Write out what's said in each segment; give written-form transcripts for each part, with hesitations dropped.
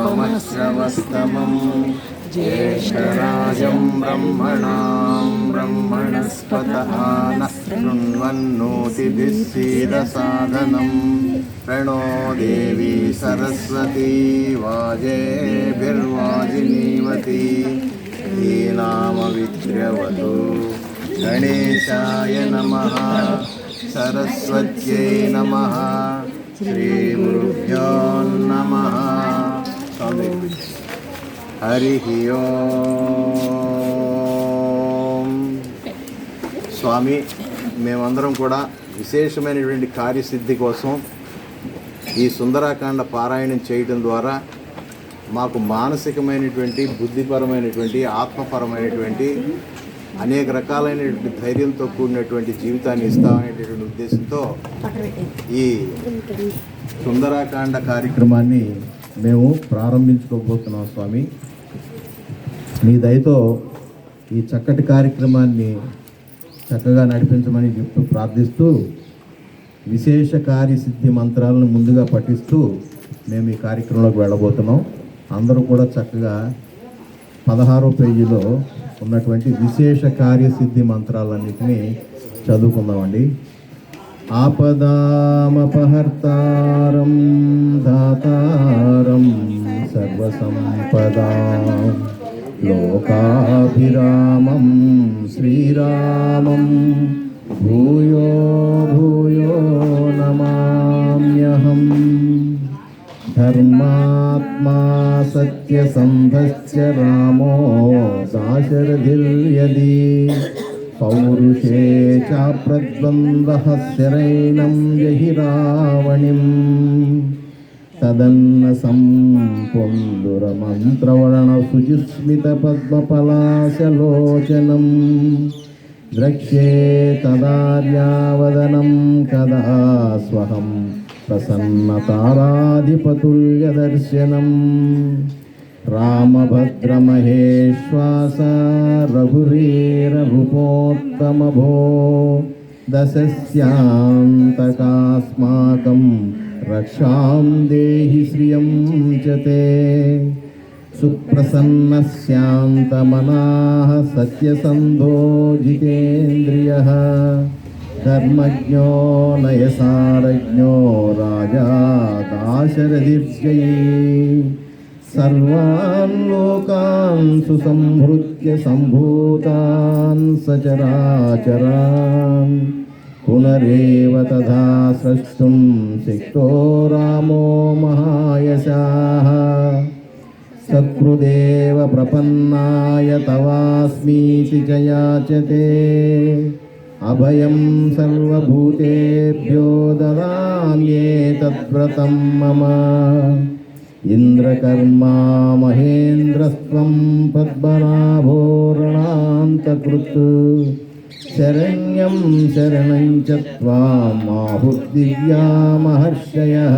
उपमश्रवस्तमं ज्येष्ठराजं ब्रह्मणस्पत नः शृण्वन्नोतिभिस्सीदसादनं प्रणो देवी सरस्वती वाजेभिर्वाजिनीवती धीनामविद्र्यवतु। गणेशाय नमः, सरस्वत्यै नमः, श्रीगुरुभ्यो नमः। हरिः ఓం. స్వామి, మేమందరం కూడా విశేషమైనటువంటి కార్యసిద్ధి కోసం ఈ సుందరాకాండ పారాయణం చేయటం ద్వారా మాకు మానసికమైనటువంటి, బుద్ధిపరమైనటువంటి, ఆత్మపరమైనటువంటి అనేక రకాలైనటువంటి ధైర్యంతో కూడినటువంటి జీవితాన్ని ఇస్తామనేటటువంటి ఉద్దేశంతో ఈ సుందరాకాండ కార్యక్రమాన్ని మేము ప్రారంభించుకోబోతున్నాం. స్వామి, మీ దయతో ఈ చక్కటి కార్యక్రమాన్ని చక్కగా నడిపించమని ప్రార్థిస్తూ, విశేష కార్యసిద్ధి మంత్రాలను ముందుగా పఠిస్తూ మేము ఈ కార్యక్రమంలోకి వెళ్ళబోతున్నాం. అందరూ కూడా చక్కగా 16వ పేజీలో ఉన్నటువంటి విశేష కార్యసిద్ధి మంత్రాలన్నింటినీ చదువుకుందామండి. ఆపదామపహర్తారం దాతారం సర్వసంపదాం లోకాభిరామం శ్రీరామం భూయో భూయో నమామ్యహం. ధర్మాత్మా సత్యసంధశ్చ రామో దాశరథిర్యది పౌరుషే చాప్రద్వంద్వః శరైనం జహి రావణిం. తదన్న సంపొందురమంత్రవర్ణ శుచిస్మిత పద్మపలాశలోచనం ద్రక్ష్యే తదార్యావదనం కదా స్వహం ప్రసన్నతారాధిపతుల్యదర్శనం. రామభద్రమహేశ్వాస రఘువీరభూపోత్తమభో దశస్యాంతకాస్మాకం రక్షాం దేహి శ్రియం చ తే. సుప్రసన్నస్యాంతమనాః సత్యసంధో జితేంద్రియః ధర్మజ్ఞో నయసారజ్ఞో రాజా దాశరథిర్జయీ. సర్వాన్ లోకాన్ సుసంహృత్య సంభూతాన్ సచరాచరాన్ పునరేవ తథా స్రష్టుం శక్తో రామో మహాయశాః. సకృదేవ ప్రపన్నాయ తవాస్మీతి చ యాచతే అభయం సర్వభూతేభ్యో దదామ్యేతద్వ్రతం మమ. ఇంద్రకర్మా మహేంద్రస్త్వం పద్మనాభోరణాంతకృత్ శరణ్యం శరణం చ త్వాం ఆహుర్దివ్యా మహర్షయః.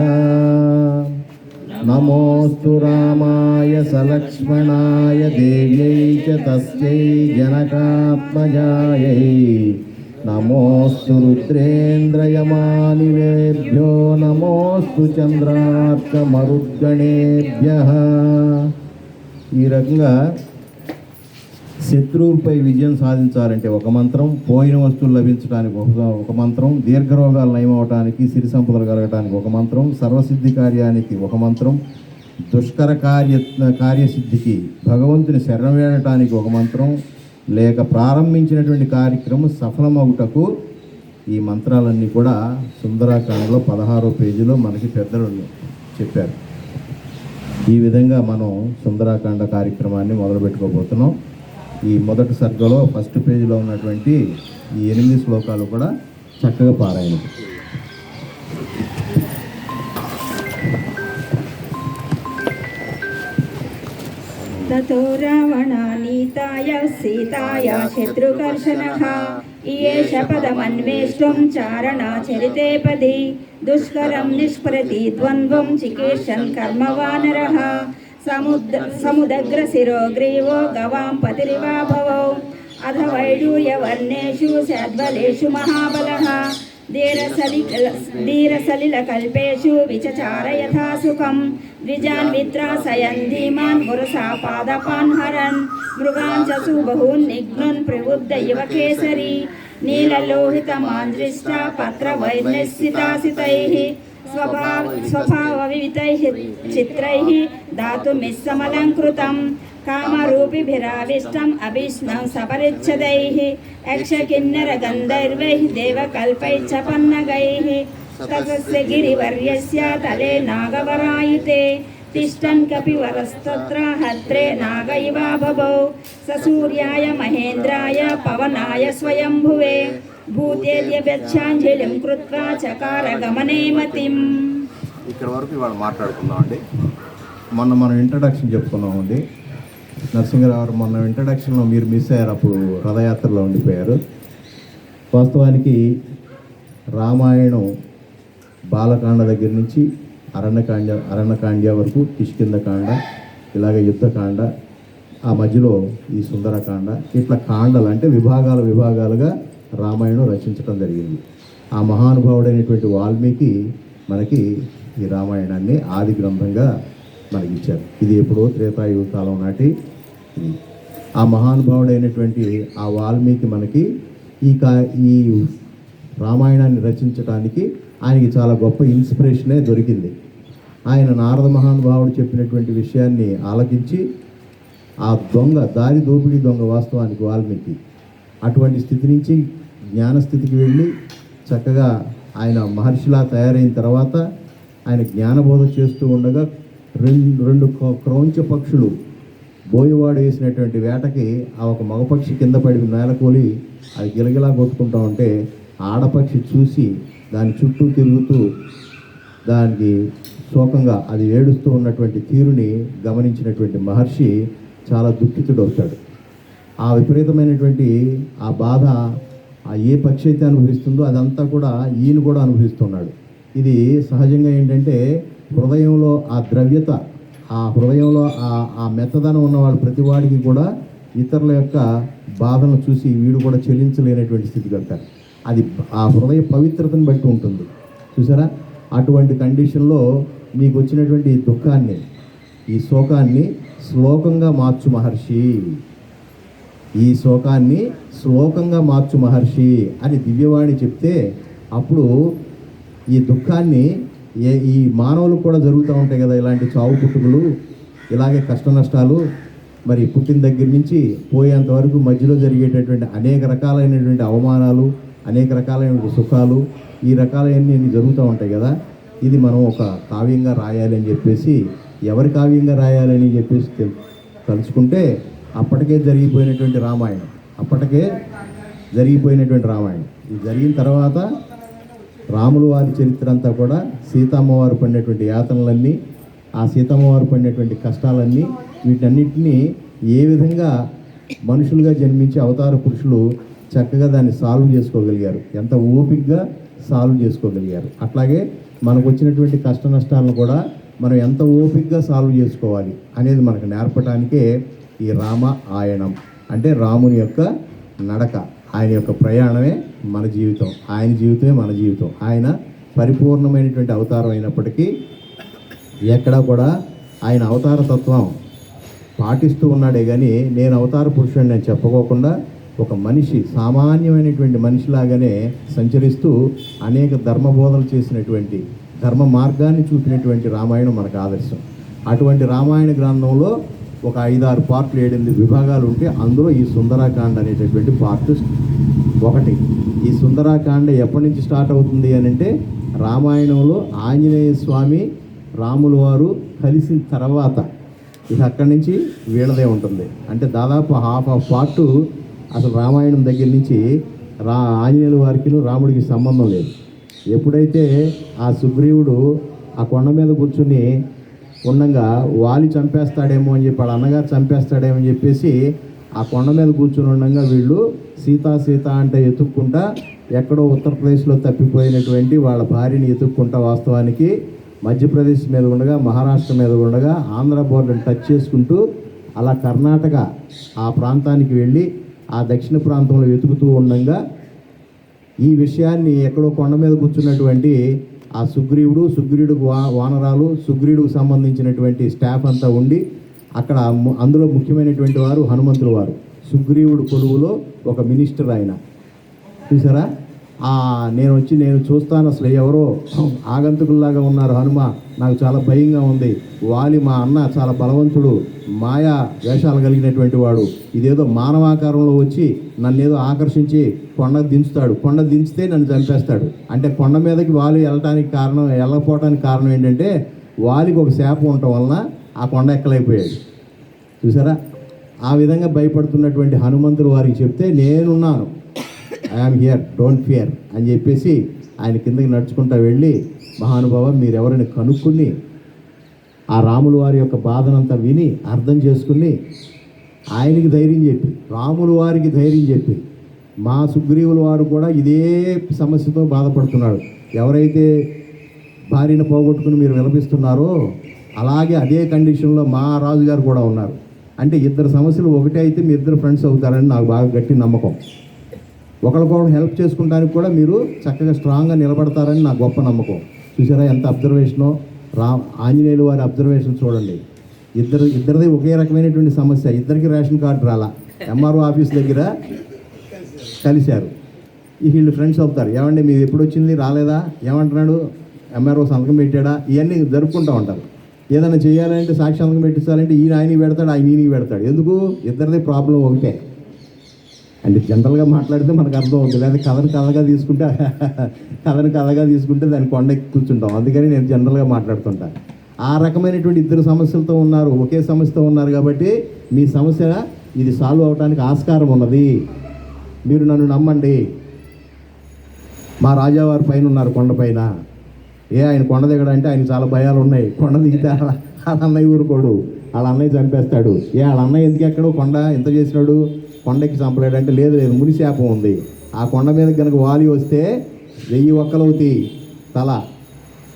నమోస్తు రామాయ సలక్ష్మణాయ దేవ్యై చ తస్యై జనకాత్మజాయై. నమోస్తు రుద్రేంద్రయమానివేభ్యో నమోస్తు చంద్రార్కమరుద్గణేభ్యః. ఈ రకంగా శత్రువులపై విజయం సాధించాలంటే ఒక మంత్రం, పోయిన వస్తువులు లభించడానికి ఒక మంత్రం, దీర్ఘరోగాలు నయమవటానికి, సిరి సంపదలు కలగటానికి ఒక మంత్రం, సర్వసిద్ధి కార్యానికి ఒక మంత్రం, దుష్కర కార్యసిద్ధికి భగవంతుని శరణం వేడటానికి ఒక మంత్రం, లేక ప్రారంభించినటువంటి కార్యక్రమం సఫలమవుటకు ఈ మంత్రాలన్నీ కూడా సుందరాకాండలో 16వ పేజీలో మనకి పెద్దలు చెప్పారు. ఈ విధంగా మనం సుందరాకాండ కార్యక్రమాన్ని మొదలుపెట్టుకోబోతున్నాం. ఈ మొదటి సర్గలో ఫస్ట్ పేజీలో ఉన్నటువంటి ఈ 8 శ్లోకాలు కూడా చక్కగా పారాయణ. ततो रावणानीताय सीताय शत्रुकर्षणः इयेष पदमन्वेष्टुं चारणाचरिते पदि दुष्करं निष्प्रति द्वन्द्वं चिकीर्षन् कर्मवानरः समुदग्रशिरो ग्रीवो गवां पतिरिवा भवौ अथ वैडूर्यवर्णेषु सद्बलेषु महाबलः धीरसलिलकल्पेषु विचचार यथा सुखं द्विजान् वित्रासयन् धीमान् पुरसा पादपान् हरन् मृगान् च सुबहून् निघ्नुन् प्रबुद्ध इव केसरी नीललोहितमान् दृष्टा पत्रवैर्निश्चितासितैः स्वभावविवितैः चित्रैः धातुमिस्समलङ्कृतं कामरूपिभिराविष्टम् अभीष्णं सपरिच्छदैः यक्षकिन्नरगन्धर्वैः देवकल्पैश्च पन्नगैः ततस्य गिरिवर्यस्य तले नागवरायुते तिष्ठन् कपिवरस्तत्र हत्रे नाग इवा बभौ स सूर्याय महेन्द्राय पवनाय स्वयंभुवे భూతేద్యవచ్ఛాంజలిం కృత్వా చకార గమనే మతిం. ఇక్కడ వరకు ఇవాళ మాట్లాడుకున్నామండి. మొన్న మనం ఇంట్రడక్షన్ చెప్పుకున్నామండి. నరసింహరావు మొన్న ఇంట్రడక్షన్లో మీరు మిస్ అయ్యారు, అప్పుడు రథయాత్రలో ఉండిపోయారు. వాస్తవానికి రామాయణం బాలకాండ దగ్గర నుంచి అరణ్యకాండ వరకు కిష్కింధకాండ, ఇలాగ యుద్ధకాండ, ఆ మధ్యలో ఈ సుందరకాండ, ఇట్లా కాండలు అంటే విభాగాలుగా రామాయణం రచించడం జరిగింది. ఆ మహానుభావుడైనటువంటి వాల్మీకి మనకి ఈ రామాయణాన్ని ఆది గ్రంథంగా మనకిచ్చారు. ఇది ఎప్పుడో త్రేతాయుగ కాలం నాటి ఆ మహానుభావుడైనటువంటి ఆ వాల్మీకి మనకి ఈ రామాయణాన్ని రచించడానికి ఆయనకి చాలా గొప్ప ఇన్స్పిరేషనే దొరికింది. ఆయన నారద మహానుభావుడు చెప్పినటువంటి విషయాన్ని ఆలకించి ఆ దారి దోపిడీ దొంగ వాస్తవానికి వాల్మీకి అటువంటి స్థితి నుంచి జ్ఞానస్థితికి వెళ్ళి చక్కగా ఆయన మహర్షిలా తయారైన తర్వాత ఆయన జ్ఞానబోధ చేస్తూ ఉండగా రెండు క్రౌంచ పక్షులు బోయవాడు వేసినటువంటి వేటకి ఆ ఒక మగపక్షి కింద పడి నేలకూలి అది గిలగిలా కొట్టుకుంటా ఉంటే ఆడపక్షి చూసి దాని చుట్టూ తిరుగుతూ దానికి శోకంగా అది ఏడుస్తూ ఉన్నటువంటి తీరుని గమనించినటువంటి మహర్షి చాలా దుఃఖితుడవుతాడు. ఆ విపరీతమైనటువంటి ఆ బాధ ఏ పక్షి అయితే అనుభవిస్తుందో అదంతా కూడా ఈయన కూడా అనుభవిస్తున్నాడు. ఇది సహజంగా ఏంటంటే హృదయంలో ఆ ద్రవ్యత, ఆ హృదయంలో ఆ మెత్తదనం ఉన్నవాళ్ళు ప్రతివాడికి కూడా ఇతరుల యొక్క బాధను చూసి వీడు కూడా చెల్లించలేనటువంటి స్థితి కడతారు. అది ఆ హృదయ పవిత్రతను బట్టి ఉంటుంది. చూసారా, అటువంటి కండిషన్లో మీకు వచ్చినటువంటి ఈ దుఃఖాన్ని, ఈ శోకాన్ని శ్లోకంగా మార్చు మహర్షి, ఈ శోకాన్ని శ్లోకంగా మార్చు మహర్షి అని దివ్యవాణి చెప్తే అప్పుడు ఈ దుఃఖాన్ని ఈ మానవులకు కూడా జరుగుతూ ఉంటాయి కదా, ఇలాంటి చావు పుట్టుకులు, ఇలాగే కష్ట నష్టాలు, మరి పుట్టిన దగ్గర నుంచి పోయేంత వరకు మధ్యలో జరిగేటటువంటి అనేక రకాలైనటువంటి అవమానాలు, అనేక రకాలైనటువంటి సుఖాలు, ఈ రకాలైనవి జరుగుతూ ఉంటాయి కదా. ఇది మనం ఒక కావ్యంగా రాయాలి అని చెప్పేసి, ఎవరి కావ్యంగా రాయాలని చెప్పేసి తలుచుకుంటే అప్పటికే జరిగిపోయినటువంటి రామాయణం, ఇది జరిగిన తర్వాత రాముల వారి చరిత్ర అంతా కూడా సీతమ్మవారు పడినటువంటి యాతనలన్నీ, ఆ సీతమ్మవారు పడినటువంటి కష్టాలన్నీ, వీటన్నిటినీ ఏ విధంగా మనుషులుగా జన్మించి అవతార పురుషులు చక్కగా దాన్ని సాల్వ్ చేసుకోగలిగారు, ఎంత ఓపికగా సాల్వ్ చేసుకోగలిగారు. అట్లాగే మనకు వచ్చినటువంటి కష్ట నష్టాలను కూడా మనం ఎంత ఓపికగా సాల్వ్ చేసుకోవాలి అనేది మనకు నేర్పడానికే ఈ రామ ఆయనం అంటే రాముని యొక్క నడక, ఆయన యొక్క ప్రయాణమే మన జీవితం, ఆయన జీవితమే మన జీవితం. ఆయన పరిపూర్ణమైనటువంటి అవతారం అయినప్పటికీ ఎక్కడా కూడా ఆయన అవతార తత్వం పాటిస్తూ ఉన్నాడే కానీ నేను అవతార పురుషుడిని నేను చెప్పుకోకుండా ఒక మనిషి, సామాన్యమైనటువంటి మనిషిలాగానే సంచరిస్తూ అనేక ధర్మబోధలు చేసినటువంటి, ధర్మ మార్గాన్ని చూపినటువంటి రామాయణం మనకు ఆదర్శం. అటువంటి రామాయణ గ్రంథంలో ఒక 5-6 పార్ట్లు 7-8 విభాగాలు ఉంటే అందులో ఈ సుందరాకాండ అనేటటువంటి పార్ట్ ఒకటి. ఈ సుందరాకాండ ఎప్పటి నుంచి స్టార్ట్ అవుతుంది అని అంటే రామాయణంలో ఆంజనేయ స్వామి రాముల వారు కలిసిన తర్వాత ఇక అక్కడి నుంచి వీళ్ళదే ఉంటుంది. అంటే దాదాపు హాఫ్ ఆఫ్ పార్ట్ అసలు రామాయణం దగ్గర నుంచి ఆంజనేయుల వారికి రాముడికి సంబంధం లేదు. ఎప్పుడైతే ఆ సుగ్రీవుడు ఆ కొండ మీద కూర్చుని ఉండగా వాలి చంపేస్తాడేమో అని చెప్పి, వాళ్ళ అన్నగారు చంపేస్తాడేమో అని చెప్పేసి ఆ కొండ మీద కూర్చుని ఉండగా వీళ్ళు సీత అంటే ఎత్తుక్కుంటా ఎక్కడో ఉత్తరప్రదేశ్లో తప్పిపోయినటువంటి వాళ్ళ భార్యని ఎత్తుక్కుంటా వాస్తవానికి మధ్యప్రదేశ్ మీద ఉండగా, మహారాష్ట్ర మీద ఉండగా, ఆంధ్ర బోర్డర్ని టచ్ చేసుకుంటూ అలా కర్ణాటక ఆ ప్రాంతానికి వెళ్ళి ఆ దక్షిణ ప్రాంతంలో వెతుకుతూ ఉండగా ఈ విషయాన్ని ఎక్కడో కొండ మీద కూర్చున్నటువంటి ఆ సుగ్రీవుడికి వానరాలు, సుగ్రీవుడికి సంబంధించినటువంటి స్టాఫ్ అంతా ఉండి అక్కడ అందులో ముఖ్యమైనటువంటి వారు హనుమంతుల వారు. సుగ్రీవుడు కొలువులో ఒక మినిస్టర్ ఆయన. చూసారా, నేను చూస్తాను, అసలు ఎవరో ఆగంతుకుల్లాగా ఉన్నారు హనుమ, నాకు చాలా భయంగా ఉంది. వాలి మా అన్న చాలా బలవంతుడు, మాయా వేషాలు కలిగినటువంటి వాడు, ఇదేదో మానవాకారంలో వచ్చి నన్ను ఏదో ఆకర్షించి కొండకు దించుతాడు, కొండ దించితే నన్ను చంపేస్తాడు. అంటే కొండ మీదకి వాలి వెళ్ళకపోవడానికి కారణం ఏంటంటే వాలికి ఒక శాపం ఉండటం వలన ఆ కొండ ఎక్కలైపోయాడు. చూసారా, ఆ విధంగా భయపడుతున్నటువంటి హనుమంతుడు వారికి చెప్తే నేనున్నాను, ఐఆమ్ హియర్, డోంట్ ఫియర్ అని చెప్పేసి ఆయన కిందకి నడుచుకుంటూ వెళ్ళి, మహానుభావ మీరెవరిని కనుక్కుని ఆ రాముల వారి యొక్క బాధనంతా విని అర్థం చేసుకుని ఆయనకి ధైర్యం చెప్పి, రాముల వారికి ధైర్యం చెప్పి, మా సుగ్రీవుల వారు కూడా ఇదే సమస్యతో బాధపడుతున్నాడు, ఎవరైతే భార్యను పోగొట్టుకుని మీరు విలపిస్తున్నారో అలాగే అదే కండిషన్లో మా రాజుగారు కూడా ఉన్నారు. అంటే ఇద్దరు సమస్యలు ఒకటే అయితే మీ ఇద్దరు ఫ్రెండ్స్ అవుతారని నాకు బాగా గట్టి నమ్మకం. ఒకరికొకరు హెల్ప్ చేసుకుంటానికి కూడా మీరు చక్కగా స్ట్రాంగ్గా నిలబడతారని నా గొప్ప నమ్మకం. చూసారా ఎంత అబ్జర్వేషనో, ఆంజనేయులు వారి అబ్జర్వేషన్ చూడండి. ఇద్దరిది ఒకే రకమైనటువంటి సమస్య, ఇద్దరికి రేషన్ కార్డు రాలా, ఎంఆర్ఓ ఆఫీస్ దగ్గర కలిశారు, వీళ్ళు ఫ్రెండ్స్ అవుతారు. ఏమండి మీరు ఎప్పుడు వచ్చింది రాలేదా, ఏమంటున్నాడు, ఎంఆర్ఓ సంతకం పెట్టాడా, ఇవన్నీ జరుపుకుంటూ ఉంటారు. ఏదైనా చేయాలంటే సాక్షి సంతకం పెట్టించాలంటే ఈయన ఆయనకి పెడతాడు, ఆయన ఈయనకి పెడతాడు. ఎందుకు, ఇద్దరిది ప్రాబ్లం ఒకటే. అంటే జనరల్గా మాట్లాడితే మనకు అర్థం అవుతుంది, లేదా కథను కథగా తీసుకుంటే దాన్ని కొండెక్కి కూర్చుంటాం. అందుకని నేను జనరల్గా మాట్లాడుతుంటాను. ఆ రకమైనటువంటి ఇద్దరు సమస్యలతో ఉన్నారు, ఒకే సమస్యతో ఉన్నారు. కాబట్టి మీ సమస్య ఇది సాల్వ్ అవడానికి ఆస్కారం ఉన్నది. మీరు నన్ను నమ్మండి. మా రాజావారి పైన ఉన్నారు, కొండపైన. ఆయన కొండ దిగడంటే ఆయనకి చాలా భయాలు ఉన్నాయి. కొండ దిగితే వాళ్ళ అన్నయ్య ఊరుకోడు, వాళ్ళ అన్నయ్య చంపేస్తాడు. వాళ్ళ అన్నయ్య ఎందుకు ఎక్కడో కొండ ఎంత చేసినాడు, కొండకి చంపలేడు అంటే లేదు ముని శాపం ఉంది. ఆ కొండ మీద కనుక వాలి వస్తే 1000 ఒక్కలవుతాయి తల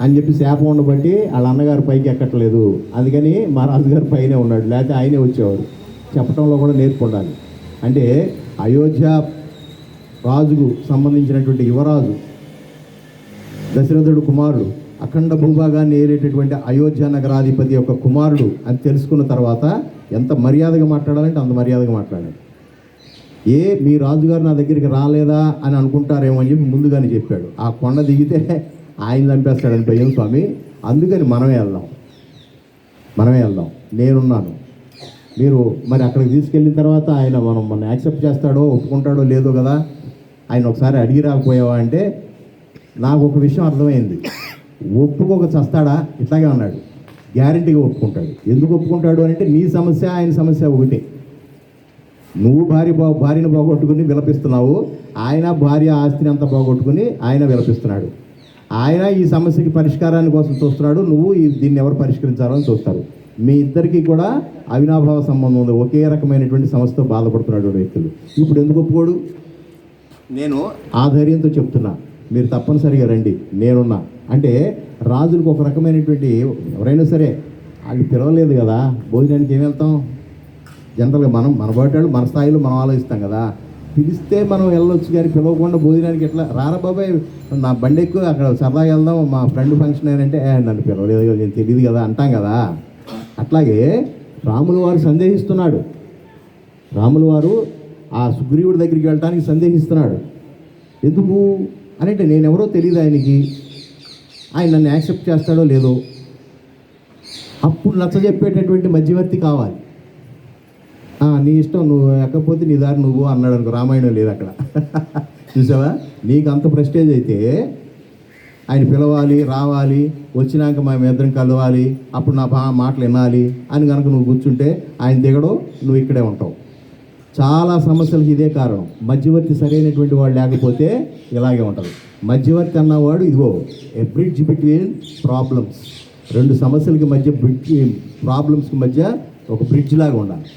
అని చెప్పి శాపం ఉండబట్టి వాళ్ళ అన్నగారు పైకి ఎక్కట్లేదు. అందుకని మా రాజుగారు పైనే ఉన్నాడు, లేకపోతే ఆయనే వచ్చేవారు. చెప్పడంలో కూడా నేర్చుకోండి. అంటే అయోధ్య రాజుకు సంబంధించినటువంటి యువరాజు దశరథుడు కుమారుడు, అఖండ భూభాగాన్ని ఏరేటటువంటి అయోధ్య నగరాధిపతి యొక్క కుమారుడు అని తెలుసుకున్న తర్వాత ఎంత మర్యాదగా మాట్లాడాలంటే అంత మర్యాదగా మాట్లాడాలి. మీ రాజుగారు నా దగ్గరికి రాలేదా అని అనుకుంటారేమో అని చెప్పి ముందుగానే చెప్పాడు. ఆ కొండ దిగితే ఆయన చంపేస్తాడని భయం స్వామి, అందుకని మనమే వెళ్దాం, నేనున్నాను. మీరు మరి అక్కడికి తీసుకెళ్ళిన తర్వాత ఆయన మన యాక్సెప్ట్ చేస్తాడో ఒప్పుకుంటాడో లేదో కదా, ఆయన ఒకసారి అడిగి రాకపోయావా అంటే నాకు ఒక విషయం అర్థమైంది, ఒప్పుకోక చస్తాడా, ఇట్లాగే అన్నాడు. గ్యారంటీగా ఒప్పుకుంటాడు. ఎందుకు ఒప్పుకుంటాడు అంటే నీ సమస్య ఆయన సమస్య ఒకటే. నువ్వు భార్యను పోగొట్టుకుని విలపిస్తున్నావు, ఆయన భార్య ఆస్తిని అంతా పోగొట్టుకుని ఆయన విలపిస్తున్నాడు. ఆయన ఈ సమస్యకి పరిష్కారాన్ని కోసం చూస్తున్నాడు, నువ్వు దీన్ని ఎవరు పరిష్కరించాలని చూస్తారు. మీ ఇద్దరికీ కూడా అవినాభావ సంబంధం ఉంది, ఒకే రకమైనటువంటి సమస్యతో బాధపడుతున్నాడు వ్యక్తులు. ఇప్పుడు ఎందుకు ఒప్పుకోడు? నేను ఆ ధైర్యంతో చెప్తున్నా, మీరు తప్పనిసరిగా రండి, నేనున్నా. అంటే రాజులకు ఒక రకమైనటువంటి, ఎవరైనా సరే వాళ్ళు పిలవలేదు కదా భోజనానికి ఏం వెళ్తాం, జనరల్గా మన బయటాడు మన స్థాయిలో మనం ఆలోచిస్తాం కదా, పిలిస్తే మనం వెళ్ళొచ్చు కానీ పిలవకుండా భోజనానికి ఎట్లా రారా బాబాయ్ నా బండి ఎక్కువ అక్కడ సరదాగా వెళ్దాం మా ఫ్రెండ్ ఫంక్షన్ అంటే నన్ను పిలవలేదు కదా నేను తెలియదు కదా అంటాం కదా. అట్లాగే రాముల వారు సందేహిస్తున్నాడు, రాముల వారు ఆ సుగ్రీవుడి దగ్గరికి వెళ్ళటానికి సందేహిస్తున్నాడు. ఎందుకు అని అంటే నేనెవరో తెలియదు ఆయనకి, ఆయన నన్ను యాక్సెప్ట్ చేస్తాడో లేదో. అప్పుడు నచ్చజెప్పేటటువంటి మధ్యవర్తి కావాలి. నీ ఇష్టం, నువ్వు ఎక్కపోతే నీ దారి నువ్వు అన్నాడు అనుకో, రామాయణం లేదు అక్కడ. చూసావా, నీకు అంత ప్రెస్టేజ్ అయితే ఆయన పిలవాలి, రావాలి, వచ్చినాక మేము ఇద్దరం కలవాలి, అప్పుడు నా మాటలు వినాలి అని కనుక నువ్వు కూర్చుంటే ఆయన దిగడు, నువ్వు ఇక్కడే ఉంటావు. చాలా సమస్యలకు ఇదే కారణం. మధ్యవర్తి సరైనటువంటి వాడు లేకపోతే ఇలాగే ఉంటుంది. మధ్యవర్తి అన్నవాడు ఇదిగో ఏ బ్రిడ్జ్ బిట్వీన్ ప్రాబ్లమ్స్, రెండు సమస్యలకి మధ్య ప్రాబ్లమ్స్కి మధ్య ఒక బ్రిడ్జ్ లాగా ఉండాలి.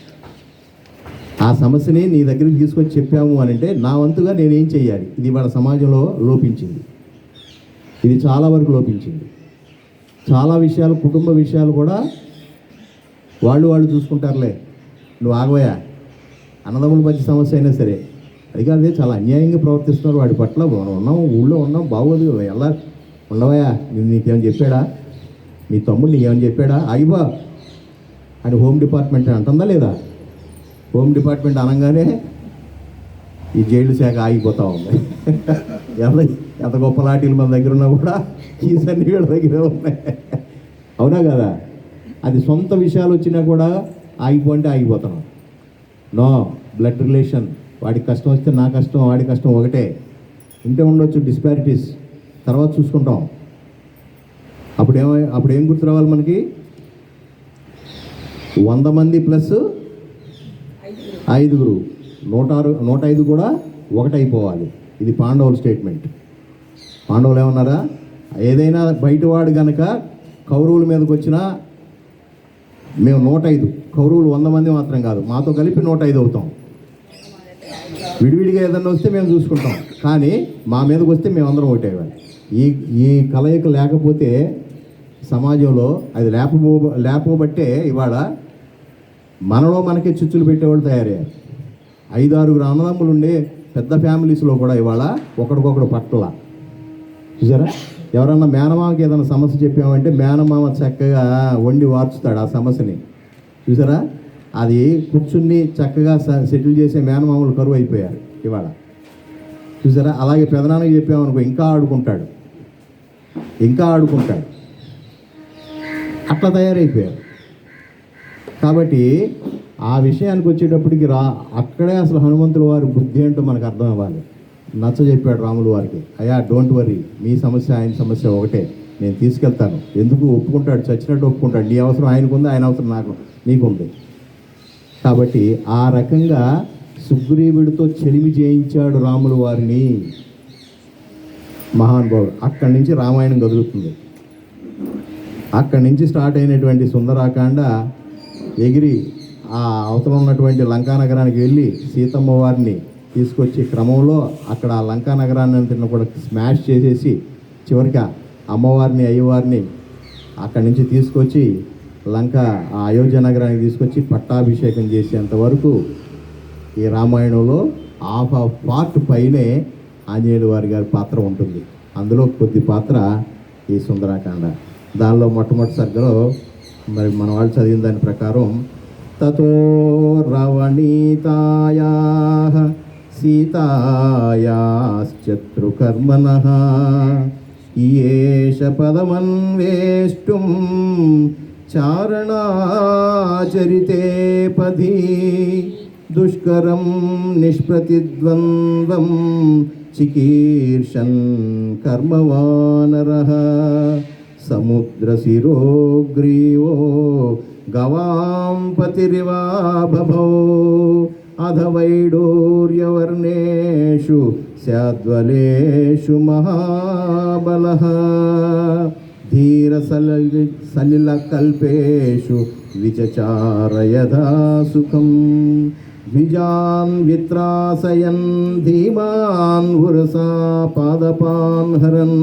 ఆ సమస్యని నీ దగ్గరికి తీసుకొచ్చి చెప్పాము అని అంటే నా వంతుగా నేనేం చేయాలి, ఇది వాళ్ళ సమాజంలో లోపించింది, ఇది చాలా వరకు లోపించింది. చాలా విషయాలు, కుటుంబ విషయాలు కూడా వాళ్ళు చూసుకుంటారులే, నువ్వు ఆగవయా, అన్నదమ్ముల మధ్య సమస్య అయినా సరే అది కాదే చాలా అన్యాయంగా ప్రవర్తిస్తున్నారు వాడి పట్ల. మనం ఉన్నాం, ఊళ్ళో ఉన్నాం, బాగోదు. ఎలా ఉండవయా, నీకేమైనా చెప్పాడా, మీ తమ్ముడు నీకేమైనా చెప్పాడా, ఆగిపో అని హోమ్ డిపార్ట్మెంట్ అంటుందా లేదా? హోమ్ డిపార్ట్మెంట్ అనగానే ఈ జైలు శాఖ ఆగిపోతూ ఉంది. ఎంత గొప్ప లాఠీలు మన దగ్గర ఉన్నా కూడా ఈ సన్ని వీళ్ళ దగ్గరే ఉన్నాయి. అవునా కదా? అది సొంత విషయాలు వచ్చినా కూడా ఆగిపోంటే ఆగిపోతున్నాం. No blood relation. వాడికి కష్టం వస్తే నా కష్టం, వాడి కష్టం ఒకటే. ఉంటే ఉండొచ్చు డిస్పారిటీస్, తర్వాత చూసుకుంటాం. అప్పుడేం గుర్తు రావాలి మనకి? 100 మంది ప్లస్ 5 105 కూడా ఒకటైపోవాలి. ఇది పాండవుల స్టేట్మెంట్. పాండవులు ఏమన్నారా? ఏదైనా బయటవాడు కనుక కౌరవుల మీదకి వచ్చినా మేము 105, కౌరవులు 100 మంది మాత్రం కాదు, మాతో కలిపి 105 అవుతాం. విడివిడిగా ఏదన్నా వస్తే మేము చూసుకుంటాం, కానీ మా మీదకి వస్తే మేమందరం ఒకటేవాళ్ళు. ఈ కలయిక లేకపోతే సమాజంలో అది లేకపోబట్టే ఇవాళ మనలో మనకి చిచ్చులు పెట్టేవాళ్ళు తయారయ్యారు. 5-6 అన్నదమ్ములు ఉండే పెద్ద ఫ్యామిలీస్లో కూడా ఇవాళ ఒకడికొకడు పట్ల. చూసారా? ఎవరన్నా మేనమామకి ఏదైనా సమస్య చెప్పామంటే మేనమామ చక్కగా వండి వార్చుతాడు ఆ సమస్యని. చూసారా? అది కూర్చుని చక్కగా సెటిల్ చేసే మేనమామలు కరువు అయిపోయారు ఇవాళ. చూసారా? అలాగే పెదనాన్నకి చెప్పామనుకో ఇంకా ఆడుకుంటాడు. అట్లా తయారైపోయారు. కాబట్టి ఆ విషయానికి వచ్చేటప్పటికి అక్కడే అసలు హనుమంతుల వారి బుద్ధి ఏంటో మనకు అర్థం అవ్వాలి. నచ్చ చెప్పాడు రాములు వారికి, అయ్యా డోంట్ వరీ, మీ సమస్య ఆయన సమస్య ఒకటే, నేను తీసుకెళ్తాను. ఎందుకు ఒప్పుకుంటాడు, చచ్చినట్టు ఒప్పుకుంటాడు. నీ అవసరం ఆయనకుంది, ఆయన అవసరం నీకుంది. కాబట్టి ఆ రకంగా సుగ్రీవుడితో చెలిమి చేయించాడు రాములు వారిని మహానుభావుడు. అక్కడి నుంచి రామాయణం కదులుతుంది. అక్కడి నుంచి స్టార్ట్ అయినటువంటి సుందరాకాండ ఎగిరి ఆ అవతల ఉన్నటువంటి లంకా నగరానికి వెళ్ళి సీతమ్మ వారిని తీసుకొచ్చే క్రమంలో అక్కడ ఆ లంకా నగరాన్ని అంతా కూడా స్మాష్ చేసేసి చివరికి అమ్మవారిని అయ్యవారిని అక్కడి నుంచి తీసుకొచ్చి ఆ అయోధ్య నగరానికి తీసుకొచ్చి పట్టాభిషేకం చేసేంత వరకు ఈ రామాయణంలో హాఫ్ పార్ట్ పైనే ఆంజనేయుల వారి గారి పాత్ర ఉంటుంది. అందులో కొద్ది పాత్ర ఈ సుందరాకాండ. దానిలో మొట్టమొదటి సర్గలో మరి మన వాళ్ళు చదివిన దాని ప్రకారం తతో రవణీతాయా సీతాయాశ్చత్రుకర్మణః ఈయేష పదమన్వేష్టుం చారణాచరితే పది దుష్కరం నిష్ప్రతిద్వంద్వం చికీర్షన్ కర్మవానరః సముద్రశిరోగ్రీవో గవాం పతిరివా బభౌ అధవైడూర్యవర్ణేషు స్యాద్వలేషు మహాబలః ధీర సలిలకల్పేషు విచచారయదా సుఖం ద్విజాన్ విత్రాసయన్ ధీమాన్ ఉరసా పాదపాన్ హరన్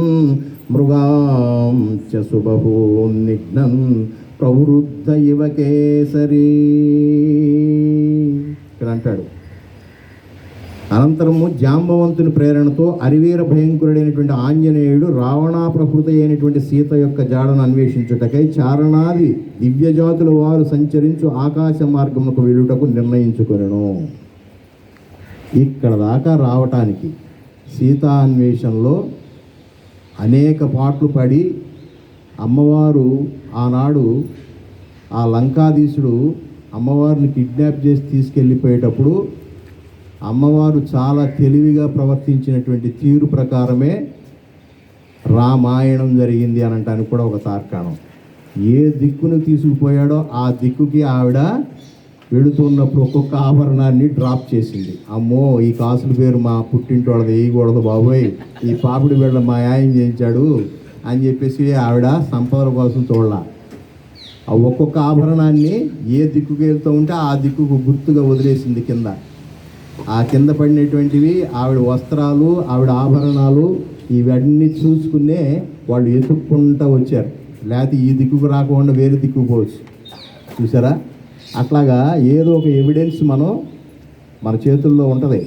మృగాం చ సుబహూన్ నిఘ్నన్ ప్రవృద్ధ ఇవ కేసరీ. ఇక్కడ అంటాడు, అనంతరము జాంబవంతుని ప్రేరణతో అరివీర భయంకరుడైనటువంటి ఆంజనేయుడు రావణాప్రకృతి అయినటువంటి సీత యొక్క జాడను అన్వేషించుటకై చారణాది దివ్యజాతుల వారు సంచరించు ఆకాశ మార్గముకు వెళ్ళుటకు నిర్ణయించుకొనెను. ఇక్కడ దాకా రావటానికి సీతా అన్వేషణలో అనేక పాట్లు పడి అమ్మవారు ఆనాడు ఆ లంకాధీశుడు అమ్మవారిని కిడ్నాప్ చేసి తీసుకెళ్ళిపోయేటప్పుడు అమ్మవారు చాలా తెలివిగా ప్రవర్తించినటువంటి తీరు ప్రకారమే రామాయణం జరిగింది అని అంటానికి కూడా ఒక తార్కాణం. ఏ దిక్కును తీసుకుపోయాడో ఆ దిక్కుకి ఆవిడ వెళుతున్నప్పుడు ఒక్కొక్క ఆభరణాన్ని డ్రాప్ చేసింది. అమ్మో ఈ కాసుల పేరు మా పుట్టింటి వాళ్ళది వేయకూడదు బాబోయ్, ఈ పాపిడి బిళ్ళ మా యాయం చేయించాడు అని చెప్పేసి ఆవిడ సంపదల కోసం చూడాల. ఆ ఒక్కొక్క ఆభరణాన్ని ఏ దిక్కుకి వెళ్తూ ఉంటే ఆ దిక్కుకు గుర్తుగా వదిలేసింది కింద. ఆ కింద పడినటువంటివి ఆవిడ వస్త్రాలు, ఆవిడ ఆభరణాలు, ఇవన్నీ చూసుకునే వాళ్ళు ఎత్తుక్కుంటూ వచ్చారు. లేకపోతే ఈ దిక్కుకు రాకుండా వేరే దిక్కుకు పోవచ్చు. చూసారా? అట్లాగా ఏదో ఒక ఎవిడెన్స్ మనం మన చేతుల్లో ఉంటుంది.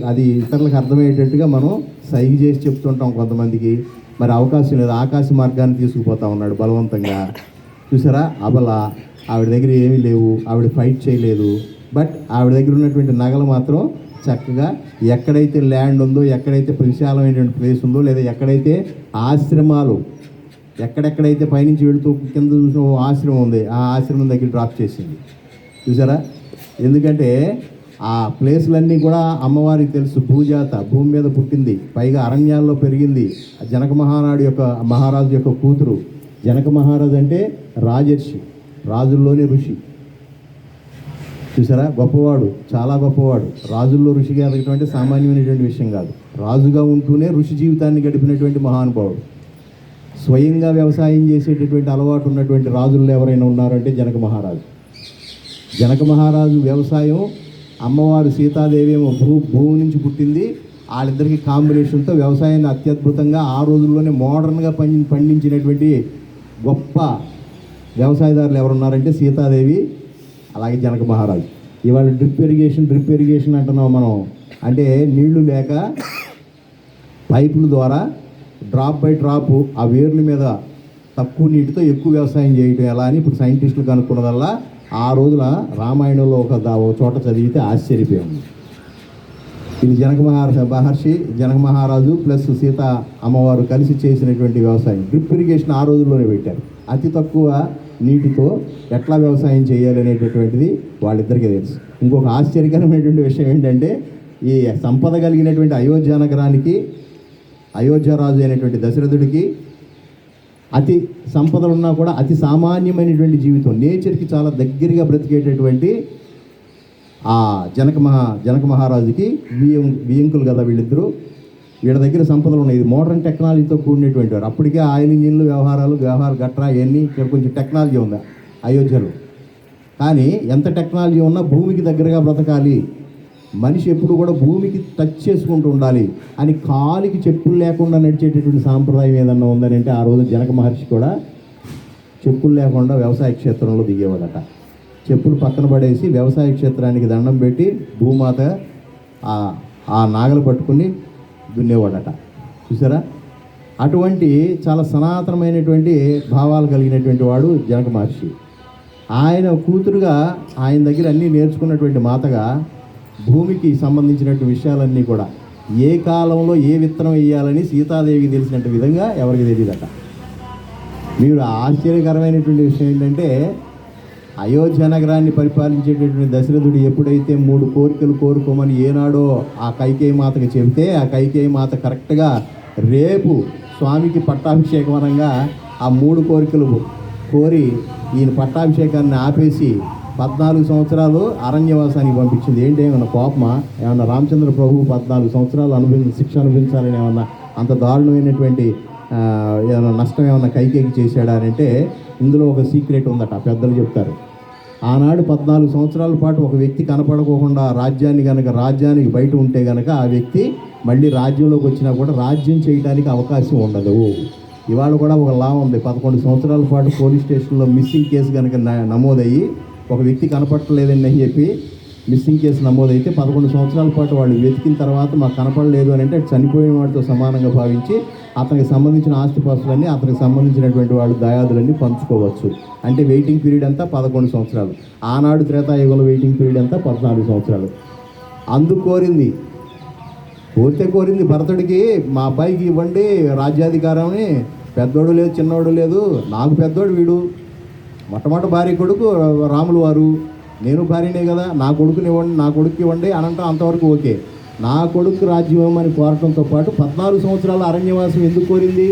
అది ఇతరులకు అర్థమయ్యేటట్టుగా మనం సైగ చేసి చెప్తుంటాం కొంతమందికి. మరి అవకాశం లేదు, ఆకాశ మార్గాన్ని తీసుకుపోతా ఉన్నాడు బలవంతంగా. చూసారా, అబల ఆవిడ దగ్గర ఏమీ లేవు, ఆవిడ ఫైట్ చేయలేదు. బట్ ఆవిడ దగ్గర ఉన్నటువంటి నగలు మాత్రం చక్కగా ఎక్కడైతే ల్యాండ్ ఉందో, ఎక్కడైతే విశాలమైనటువంటి ప్లేస్ ఉందో, లేదా ఎక్కడైతే ఆశ్రమాలు, ఎక్కడెక్కడైతే పైనుంచి వెళుతూ కింద చూసిన ఆశ్రమం ఉంది, ఆ ఆశ్రమం దగ్గర డ్రాప్ చేసింది. చూసారా, ఎందుకంటే ఆ ప్లేస్లన్నీ కూడా అమ్మవారికి తెలుసు. భూజాత, భూమి మీద పుట్టింది, పైగా అరణ్యాల్లో పెరిగింది. జనక మహారాజు యొక్క కూతురు. జనక మహారాజు అంటే రాజర్షి, రాజుల్లోనే ఋషి. చూసారా, గొప్పవాడు, చాలా గొప్పవాడు. రాజుల్లో ఋషిగా ఎదగటం అంటే సామాన్యమైనటువంటి విషయం కాదు. రాజుగా ఉంటూనే ఋషి జీవితాన్ని గడిపినటువంటి మహానుభావుడు. స్వయంగా వ్యవసాయం చేసేటటువంటి అలవాటు ఉన్నటువంటి రాజుల్లో ఎవరైనా ఉన్నారంటే జనక మహారాజు. జనక మహారాజు వ్యవసాయం, అమ్మవారు సీతాదేవి ఏమో భూమి నుంచి పుట్టింది. వాళ్ళిద్దరికి కాంబినేషన్తో వ్యవసాయాన్ని అత్యద్భుతంగా ఆ రోజుల్లోనే మోడర్న్గా పండించినటువంటి గొప్ప వ్యవసాయదారులు ఎవరున్నారంటే సీతాదేవి, అలాగే జనక మహారాజు. ఇవాళ డ్రిప్ ఇరిగేషన్ అంటున్నాం మనం. అంటే నీళ్లు లేక పైపుల ద్వారా డ్రాప్ బై డ్రాప్ ఆ వేర్ల మీద తక్కువ నీటితో ఎక్కువ వ్యవసాయం చేయటం ఎలా అని ఇప్పుడు సైంటిస్టులు కనుక్కున్నదల్లా ఆ రోజున రామాయణంలో ఒక చోట చదివితే ఆశ్చర్యపోయింది. ఇది జనక మహారాజు ప్లస్ సీత అమ్మవారు కలిసి చేసినటువంటి వ్యవసాయం. డ్రిప్ ఇరిగేషన్ ఆ రోజుల్లోనే పెట్టారు. అతి తక్కువ నీటితో ఎట్లా వ్యవసాయం చేయాలి అనేటటువంటిది వాళ్ళిద్దరికీ తెలుసు. ఇంకొక ఆశ్చర్యకరమైనటువంటి విషయం ఏంటంటే, ఈ సంపద కలిగినటువంటి అయోధ్య నగరానికి, అయోధ్య రాజు అయినటువంటి దశరథుడికి అతి సంపదలు ఉన్నా కూడా అతి సామాన్యమైనటువంటి జీవితం, నేచర్కి చాలా దగ్గరగా బ్రతికేటటువంటి ఆ జనక మహారాజుకి వియంకులు కదా వీళ్ళిద్దరూ. వీళ్ళ దగ్గర సంపదలు ఉన్నాయి. ఇది మోడర్న్ టెక్నాలజీతో కూడినటువంటి వారు. అప్పటికే ఆయిల్ ఇంజిన్లు, వ్యవహారాలు గట్రా ఇవన్నీ ఇక్కడ కొంచెం టెక్నాలజీ ఉంది అయోధ్యలో. కానీ ఎంత టెక్నాలజీ ఉన్నా భూమికి దగ్గరగా బ్రతకాలి, మనిషి ఎప్పుడు కూడా భూమికి టచ్ చేసుకుంటూ ఉండాలి అని కాలికి చెప్పులు లేకుండా నడిచేటటువంటి సాంప్రదాయం ఏదన్నా ఉందని అంటే ఆ రోజు జనక మహర్షి కూడా చెప్పులు లేకుండా వ్యవసాయ క్షేత్రంలో దిగేవాడట. చెప్పులు పక్కన పడేసి వ్యవసాయ క్షేత్రానికి దండం పెట్టి భూమాత ఆ నాగలు పట్టుకుని దున్నేవాడట. చూసారా, అటువంటి చాలా సనాతనమైనటువంటి భావాలు కలిగినటువంటి వాడు జనక మహర్షి. ఆయన కూతురుగా ఆయన దగ్గర అన్నీ నేర్చుకున్నటువంటి మాతగా భూమికి సంబంధించినటువంటి విషయాలన్నీ కూడా ఏ కాలంలో ఏ విత్తనం వేయాలని సీతాదేవికి తెలిసినట్టు విధంగా ఎవరికి తెలియదట. మీరు ఆశ్చర్యకరమైనటువంటి విషయం ఏంటంటే, అయోధ్య నగరాన్ని పరిపాలించేటటువంటి దశరథుడు ఎప్పుడైతే 3 కోరికలు కోరుకోమని ఏనాడో ఆ కైకేయి మాతకి చెబితే, ఆ కైకేయి మాత కరెక్ట్గా రేపు స్వామికి పట్టాభిషేకం అనగా ఆ 3 కోరికలు కోరి ఈయన పట్టాభిషేకాన్ని ఆపేసి 14 సంవత్సరాలు అరణ్యవాసానికి పంపించింది. ఏంటి, ఏమన్నా కోపమా? ఏమన్నా రామచంద్ర ప్రభు 14 సంవత్సరాలు శిక్ష అనుభవించాలని ఏమన్నా అంత దారుణమైనటువంటి ఏమైనా నష్టం ఏమన్నా కైకేయికి చేశాడా అని అంటే ఇందులో ఒక సీక్రెట్ ఉందట, పెద్దలు చెప్తారు. ఆనాడు 14 సంవత్సరాల పాటు ఒక వ్యక్తి కనపడకోకుండా రాజ్యానికి బయట ఉంటే కనుక ఆ వ్యక్తి మళ్ళీ రాజ్యంలోకి వచ్చినా కూడా రాజ్యం చేయడానికి అవకాశం ఉండదు. ఇవాళ కూడా ఒక లా ఉంది, 11 సంవత్సరాల పాటు పోలీస్ స్టేషన్లో మిస్సింగ్ కేసు కనుక నమోదయ్యి ఒక వ్యక్తి కనపడలేదండి అని చెప్పి మిస్సింగ్ కేసు నమోదైతే 11 సంవత్సరాల పాటు వాళ్ళు వెతికిన తర్వాత మాకు కనపడలేదు అని అంటే చనిపోయిన వాడితో సమానంగా భావించి అతనికి సంబంధించిన ఆస్తిపాస్తులన్నీ, అతనికి సంబంధించినటువంటి వాళ్ళు దాయాదులన్నీ పంచుకోవచ్చు. అంటే వెయిటింగ్ పీరియడ్ అంతా 11 సంవత్సరాలు. ఆనాడు త్రేతాయుగంలో వెయిటింగ్ పీరియడ్ అంతా 14 సంవత్సరాలు. అందుకు కోరింది భరతుడికి, మా అబ్బాయికి ఇవ్వండి రాజ్యాధికారాన్ని. పెద్దోడు లేదు, చిన్నోడు లేదు, నాకు పెద్దోడు వీడు, మొట్టమొదటి భార్య కొడుకు రాములు వారు, నేను భార్యనే కదా, నా కొడుకుకి ఇవ్వండి అని అంటాం. అంతవరకు ఓకే. నా కొడుకు రాజ్యం ఇవ్వమని కోరటంతో పాటు 14 సంవత్సరాల అరణ్యవాసం ఎందుకు కోరింది?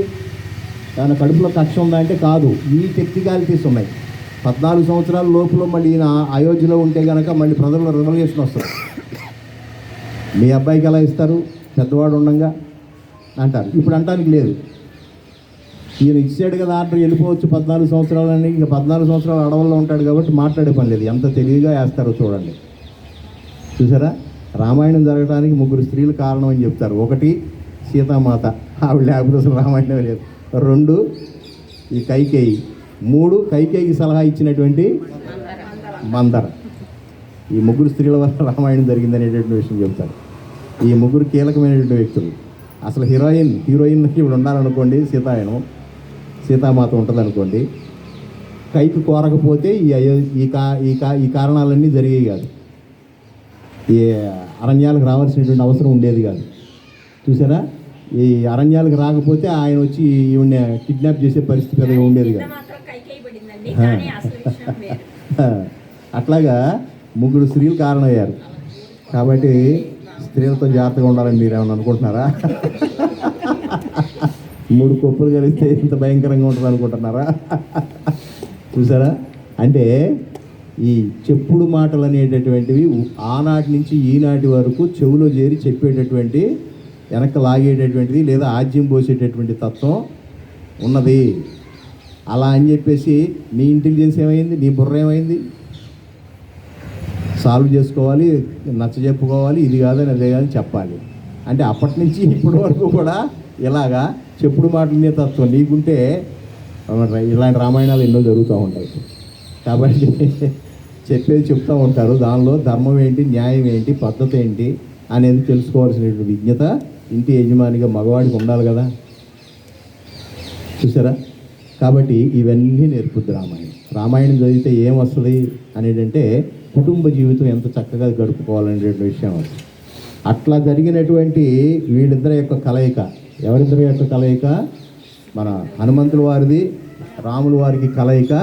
దాని కడుపులో కక్ష ఉందా అంటే కాదు, ఈ టెక్నికాలిటీస్ ఉన్నాయి. 14 సంవత్సరాల లోపల మళ్ళీ ఈయన అయోధ్యలో ఉంటే కనుక మళ్ళీ ప్రజల్లో రెవల్యూషన్ వస్తుంది. మీ అబ్బాయికి ఎలా ఇస్తారు పెద్దవాడు ఉండగా అంటారు. ఇప్పుడు అంటానికి లేదు. ఈయన ఇచ్చాడు కదా ఆర్డర్, వెళ్ళిపోవచ్చు 14 సంవత్సరాలని. ఇంకా 14 సంవత్సరాలు అడవుల్లో ఉంటాడు కాబట్టి మాట్లాడే పని లేదు. ఎంత తెలివిగా వేస్తారో చూడండి. చూసారా, రామాయణం జరగడానికి 3 స్త్రీలు కారణం అని చెప్తారు. 1 సీతామాత, ఆవిడ లేకపోతే అసలు రామాయణం లేదు. 2 ఈ కైకేయి. 3 కైకేయికి సలహా ఇచ్చినటువంటి మందర. ఈ ముగ్గురు స్త్రీల వల్ల రామాయణం జరిగిందనేటటువంటి విషయం చెప్తారు. ఈ ముగ్గురు కీలకమైనటువంటి వ్యక్తులు. అసలు హీరోయిన్ ఇప్పుడు ఉండాలనుకోండి, సీతామాత ఉంటుంది అనుకోండి, కైకి కోరకపోతే ఈ కారణాలన్నీ జరిగేవి కాదు, ఈ అరణ్యాలకు రావాల్సినటువంటి అవసరం ఉండేది కాదు. చూసారా, ఈ అరణ్యాలకు రాకపోతే ఆయన వచ్చి ఈవిడ కిడ్నాప్ చేసే పరిస్థితి పెద్దగా ఉండేది కాదు. అట్లాగా ముగ్గురు స్త్రీలు కారణమయ్యారు. కాబట్టి స్త్రీలతో జాగ్రత్తగా ఉండాలని మీరు ఏమైనా అనుకుంటున్నారా? 3 కొప్పులు కలిస్తే ఇంత భయంకరంగా ఉంటుంది అనుకుంటున్నారా? చూసారా, అంటే ఈ చెప్పుడు మాటలు అనేటటువంటివి ఆనాటి నుంచి ఈనాటి వరకు చెవులో చేరి చెప్పేటటువంటి, వెనక్కి లాగేటటువంటిది లేదా ఆజ్యం పోసేటటువంటి తత్వం ఉన్నది. అలా అని చెప్పేసి నీ ఇంటెలిజెన్స్ ఏమైంది, నీ బుర్ర ఏమైంది? సాల్వ్ చేసుకోవాలి, నచ్చ చెప్పుకోవాలి, ఇది కాదని అదే కాదని చెప్పాలి. అంటే అప్పటి నుంచి ఇప్పటి వరకు కూడా ఇలాగా చెప్పుడు మాటలనే తత్వం నీకుంటే ఇలాంటి రామాయణాలు ఎన్నో జరుగుతూ ఉంటాయి. కాబట్టి చెప్పేది చెప్తూ ఉంటారు. దానిలో ధర్మం ఏంటి, న్యాయం ఏంటి, పద్ధతి ఏంటి అనేది తెలుసుకోవాల్సినటువంటి విజ్ఞత ఇంటి యజమానిగా మగవాడికి ఉండాలి కదా. చూసారా, కాబట్టి ఇవన్నీ నేర్పుద్ది రామాయణం చదివితే ఏమొస్తుంది అనేటంటే కుటుంబ జీవితం ఎంత చక్కగా గడుపుకోవాలనేటువంటి విషయం అది. అట్లా జరిగినటువంటి వీళ్ళిద్దరి యొక్క కలయిక, ఎవరిద్దరి యొక్క కలయిక? మన హనుమంతుల వారిది రాముల వారికి కలయిక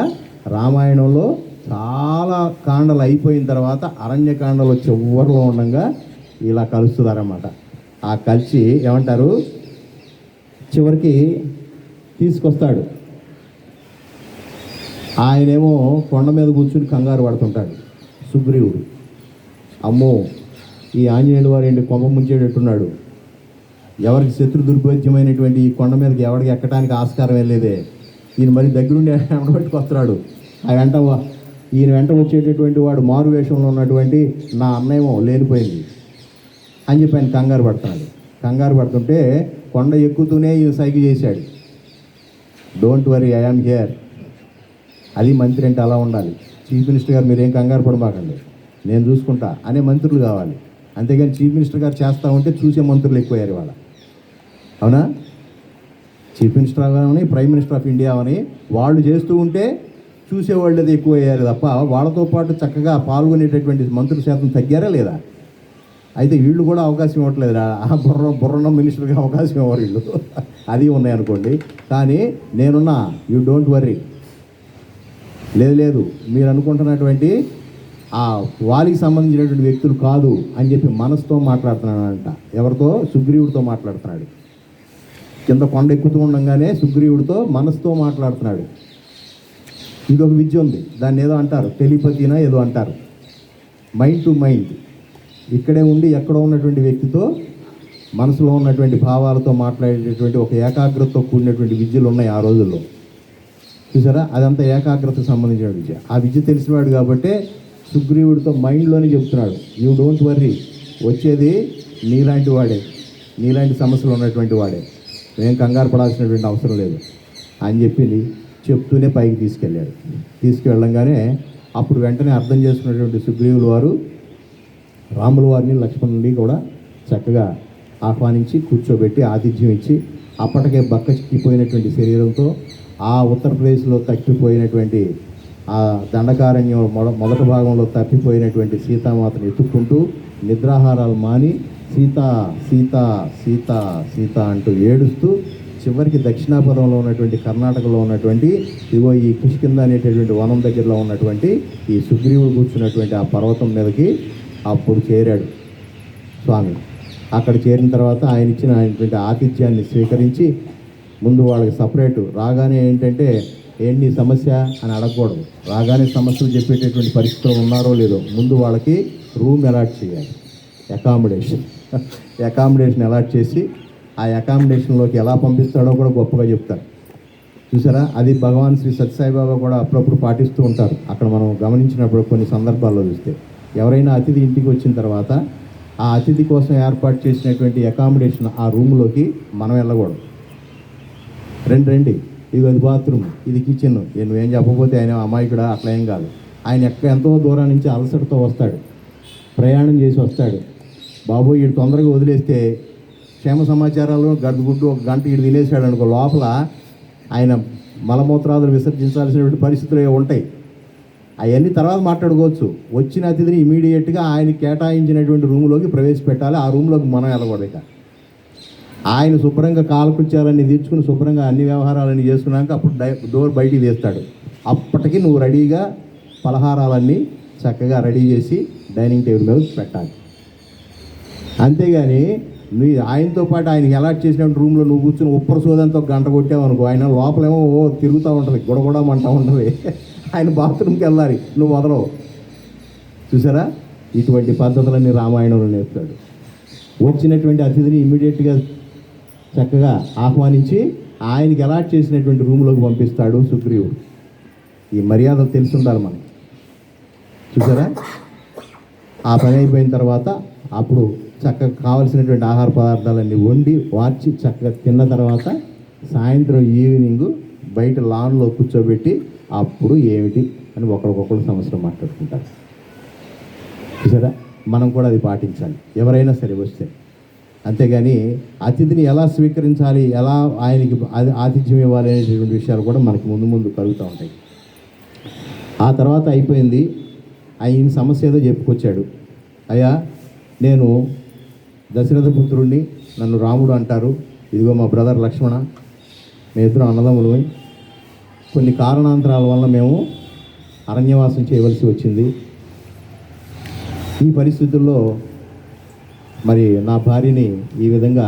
రామాయణంలో చాలా కాండలు అయిపోయిన తర్వాత అరణ్యకాండలు చివరిలో ఉండగా ఇలా కలుస్తున్నారన్నమాట. ఆ కలిసి ఏమంటారు, చివరికి తీసుకొస్తాడు. ఆయనేమో కొండ మీద కూర్చుని కంగారు పడుతుంటాడు సుగ్రీవుడు. అమ్మో, ఈ ఆంజనేయుల వారు ఏంటి కొంప ముంచేటట్టున్నాడు, ఎవరికి శత్రు దుర్భేద్యమైనటువంటి ఈ కొండ మీదకి ఎవరికి ఎక్కడానికి ఆస్కారం వెళ్ళలేదే, ఈయన మరి దగ్గరుండి పట్టుకొస్తున్నాడు. ఈయన వెంట వచ్చేటటువంటి వాడు మారు వేషంలో ఉన్నటువంటి నా అన్నయ్యమో లేనిపోయింది అని చెప్పి ఆయన కంగారు పడుతున్నాడు. కంగారు పడుతుంటే కొండ ఎక్కుతూనే ఈయన సైకి చేశాడు, don't worry I am here. అది మంత్రి అంటే అలా ఉండాలి. చీఫ్ మినిస్టర్ గారు మీరేం కంగారు పడమాకండి, నేను చూసుకుంటా అనే మంత్రులు కావాలి. అంతేగాని చీఫ్ మినిస్టర్ గారు చేస్తూ ఉంటే చూసే మంత్రులు ఎక్కువయ్యారు ఇవాళ. అవునా? Chief minister Avani, prime minister of India అని వాళ్ళు చేస్తూ ఉంటే చూసేవాళ్ళు అది ఎక్కువ అయ్యారు తప్ప వాళ్ళతో పాటు చక్కగా పాల్గొనేటటువంటి మంత్రుల శాతం తగ్గారా లేదా? అయితే వీళ్ళు కూడా అవకాశం ఇవ్వట్లేదు. బుర్రన్న మినిస్టర్గా అవకాశం ఇవ్వరు వీళ్ళు. అది ఉన్నాయనుకోండి. కానీ నేనున్నా, యూ డోంట్ వర్రీ. లేదు మీరు అనుకుంటున్నటువంటి ఆ వాలికి సంబంధించినటువంటి వ్యక్తులు కాదు అని చెప్పి మనసుతో మాట్లాడుతున్నాడంట. ఎవరితో? సుగ్రీవుడితో మాట్లాడుతున్నాడు. కింద కొండ ఎక్కుతూ ఉండగానే సుగ్రీవుడితో మనసుతో మాట్లాడుతున్నాడు. ఇదొక విద్య ఉంది, దాన్ని ఏదో అంటారు, టెలిపతినా ఏదో అంటారు, మైండ్ టు మైండ్. ఇక్కడే ఉండి ఎక్కడో ఉన్నటువంటి వ్యక్తితో మనసులో ఉన్నటువంటి భావాలతో మాట్లాడేటటువంటి ఒక ఏకాగ్రతతో కూడినటువంటి విద్యలు ఉన్నాయి ఆ రోజుల్లో. చూసారా, అదంతా ఏకాగ్రతకు సంబంధించిన విద్య. ఆ విద్య తెలిసినవాడు కాబట్టే సుగ్రీవుడితో మైండ్లోనే చెప్తున్నాడు, యూ డోంట్ వర్రీ, వచ్చేది నీలాంటి వాడే, నీలాంటి సమస్యలు ఉన్నటువంటి వాడే, నేను కంగారు పడాల్సినటువంటి అవసరం లేదు అని చెప్పి చెప్తూనే పైకి తీసుకెళ్ళాడు. తీసుకెళ్ళంగానే అప్పుడు వెంటనే అర్థం చేసుకున్నటువంటి సుగ్రీవుల వారు రాముల వారిని లక్ష్మణుని కూడా చక్కగా ఆహ్వానించి కూర్చోబెట్టి ఆతిథ్యం ఇచ్చి, అప్పటికే బక్క చిక్కిపోయినటువంటి శరీరంతో ఆ ఉత్తరప్రదేశ్లో తప్పిపోయినటువంటి ఆ దండకారణ్యం మొదటి భాగంలో తప్పిపోయినటువంటి సీతామాతను ఎత్తుక్కుంటూ నిద్రాహారాలు మాని సీత సీత సీత సీత అంటూ ఏడుస్తూ చివరికి దక్షిణాపథంలో ఉన్నటువంటి కర్ణాటకలో ఉన్నటువంటి ఇగో ఈ కిష్కింద అనేటటువంటి వనం దగ్గరలో ఉన్నటువంటి ఈ సుగ్రీవుడు కూర్చున్నటువంటి ఆ పర్వతం మీదకి అప్పుడు చేరాడు స్వామి. అక్కడ చేరిన తర్వాత ఆయన ఇచ్చినటువంటి ఆతిథ్యాన్ని స్వీకరించి ముందు వాళ్ళకి సపరేటు రాగానే ఏంటంటే ఏంటి సమస్య అని అడగకూడదు. రాగానే సమస్యలు చెప్పేటటువంటి పరిస్థితులు ఉన్నారో లేదో ముందు వాళ్ళకి రూమ్ అలాట్ చేయాలి, అకామిడేషన్ అలాట్ చేసి ఆ అకామిడేషన్లోకి ఎలా పంపిస్తాడో కూడా గొప్పగా చెప్తారు. చూసారా, అది భగవాన్ శ్రీ సత్యసాయిబాబా కూడా అప్పుడప్పుడు పాటిస్తూ ఉంటారు. అక్కడ మనం గమనించినప్పుడు కొన్ని సందర్భాల్లో చూస్తే ఎవరైనా అతిథి ఇంటికి వచ్చిన తర్వాత ఆ అతిథి కోసం ఏర్పాటు చేసినటువంటి అకామిడేషన్ ఆ రూమ్లోకి మనం వెళ్ళకూడదు. రండి, ఇది బాత్రూమ్, ఇది కిచెన్, నువ్వేం చెప్పకపోతే ఆయన అమాయకుడా, అట్లా ఏం కాదు. ఆయన ఎంతో దూరం నుంచి అలసటతో వస్తాడు. ప్రయాణం చేసి వస్తాడు. బాబు వీడు తొందరగా వదిలేస్తే క్షేమ సమాచారాలు గడ్డగుడ్డు ఒక గంట వీడు తినేసాడు అనుకో, లోపల ఆయన మలమూత్రాదులు విసర్జించాల్సినటువంటి పరిస్థితులు ఉంటాయి. అవన్నీ తర్వాత మాట్లాడుకోవచ్చు. వచ్చిన అతిథిని ఇమీడియట్గా ఆయన కేటాయించినటువంటి రూములోకి ప్రవేశపెట్టాలి. ఆ రూమ్లోకి మనం వెళ్ళకూడదు. ఇక ఆయన శుభ్రంగా కాలకృత్యాలన్నీ తీర్చుకుని శుభ్రంగా అన్ని వ్యవహారాలన్నీ చేసుకున్నాక అప్పుడు డోర్ బయటికి తీస్తాడు. అప్పటికి నువ్వు రెడీగా పలహారాలన్నీ చక్కగా రెడీ చేసి డైనింగ్ టేబుల్ మీద పెట్టాలి. అంతేగాని నువ్వు ఆయనతో పాటు ఆయనకి అలాట్ చేసినటువంటి రూమ్లో నువ్వు కూర్చొని ఉప్పర సోదంతో గంట కొట్టావనుకో, ఆయన లోపలేమో తిరుగుతూ ఉంటుంది, గొడగొడమంటూ ఉంటుంది. ఆయన బాత్రూమ్కి వెళ్ళాలి, నువ్వు వదలవు. చూసారా, ఇటువంటి పద్ధతులన్నీ రామాయణంలో నేర్పుతాడు. వచ్చినటువంటి అతిథిని ఇమ్మీడియట్గా చక్కగా ఆహ్వానించి ఆయనకి అలాట్ చేసినటువంటి రూమ్లోకి పంపిస్తాడు సుగ్రీవుడు. ఈ మర్యాదలు తెలిసి ఉండాలి మనకి. చూసారా, ఆ పని అయిపోయిన తర్వాత అప్పుడు చక్కగా కావలసినటువంటి ఆహార పదార్థాలన్నీ వండి వార్చి చక్కగా తిన్న తర్వాత సాయంత్రం ఈవినింగ్ బయట లాన్లో కూర్చోబెట్టి అప్పుడు ఏమిటి అని ఒకరికొకరు సమస్యలు మాట్లాడుకుంటారు. చూసారా, మనం కూడా అది పాటించాలి ఎవరైనా సరే వస్తే. అంతేగాని అతిథిని ఎలా స్వీకరించాలి, ఎలా ఆయనకి ఆతిథ్యం ఇవ్వాలి అనేటువంటి విషయాలు కూడా మనకి ముందు ముందు కలుగుతూ ఉంటాయి. ఆ తర్వాత అయిపోయింది. ఆయన సమస్య ఏదో చెప్పుకొచ్చాడు. అయ్యా, నేను దశరథ పుత్రుడిని, నన్ను రాముడు అంటారు, ఇదిగో మా బ్రదర్ లక్ష్మణ, మేము ఇద్దరు అన్నదమ్ములు. కొన్ని కారణాంతరాల వల్ల మేము అరణ్యవాసం చేయవలసి వచ్చింది. ఈ పరిస్థితుల్లో మరి నా భార్యని ఈ విధంగా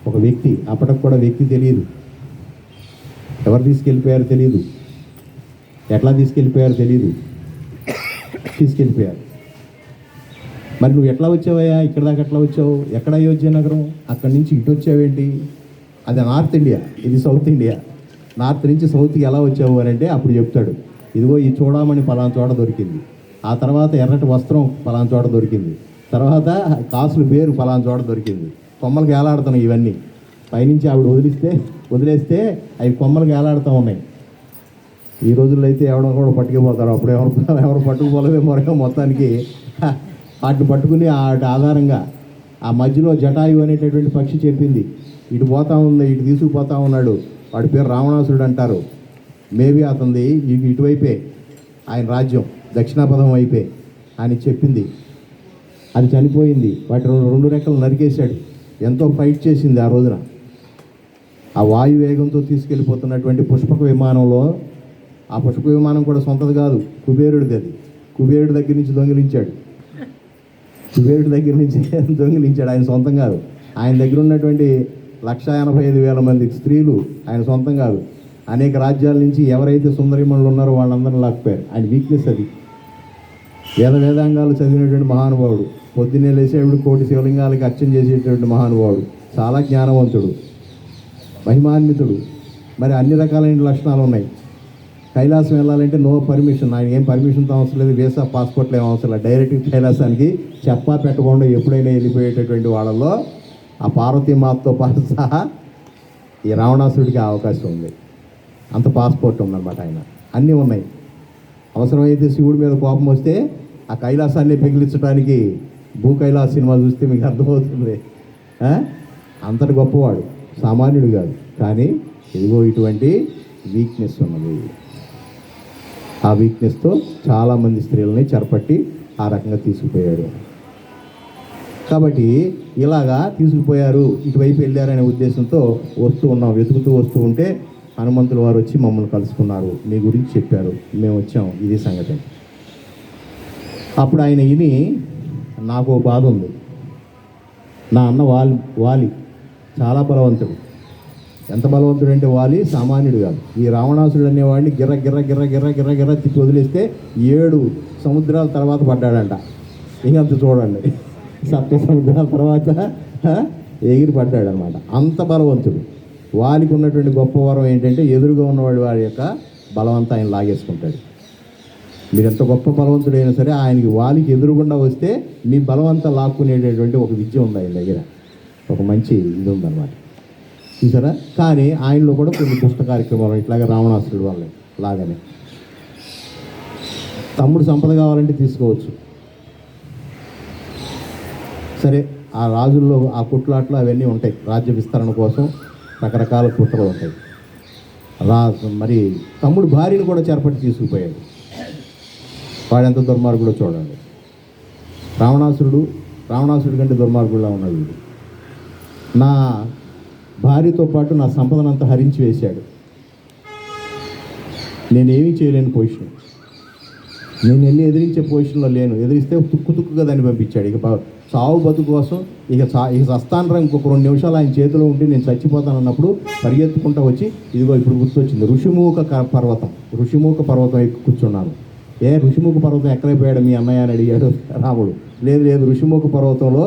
ఒక వ్యక్తి, అప్పటికి కూడా వ్యక్తి తెలియదు, ఎవరు తీసుకెళ్ళిపోయారో తెలియదు, ఎట్లా తీసుకెళ్ళిపోయారో తెలియదు, తీసుకెళ్ళిపోయారు. మరి నువ్వు ఎట్లా వచ్చావయ్యా, ఇక్కడ దాకా ఎట్లా వచ్చావు, ఎక్కడ అయోధ్య నగరం, అక్కడి నుంచి ఇటు వచ్చావేంటి, అది నార్త్ ఇండియా, ఇది సౌత్ ఇండియా, నార్త్ నుంచి సౌత్కి ఎలా వచ్చావు అని అంటే అప్పుడు చెప్తాడు, ఇదిగో ఈ చూడమని పలానా చోట దొరికింది, ఆ తర్వాత ఎర్రటి వస్త్రం పలానా చోట దొరికింది, తర్వాత కాసులు పేరు పలానా చోట దొరికింది, కొమ్మలకు ఏలాడుతున్నాయి ఇవన్నీ. పైనుంచి ఆవిడ వదిలేస్తే అవి కొమ్మలకు ఏలాడుతూ ఉన్నాయి. ఈ రోజుల్లో అయితే ఎవడో కూడా పట్టుకుపోతారు, అప్పుడు ఎవరు పట్టుకుపోలేదే మరొక మొత్తానికి వాటిని పట్టుకుని వాటి ఆధారంగా ఆ మధ్యలో జటాయు అనేటటువంటి పక్షి చెప్పింది, ఇటు పోతా ఉంది, ఇటు తీసుకుపోతా ఉన్నాడు, వాడి పేరు రావణాసురుడు అంటారు, మేబీ అతనిది ఇటువైపే ఆయన రాజ్యం, దక్షిణాపథం వైపే అని చెప్పింది. అది చనిపోయింది, వాటి రెండు రెక్కలు నరికేశాడు. ఎంతో ఫైట్ చేసింది ఆ రోజున. ఆ వాయు వేగంతో తీసుకెళ్ళిపోతున్నటువంటి పుష్పక విమానంలో, ఆ పుష్పక విమానం కూడా సొంతది కాదు, కుబేరుడిది. అది కుబేరుడి దగ్గర నుంచి దొంగిలించాడు, ఆయన సొంతం కాదు. ఆయన దగ్గర ఉన్నటువంటి 185,000 మంది స్త్రీలు ఆయన సొంతం కాదు. అనేక రాజ్యాల నుంచి ఎవరైతే సుందరిమణులు ఉన్నారో వాళ్ళందరూ లాక్కుపోయారు. ఆయన వీక్నెస్ అది. వేదాంగాలు చదివినటువంటి మహానుభావుడు, పొద్దున్నే లేసేవాడు, 1,000,000 శివలింగాలకి అర్చన చేసేటువంటి మహానుభావుడు, చాలా జ్ఞానవంతుడు, మహిమాన్వితుడు. మరి అన్ని రకాలైన లక్షణాలు ఉన్నాయి. కైలాసం వెళ్ళాలంటే నో పర్మిషన్, ఆయన ఏం పర్మిషన్తో అవసరం లేదు, వీసా పాస్పోర్ట్లు ఏం అవసరం లేదు, డైరెక్ట్ కైలాసానికి చెప్పా పెట్టకుండా ఎప్పుడైనా వెళ్ళిపోయేటటువంటి వాళ్ళలో ఆ పార్వతీమాతతో పాటు సహా ఈ రావణాసుడికి అవకాశం ఉంది. అంత పాస్పోర్ట్ ఉందన్నమాట. ఆయన అన్నీ ఉన్నాయి. అవసరమైతే శివుడి మీద కోపం వస్తే ఆ కైలాసాన్ని పెగిలించడానికి భూ కైలాస సినిమా చూస్తే మీకు అర్థమవుతుంది. అంతటి గొప్పవాడు, సామాన్యుడు కాదు. కానీ ఇదిగో ఇటువంటి వీక్నెస్ ఉన్నది. ఆ వీక్నెస్తో చాలామంది స్త్రీలని చెరపట్టి ఆ రకంగా తీసుకుపోయాడు. కాబట్టి ఇలాగా తీసుకుపోయారు, ఇటువైపు వెళ్ళారనే ఉద్దేశంతో వెతుకుతూ వస్తూ ఉంటే హనుమంతుల వారు వచ్చి మమ్మల్ని కలుసుకున్నారు, మీ గురించి చెప్పారు, మేము వచ్చాం, ఇది సంగతి. అప్పుడు ఆయన విని, నాకు బాధ ఉంది, నా అన్న వాలి చాలా బలవంతుడు. ఎంత బలవంతుడు అంటే వాలి సామాన్యుడు కాదు. ఈ రావణాసుడు అనేవాడిని గిర్ర తిప్పి వదిలేస్తే 7 సముద్రాల తర్వాత పడ్డాడంట. ఇంకంత చూడండి, 7 సముద్రాల తర్వాత ఎగిరి పడ్డాడనమాట. అంత బలవంతుడు. వాలికి ఉన్నటువంటి గొప్ప వరం ఏంటంటే ఎదురుగా ఉన్నవాడు వాడి యొక్క బలవంతా ఆయన లాగేసుకుంటాడు. మీరు ఎంత గొప్ప బలవంతుడైనా సరే ఆయనకి వాలికి ఎదురుగుండా వస్తే మీ బలవంతా లాక్కునేటటువంటి ఒక విద్య ఉంది ఆయన దగ్గర, ఒక మంచి ఇది ఉందన్నమాట. చూసారా. కానీ ఆయనలో కూడా కొన్ని దుష్ట కార్యక్రమాలు ఇట్లాగే రావణాసురుడు వాళ్ళే లాగానే. తమ్ముడు సంపద కావాలంటే తీసుకోవచ్చు, సరే, ఆ రాజుల్లో ఆ కుట్లాట్లు అవన్నీ ఉంటాయి. రాజ్య విస్తరణ కోసం రకరకాల కుట్రలు ఉంటాయి. మరి తమ్ముడు భార్యను కూడా చేరపట్టి తీసుకుపోయాడు. వాడెంత దుర్మార్గుడో చూడండి. రావణాసురుడు కంటే దుర్మార్గుడులా ఉన్నాడు వీడు. నా భార్యతో పాటు నా సంపదనంతా హరించి వేశాడు. నేనేమీ చేయలేని పొజిషన్, నేను వెళ్ళి ఎదిరించే పొజిషన్లో లేను. ఎదిరిస్తే తుక్కుగా దాన్ని పంపించాడు. ఇక చావు బతుకు కోసం ఇక సస్తానరా ఇంకొక 2 నిమిషాలు ఆయన చేతిలో ఉండి నేను చచ్చిపోతాను అన్నప్పుడు పరిగెత్తుకుంటూ వచ్చి, ఇదిగో ఇప్పుడు గుర్తొచ్చింది, ఋషిముఖ పర్వతం ఎక్కి కూర్చున్నాను. ఋషిముఖ పర్వతం ఎక్కడైపోయాడు మీ అన్నయ్య అని అడిగాడు రాముడు. లేదు, ఋషిముఖ పర్వతంలో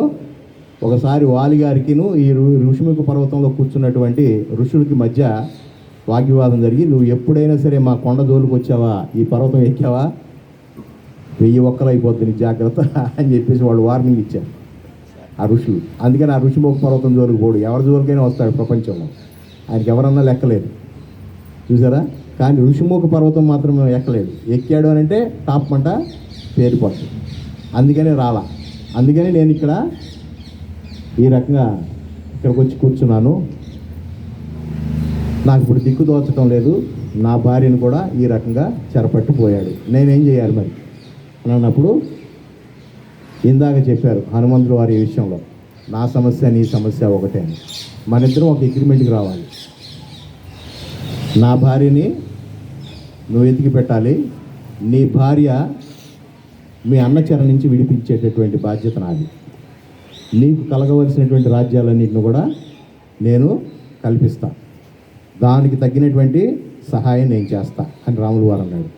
ఒకసారి వాలిగారికిను ఈ ఋషిముఖ పర్వతంలో కూర్చున్నటువంటి ఋషులకి మధ్య వాగ్వివాదం జరిగి, నువ్వు ఎప్పుడైనా సరే మా కొండ జోలికి వచ్చావా, ఈ పర్వతం ఎక్కావా, 1000 ఒక్కలైపోద్ది నీ జాగ్రత్త అని చెప్పేసి వాళ్ళు వార్నింగ్ ఇచ్చారు ఆ ఋషులు. అందుకని ఆ ఋషిముఖ పర్వతం జోలికి పోడు, ఎవరి జోలికైనా వస్తాడు ప్రపంచంలో. ఆయనకి ఎవరన్నా లెక్కలేదు, చూసారా. కానీ ఋషిముఖ పర్వతం మాత్రం ఎక్కలేదు. ఎక్కాడు అని అంటే టాప్ మంట పేరిపోతుంది. అందుకనే రాలా. అందుకని నేను ఇక్కడ ఈ రకంగా ఇక్కడికి వచ్చి కూర్చున్నాను. నాకు ఇప్పుడు దిక్కు దోచడం లేదు. నా భార్యను కూడా ఈ రకంగా చెరపట్టిపోయాడు. నేనేం చేయాలి మరి అని అన్నప్పుడు ఇందాక చెప్పారు హనుమంతుడు వారి విషయంలో, నా సమస్య నీ సమస్య ఒకటే అని. మన ఇద్దరం ఒక అగ్రిమెంట్కి రావాలి. నా భార్యని నువ్వు ఎతికి పెట్టాలి, నీ భార్య మీ అన్న చెర నుంచి విడిపించేటటువంటి బాధ్యత నాది. నీకు కలగవలసినటువంటి రాజ్యాలన్నింటిని కూడా నేను కల్పిస్తా, దానికి తగ్గినటువంటి సహాయం నేను చేస్తా అని రాములు వారు అన్నాడు.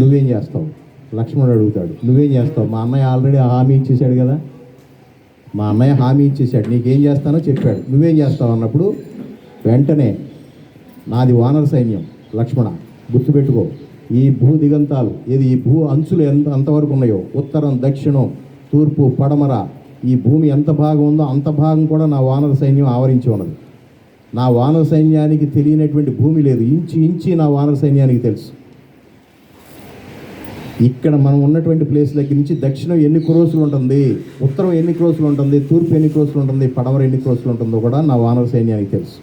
నువ్వేం చేస్తావు? లక్ష్మణుడు అడుగుతాడు, నువ్వేం చేస్తావు? మా అన్నయ్య ఆల్రెడీ హామీ ఇచ్చేసాడు కదా, మా అన్నయ్య హామీ ఇచ్చేసాడు, నీకేం చేస్తానో చెప్పాడు, నువ్వేం చేస్తావు అన్నప్పుడు వెంటనే నాది వానర సైన్యం లక్ష్మణ, గుర్తుపెట్టుకో, ఈ భూ దిగంతాలు ఈ భూ అంచులు అంతవరకు ఉన్నాయో, ఉత్తరం దక్షిణం తూర్పు పడమర, ఈ భూమి ఎంత భాగం ఉందో అంత భాగం కూడా నా వానర సైన్యం ఆవరించి ఉన్నది. నా వానర సైన్యానికి తెలియనటువంటి భూమి లేదు. ఇంచి నా వానర సైన్యానికి తెలుసు. ఇక్కడ మనం ఉన్నటువంటి ప్లేస్ దగ్గర నుంచి దక్షిణం ఎన్ని క్రోసులు ఉంటుంది, ఉత్తరం ఎన్ని క్రోసులు ఉంటుంది, తూర్పు ఎన్ని క్రోసులు ఉంటుంది, పడమర ఎన్ని క్రోసులు ఉంటుందో కూడా నా వానర సైన్యానికి తెలుసు.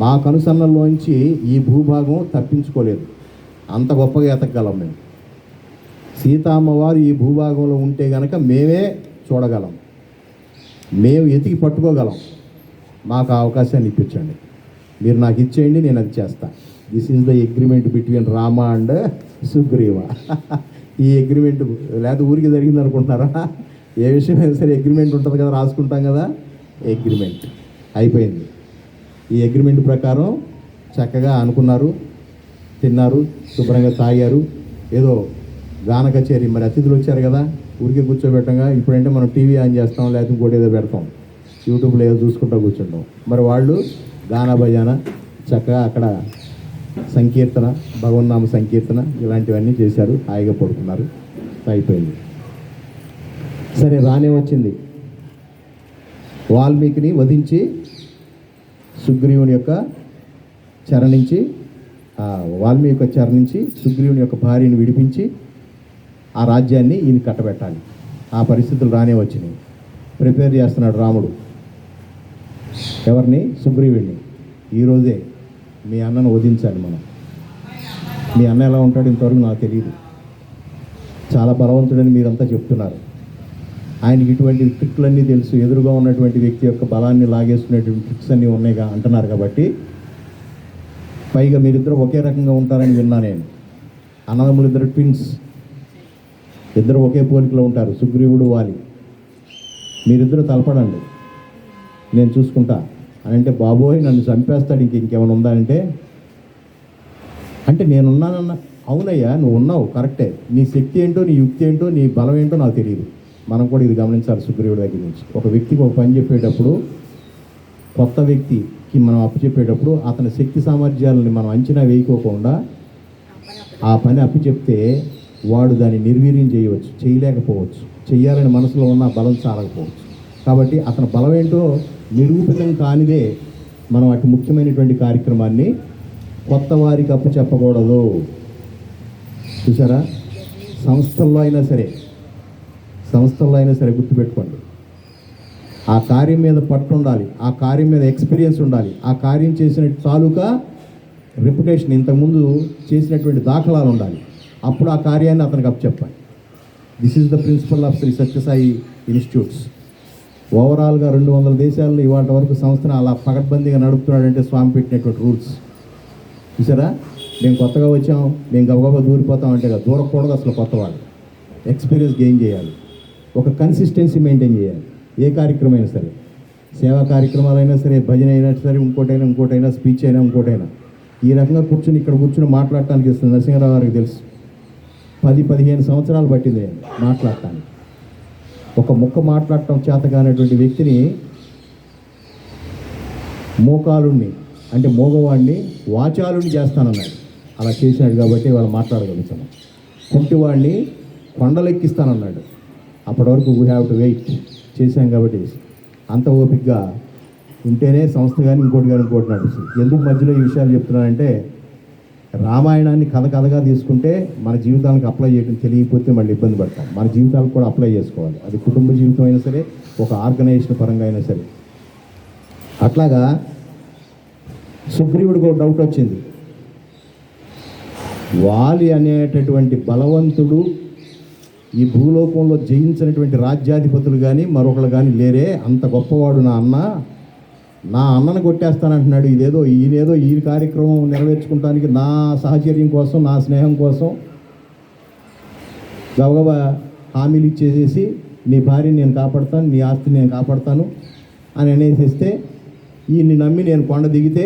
మా కనుసన్నల్లోంచి ఈ భూభాగం తప్పించుకోలేదు. అంత గొప్పగా ఎతకగలం మేము. సీతామ్మవారు ఈ భూభాగంలో ఉంటే గనక మేమే చూడగలం, మేము ఎతికి పట్టుకోగలం. మాకు ఆ అవకాశాన్ని ఇప్పించండి, మీరు నాకు ఇచ్చేయండి, నేను అది చేస్తా. This is the agreement between Rama and Sugriva. ఈ అగ్రిమెంట్ లేకపోతే ఊరికి జరిగింది అనుకుంటున్నారా? ఏ విషయమైనా సరే అగ్రిమెంట్ ఉంటుంది కదా, రాసుకుంటాం కదా. అగ్రిమెంట్ అయిపోయింది. ఈ అగ్రిమెంట్ ప్రకారం చక్కగా అనుకున్నారు, తిన్నారు, శుభ్రంగా తాగారు. ఏదో గాన కచేరీ, మరి అతిథులు వచ్చారు కదా, ఊరికే కూర్చోబెట్టంగా. ఇప్పుడంటే మనం టీవీ ఆన్ చేస్తాం, లేకపోతే ఇంకోటి ఏదో పెడతాం, యూట్యూబ్లో ఏదో చూసుకుంటూ కూర్చుంటాం. మరి వాళ్ళు గానా భజన చక్కగా అక్కడ సంకీర్తన, భగవన్నామ సంకీర్తన ఇలాంటివన్నీ చేశారు. హాయిగా పడుకున్నారు. అయిపోయింది. సరే, రానే వచ్చింది. వాల్మీకిని వధించి సుగ్రీవుని యొక్క చెర నుంచి, వాల్మీకి యొక్క చెర నుంచి సుగ్రీవుని యొక్క భార్యను విడిపించి ఆ రాజ్యాన్ని ఈయన కట్టబెట్టాలి. ఆ పరిస్థితులు రానే వచ్చినాయి. ప్రిపేర్ చేస్తున్నాడు రాముడు. ఎవరిని? సుగ్రీవుడిని. ఈరోజే మీ అన్నను వధించాలి మనం. మీ అన్న ఎలా ఉంటాడు ఇంతవరకు నాకు తెలియదు. చాలా బలవంతుడని మీరంతా చెప్తున్నారు. ఆయనకి ఇటువంటి ట్రిక్లన్నీ తెలుసు. ఎదురుగా ఉన్నటువంటి వ్యక్తి యొక్క బలాన్ని లాగేసుకునేటువంటి ట్రిక్స్ అన్నీ ఉన్నాయిగా అంటున్నారు. కాబట్టి పైగా మీరిద్దరు ఒకే రకంగా ఉంటారని విన్నా నేను. అన్నదమ్ములు ఇద్దరు ట్విన్స్, ఇద్దరు ఒకే పోలికలో ఉంటారు, సుగ్రీవుడు వాలి. మీరిద్దరు తలపడండి, నేను చూసుకుంటా అని అంటే, బాబోయ్ నన్ను చంపేస్తాడు, ఇంకేమైనా ఉందా అంటే నేనున్నానన్న. అవునయ్యా, నువ్వు ఉన్నావు, కరెక్టే. నీ శక్తి ఏంటో, నీ యుక్తి ఏంటో, నీ బలం ఏంటో నాకు తెలియదు. మనం కూడా ఇది గమనించాలి. సుగ్రీవుడి దగ్గర నుంచి ఒక వ్యక్తికి ఒక పని చెప్పేటప్పుడు, కొత్త వ్యక్తికి మనం అప్పచెప్పేటప్పుడు అతని శక్తి సామర్థ్యాలని మనం అంచనా వేయకోకుండా ఆ పని అప్పచెప్తే వాడు దాన్ని నిర్వీర్యం చేయవచ్చు, చేయలేకపోవచ్చు, చెయ్యాలని మనసులో ఉన్న బలం చాలకపోవచ్చు. కాబట్టి అతని బలం ఏంటో నిరూపితం కానిదే మనం అటు ముఖ్యమైనటువంటి కార్యక్రమాన్ని కొత్త వారికి అప్పచెప్పకూడదు. చూసారా? సంస్థల్లో అయినా సరే గుర్తుపెట్టుకోండి. ఆ కార్యం మీద పట్టు ఉండాలి, ఆ కార్యం మీద ఎక్స్పీరియన్స్ ఉండాలి, ఆ కార్యం చేసిన తాలూకా రెప్యుటేషన్ ఇంతకుముందు చేసినటువంటి దాఖలాలు ఉండాలి. అప్పుడు ఆ కార్యాన్ని అతనికి అప్పచెప్పాలి. This is the principle of Shri Sathya Sai institutes. ఓవరాల్గా 200 దేశాల్లో ఇవాళ వరకు సంస్థను అలా పకడ్బందీగా నడుపుతున్నాడంటే స్వామి పెట్టినటువంటి రూల్స్. చూసారా, మేము కొత్తగా వచ్చాం, మేము గబగబా దూరిపోతాం అంటే కదా, దూరకూడదు. అసలు కొత్త వాళ్ళు ఎక్స్పీరియన్స్ గెయిన్ చేయాలి, ఒక కన్సిస్టెన్సీ మెయింటైన్ చేయాలి. ఏ కార్యక్రమం అయినా సరే, సేవా కార్యక్రమాలైనా సరే, భజన అయినా సరే, ఇంకోటైనా స్పీచ్ అయినా ఇంకోటైనా, ఈ రకంగా ఇక్కడ కూర్చుని మాట్లాడటానికి ఇస్తుంది. నరసింహారావు గారికి తెలుసు, 10-15 సంవత్సరాలు పట్టింది మాట్లాడటానికి. ఒక ముక్క మాట్లాడటం చేత కానటువంటి వ్యక్తిని, మోకాలుణ్ణి అంటే మోగవాడిని వాచాలుని చేస్తానన్నాడు. అలా చేసినాడు కాబట్టి వాళ్ళు మాట్లాడగలుగుతున్నాం. కుంటివాడిని కొండలెక్కిస్తానన్నాడు. అప్పటి వరకు వీ హ్యావ్ టు వెయిట్. చేశాం కాబట్టి అంత ఓపికగా ఉంటేనే సంస్థ కానీ ఇంకోటి నడుస్తుంది. ఎందుకు మధ్యలో ఈ విషయాలు చెప్తున్నానంటే, రామాయణాన్ని కథగా తీసుకుంటే మన జీవితాలకు అప్లై చేయడం తెలియకపోతే మళ్ళీ ఇబ్బంది పడతాం. మన జీవితాలకు కూడా అప్లై చేసుకోవాలి. అది కుటుంబ జీవితం అయినా సరే, ఒక ఆర్గనైజేషన్ పరంగా అయినా సరే. అట్లాగా సుగ్రీవుడికి ఒక డౌట్ వచ్చింది. వాలి అనేటటువంటి బలవంతుడు ఈ భూలోకంలో జయించినటువంటి రాజ్యాధిపతులు కానీ మరొకరు కానీ లేరే, అంత గొప్పవాడు నా అన్నను కొట్టేస్తానంటున్నాడు. ఈయనేదో ఈ కార్యక్రమం నెరవేర్చుకోవడానికి నా సహచర్యం కోసం, నా స్నేహం కోసం గబగబా హామీలు ఇచ్చేసేసి నీ భార్యని నేను కాపాడుతాను, నీ ఆస్తిని నేను కాపాడుతాను అని అనేసిస్తే, ఈయన్ని నమ్మి నేను కొండ దిగితే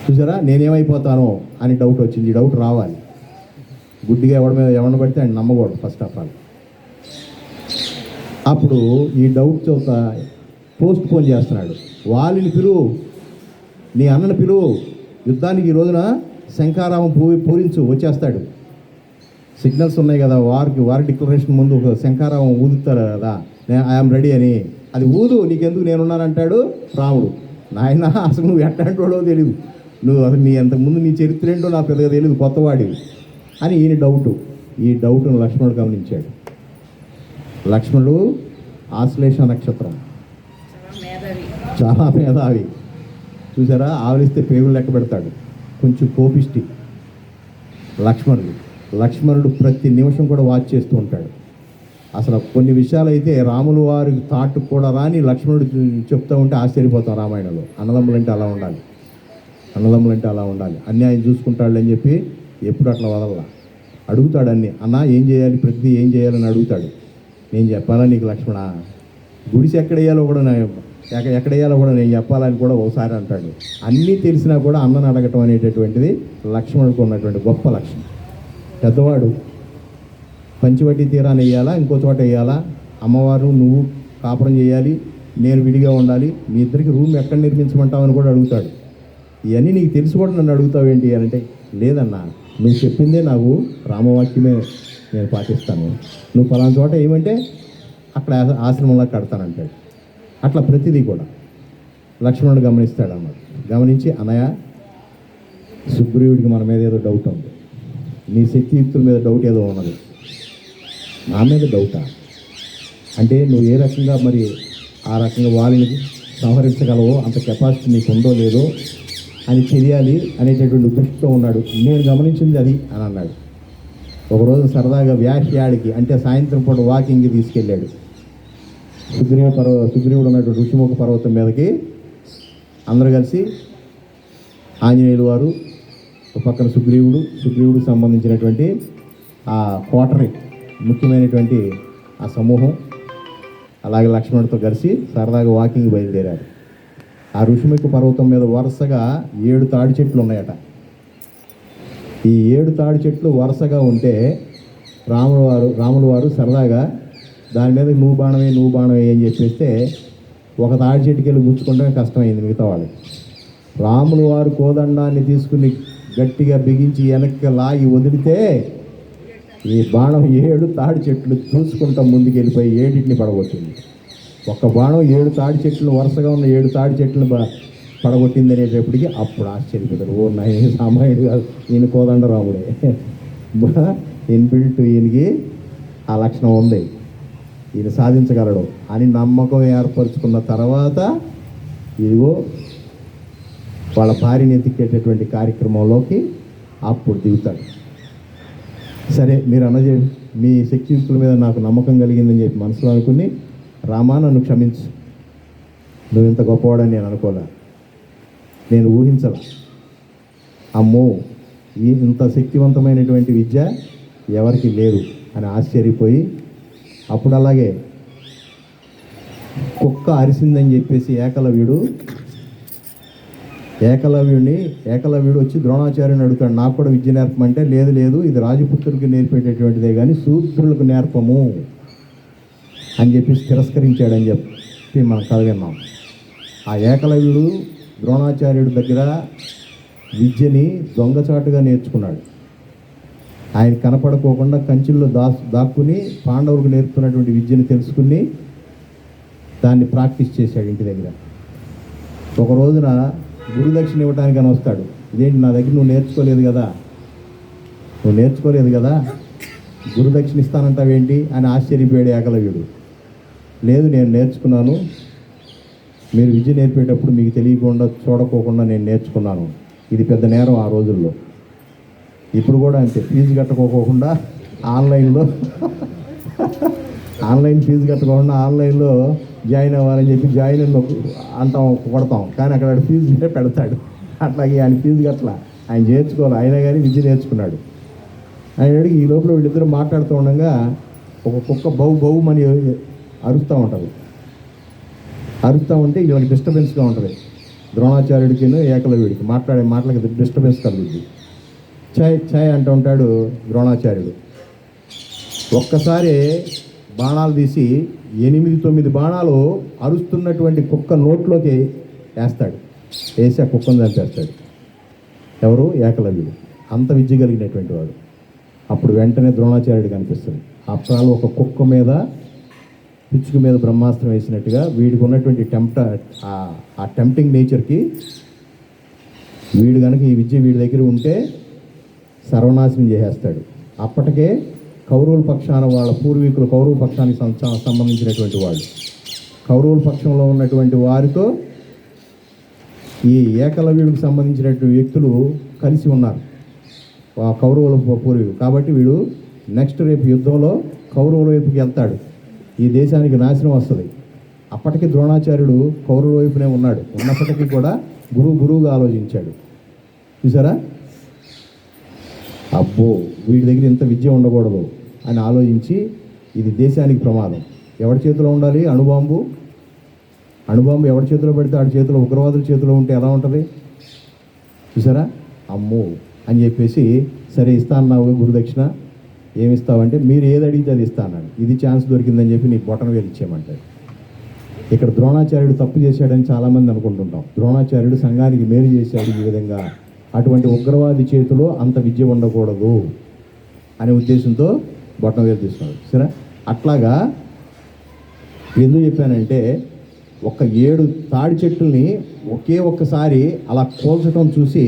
చూసారా నేనేమైపోతానో అని డౌట్ వచ్చింది. ఈ డౌట్ రావాలి. గుడ్డిగా ఎవరిని పడితే ఆయన నమ్మకూడదు ఫస్ట్ ఆఫ్ ఆల్. అప్పుడు ఈ డౌట్ చోత పోస్ట్ పోన్ చేస్తున్నాడు. వాలిని పిలువు, నీ అన్నను పిలువు, యుద్ధానికి ఈ రోజున శంఖారావం పూరించు, వచ్చేస్తాడు. సిగ్నల్స్ ఉన్నాయి కదా, వారి డిక్లరేషన్ ముందు ఒక శంఖారావం ఊదుతారు కదా, ఐఎమ్ రెడీ అని. అది ఊదు, నీకెందుకు నేనున్నానంటాడు రాముడు. నాయన అసలు నువ్వు ఎట్లాంటోడో తెలియదు, నువ్వు అసలు అంతకుముందు నీ చరిత్ర ఏంటో నాకు పెద్దగా తెలియదు, కొత్తవాడివి అని ఈయన డౌటు. ఈ డౌట్ను లక్ష్మణుడు గమనించాడు. లక్ష్మణుడు ఆశ్లేష నక్షత్రం, చాలా మేధావి. చూసారా, ఆవలిస్తే పేగులు లెక్క పెడతాడు. కొంచెం కోపిష్టి లక్ష్మణుడు ప్రతి నిమిషం కూడా వాచ్ చేస్తూ ఉంటాడు. అసలు కొన్ని విషయాలు అయితే రాములు వారి థాట్ కూడా రాని లక్ష్మణుడు చెప్తూ ఉంటే ఆశ్చర్యపోతాం. రామాయణంలో అన్నదమ్ములంటే అలా ఉండాలి, అన్యాయం చూసుకుంటాడు అని చెప్పి ఎప్పుడు అట్లా వదలలా. అడుగుతాడు అన్నీ, అన్న ఏం చేయాలి, ప్రతిదీ ఏం చేయాలని అడుగుతాడు. నేను చెప్పాలా నీకు లక్ష్మణ, గుడిసి ఎక్కడ వేయాలో కూడా నేను చెప్పాలని కూడా ఒకసారి అంటాడు. అన్నీ తెలిసినా కూడా అన్నను అడగటం అనేటటువంటిది లక్ష్మణుడికి ఉన్నటువంటి గొప్ప లక్షణం. పెద్దవాడు పంచివడ్డీ తీరాన్ని వేయాలా, ఇంకో చోట వేయాలా, అమ్మవారు నువ్వు కాపురం చేయాలి, నేను విడిగా ఉండాలి, మీ ఇద్దరికి రూమ్ ఎక్కడ నిర్మించమంటావని కూడా అడుగుతాడు. ఇవన్నీ నీకు తెలిసి కూడా నన్ను అడుగుతావేంటి అని అంటే, లేదన్నా నువ్వు చెప్పిందే నాకు రామవాక్యమే నేను పాటిస్తాను, నువ్వు ఫలానా చోట ఏమంటే అక్కడ ఆశ్రమంలో కడతానంటాడు. అట్లా ప్రతిదీ కూడా లక్ష్మణుడు గమనిస్తాడు అన్నమాట. గమనించి, అన్నయ్య సుగ్రీవుడికి మన మీద ఏదో డౌట్ ఉంది, నీ శక్తియుక్తుల మీద డౌట్ ఏదో ఉన్నది, నా మీద డౌటా అంటే నువ్వు ఏ రకంగా మరి ఆ రకంగా వాళ్ళని సంహరించగలవో అంత కెపాసిటీ నీకు ఉందో లేదో అని తెలియాలి అనేటటువంటి దృష్టితో ఉన్నాడు. నేను గమనించింది అది అని అన్నాడు. ఒకరోజు సరదాగా వ్యాఖ్యాడికి అంటే సాయంత్రం పూట వాకింగ్కి తీసుకెళ్ళాడు. సుగ్రీవుడు ఉన్నటువంటి ఋషిముఖ పర్వతం మీదకి అందరూ కలిసి, ఆంజనేయులు వారు ఒక పక్కన సుగ్రీవుడు సంబంధించినటువంటి ఆ కోటరీ ముఖ్యమైనటువంటి ఆ సమూహం, అలాగే లక్ష్మణుడితో కలిసి సరదాగా వాకింగ్ బయలుదేరారు. ఆ ఋషిముఖ పర్వతం మీద వరుసగా 7 తాడి చెట్లు ఉన్నాయట. ఈ 7 తాడి చెట్లు వరుసగా ఉంటే రాములు వారు సరదాగా దాని మీద నువ్వు బాణమే అని చెప్పేస్తే ఒక తాడి చెట్టుకి వెళ్ళి గుచ్చుకుంటే కష్టమైంది మిగతా వాళ్ళు. రాములు వారు కోదండాన్ని తీసుకుని గట్టిగా బిగించి వెనక్కి లాగి వదిలితే ఈ బాణం 7 తాడి చెట్లు చూసుకుంటా ముందుకు వెళ్ళిపోయి 7టిని పడగొట్టింది. ఒక్క బాణం 7 తాడి చెట్లు వరుసగా ఉన్న 7 తాడి చెట్లను పడగొట్టింది అనేటప్పటికీ అప్పుడు ఆశ్చర్యపోతారు. ఓ నయ సామాన్యుడు కాదు, ఈయన కోదండ రాముడే. ఇన్బిల్ట్ ఈయనకి ఆ లక్షణం ఉంది. ఈయన సాధించగలడు అని నమ్మకం ఏర్పరచుకున్న తర్వాత ఇదిగో వాళ్ళ భార్యని ఎత్తికేటటువంటి కార్యక్రమంలోకి అప్పుడు దిగుతాడు. సరే మీరు అన్నది మీ శక్తియుక్తుల మీద నాకు నమ్మకం కలిగిందని చెప్పి మనసులో అనుకుని, రామా నన్ను క్షమించు, నువ్వు ఇంత గొప్పవాడని నేను అనుకోలే, నేను ఊహించల, అమ్మో ఇంత శక్తివంతమైనటువంటి విద్య ఎవరికి లేదు అని ఆశ్చర్యపోయి, అప్పుడు అలాగే కుక్క అరిసిందని చెప్పేసి ఏకలవ్యుడు వచ్చి ద్రోణాచార్యుని అడుగుతాడు, నాకు కూడా విద్య నేర్పమంటే, లేదు లేదు ఇది రాజపుత్రులకు నేర్పేటటువంటిదే కానీ శూద్రులకు నేర్పము అని చెప్పేసి తిరస్కరించాడని చెప్పి మనం కథ విన్నాం. ఆ ఏకలవ్యుడు ద్రోణాచార్యుడి దగ్గర విద్యని దొంగచాటుగా నేర్చుకున్నాడు. ఆయన కనపడుకోకుండా కంచెల్లో దాక్కుని పాండవులకు నేర్పుతున్నటువంటి విద్యను తెలుసుకుని దాన్ని ప్రాక్టీస్ చేశాడు ఇంటి దగ్గర. ఒక రోజున గురుదక్షిణ ఇవ్వడానికి అని వస్తాడు. ఇదేంటి నా దగ్గర నువ్వు నేర్చుకోలేదు కదా గురుదక్షిణ ఇస్తానంటావేంటి అని ఆశ్చర్యపోయాడు ఏకలవ్యుడు. లేదు నేను నేర్చుకున్నాను, మీరు విద్య నేర్పేటప్పుడు మీకు తెలియకుండా చూడకోకుండా నేను నేర్చుకున్నాను. ఇది పెద్ద నేరం ఆ రోజుల్లో. ఇప్పుడు కూడా అంతే, ఫీజు కట్టుకోకుండా ఆన్లైన్ ఫీజు కట్టుకోకుండా ఆన్లైన్లో జాయిన్ అవ్వాలని చెప్పి జాయిన్ అంటాం, కొడతాం, కానీ అక్కడ ఫీజు పెడతాడు. అట్లాగే ఆయన ఫీజు కట్టలా, ఆయన చేర్చుకోవాలి, అయినా కానీ విద్య నేర్చుకున్నాడు. ఆయన అడిగి ఈ లోపల వీళ్ళిద్దరూ మాట్లాడుతూ ఉండగా ఒక కుక్క బౌ మని అరుస్తూ ఉంటుంది. అరుస్తూ ఉంటే వీళ్ళకి డిస్టర్బెన్స్గా ఉంటుంది. ద్రోణాచార్యుడికి ఏకలవ్యుడికి మాట్లాడే మాటలకి డిస్టర్బెన్స్ కలుగుద్ది. ఛాయ్ అంటూ ఉంటాడు ద్రోణాచార్యుడు. ఒక్కసారి బాణాలు తీసి 8-9 బాణాలు అరుస్తున్నటువంటి కుక్క నోట్లోకి వేసి ఆ కుక్కను చంపేస్తాడు. ఎవరు? ఏకలవ్యుడు. అంత విద్య కలిగినటువంటి వాడు. అప్పుడు వెంటనే ద్రోణాచార్యుడు కనిపిస్తుంది. అప్రాలు ఒక కుక్క మీద పిచ్చుక మీద బ్రహ్మాస్త్రం వేసినట్టుగా వీడికి ఉన్నటువంటి ఆ టెంప్టింగ్ నేచర్కి వీడు కనుక ఈ విద్య వీడి దగ్గర ఉంటే సర్వనాశనం చేసేస్తాడు. అప్పటికే కౌరవుల పక్షాన వాళ్ళ పూర్వీకులు కౌరవ పక్షానికి సంబంధించినటువంటి వాళ్ళు కౌరవుల పక్షంలో ఉన్నటువంటి వారితో ఈ ఏకలవ్యుడికి సంబంధించినటువంటి వ్యక్తులు కలిసి ఉన్నారు, ఆ కౌరవుల పూర్వీకులు. కాబట్టి వీడు నెక్స్ట్ రేపు యుద్ధంలో కౌరవుల వైపుకి వెళ్తాడు, ఈ దేశానికి నాశనం వస్తుంది. అప్పటికి ద్రోణాచార్యుడు కౌరవుల వైపునే ఉన్నాడు. ఉన్నప్పటికీ కూడా గురువుగా ఆలోచించాడు. చూసారా, అబ్బో వీడి దగ్గర ఇంత విద్య ఉండకూడదు అని ఆలోచించి, ఇది దేశానికి ప్రమాదం, ఎవరి చేతిలో ఉండాలి? అణుబాంబు ఎవరి చేతిలో పెడితే ఆడి చేతిలో, ఉగ్రవాదుల చేతిలో ఉంటే ఎలా ఉంటుంది చూసారా. అమ్మో అని చెప్పేసి, సరే ఇస్తాన్నావు గురుదక్షిణ, ఏమిస్తావంటే మీరు ఏది అడిగితే అది ఇస్తాన్నాడు. ఇది ఛాన్స్ దొరికిందని చెప్పి నీకు బొటన వేలు ఇచ్చేయమంటాడు. ఇక్కడ ద్రోణాచార్యుడు తప్పు చేశాడని చాలామంది అనుకుంటుంటాం. ద్రోణాచార్యుడు సంఘానికి మేలు చేశాడు ఈ విధంగా. అటువంటి ఉగ్రవాది చేతిలో అంత విద్య ఉండకూడదు అనే ఉద్దేశంతో బొట్టం వేలు తీసుకున్నాడు. సరే, అట్లాగా ఎందుకు చెప్పానంటే, ఒక 7 తాడి చెట్టుల్ని ఒకే ఒక్కసారి అలా కోల్చడం చూసి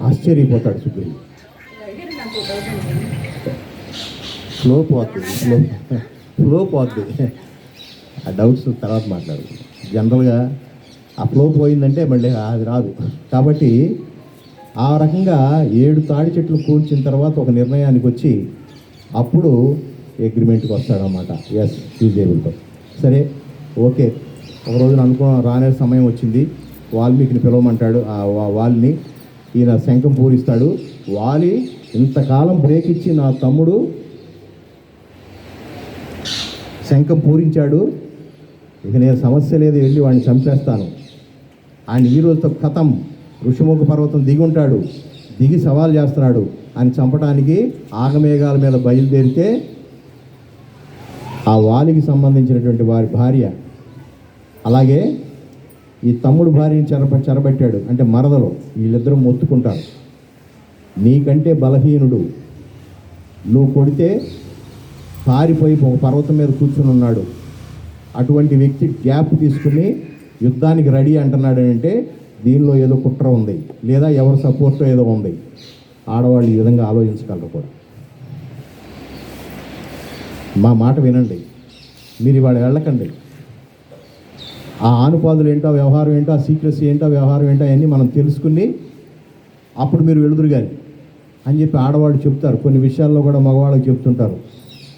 ఆశ్చర్యపోతాడు సుగ్రీవుడు. ఫ్లో పోతుంది. ఆ డౌట్స్ తర్వాత మాట్లాడు. జనరల్గా ఆ ఫ్లో పోయిందంటే మళ్ళీ అది రాదు. కాబట్టి ఆ రకంగా 7 తాడి చెట్లు కూల్చిన తర్వాత ఒక నిర్ణయానికి వచ్చి అప్పుడు అగ్రిమెంట్కి వస్తాడనమాట. ఎస్, ఈజేబుల్తో. సరే, ఓకే. ఒక రోజున రానే సమయం వచ్చింది, వాల్మీకిని పిలవమంటాడు. వాలిని ఈయన శంఖం పూరిస్తాడు. వాలి ఇంతకాలం బ్రేక్ ఇచ్చి నా తమ్ముడు శంఖం పూరించాడు, ఇక నేను సమస్య లేదు, వెళ్ళి వాడిని చంపేస్తాను. ఆయన ఈ రోజుతో కథం, ఋషిముఖ పర్వతం దిగి ఉంటాడు, దిగి సవాల్ చేస్తున్నాడు అని చంపడానికి ఆగమేఘాల మీద బయలుదేరితే ఆ వాలికి సంబంధించినటువంటి వారి భార్య, అలాగే ఈ తమ్ముడు భార్యని చెరబట్టాడు. అంటే మరదలు, వీళ్ళిద్దరూ మొత్తుకుంటారు, నీకంటే బలహీనుడు, నువ్వు కొడితే పారిపోయి ఒక పర్వతం మీద కూర్చుని ఉన్నాడు, అటువంటి వ్యక్తి గ్యాప్ తీసుకుని యుద్ధానికి రెడీ అంటున్నాడు అంటే దీనిలో ఏదో కుట్ర ఉంది, లేదా ఎవరి సపోర్ట్ ఏదో ఉంది. ఆడవాళ్ళు ఈ విధంగా ఆలోచించగలరు కూడా. మా మాట వినండి. మీరు ఇవాళ వెళ్ళకండి. ఆ ఆనుపాదులు ఏంటో, వ్యవహారం ఏంటో, ఆ సీక్రెసీ ఏంటో, వ్యవహారం ఏంటో అవన్నీ మనం తెలుసుకుని అప్పుడు మీరు వెళుదురు కానీ అని చెప్పి ఆడవాళ్ళు చెప్తారు. కొన్ని విషయాల్లో కూడా మగవాళ్ళకి చెప్తుంటారు.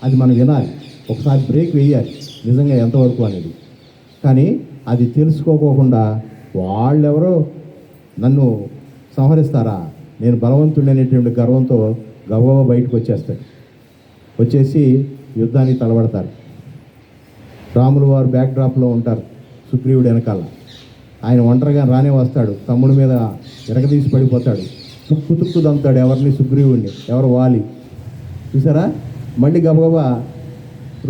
అది మనం వినాలి, ఒకసారి బ్రేక్ వేయాలి నిజంగా ఎంతవరకు అనేది. కానీ అది తెలుసుకోకోకుండా వాళ్ళెవరో నన్ను సంహరిస్తారా, నేను బలవంతుడు అనేటువంటి గర్వంతో గబగబా బయటకు వచ్చేస్తాడు. వచ్చేసి యుద్ధానికి తలబడతారు. రాములు వారు బ్యాక్ డ్రాప్లో ఉంటారు, సుగ్రీవుడు వెనకాల. ఆయన ఒంటరిగా రానే వస్తాడు, తమ్ముడి మీద ఎరగదీసి పడిపోతాడు, తుక్కు దంతాడు ఎవరిని, సుగ్రీవుడిని. ఎవరు, వాలి. చూసారా, మళ్ళీ గబగబా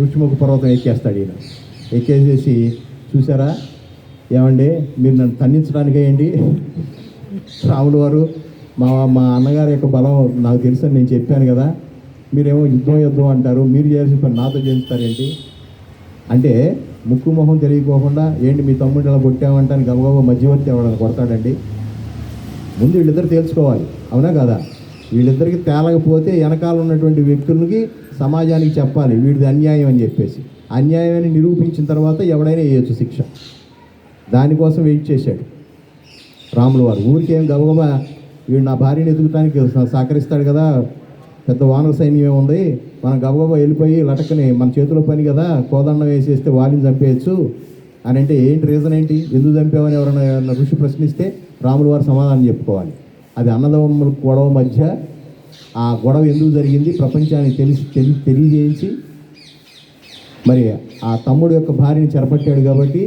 ఋషిముఖ పర్వతం ఎక్కేస్తాడు ఈయన. ఎక్కేసేసి చూసారా, ఏమండి మీరు నన్ను తన్నించడానికే ఏంటి, రాములు వారు మా అన్నగారి యొక్క బలం నాకు తెలుసని నేను చెప్పాను కదా, మీరేమో యుద్ధం అంటారు, మీరు చేయాల్సిన పని నాతో చేస్తారేంటి అంటే ముక్కు మొహం తెలియకోకుండా ఏంటి మీ తమ్ముడు ఇలా కొట్టామంటాను గబగబా మధ్యవర్తి ఎవడని కొడతాడండి. ముందు వీళ్ళిద్దరు తేల్చుకోవాలి, అవునా కదా. వీళ్ళిద్దరికి తేలకపోతే వెనకాల ఉన్నటువంటి వ్యక్తులకి సమాజానికి చెప్పాలి వీడిది అన్యాయం అని చెప్పేసి. అన్యాయాన్ని నిరూపించిన తర్వాత ఎవడైనా వేయచ్చు శిక్ష. దానికోసం వెయిట్ చేశాడు రాములు వారు. ఊరికేం గబగబా వీడు నా భార్యని ఎదుగుతానికి సహకరిస్తాడు కదా, పెద్ద వానర సైన్యం ఉంది, మనం గబగబా వెళ్ళిపోయి లటకని మన చేతిలో పని కదా, కోదండం వేసేస్తే వాలిని చంపేయచ్చు అని అంటే ఏంటి రీజన్ ఏంటి, ఎందుకు చంపామని ఎవరైనా ఋషి ప్రశ్నిస్తే రాములు వారు సమాధానం చెప్పుకోవాలి. అది అన్నదమ్ముల గొడవ మధ్య ఆ గొడవ ఎందుకు జరిగింది ప్రపంచానికి తెలియజేయించి, మరి ఆ తమ్ముడు యొక్క భార్యని చెరపట్టాడు కాబట్టి,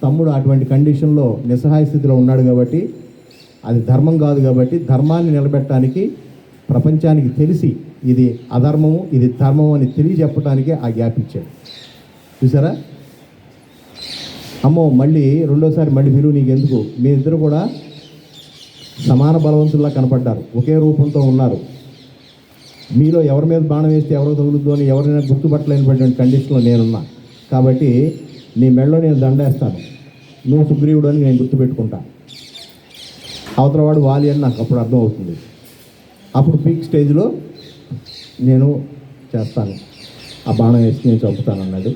తమ్ముడు అటువంటి కండిషన్లో నిస్సహాయ స్థితిలో ఉన్నాడు కాబట్టి, అది ధర్మం కాదు కాబట్టి ధర్మాన్ని నిలబెట్టడానికి ప్రపంచానికి తెలిసి ఇది అధర్మము ఇది ధర్మము అని తెలియజెప్పడానికే ఆ గ్యాప్ ఇచ్చాడు. చూసారా, అమ్మో మళ్ళీ రెండోసారి మళ్ళీ మీరు నీకెందుకు, మీ ఇద్దరు కూడా సమాన బలవంతుల్లా కనపడ్డారు, ఒకే రూపంతో ఉన్నారు, మీలో ఎవరి మీద బాణం వేస్తే ఎవరికి తగులుద్దో అని ఎవరైనా గుర్తుపట్టలేనటువంటి కండిషన్లో నేనున్నా కాబట్టి నీ మెడలో నేను దండేస్తాను, నువ్వు సుగ్రీవుడు అని నేను గుర్తుపెట్టుకుంటా, అవతల వాడు వాలి అని నాకు అప్పుడు అర్థం అవుతుంది, అప్పుడు పీక్ స్టేజ్లో నేను చేస్తాను, ఆ బాణం వేసి నేను చంపుతాను అన్నాడు.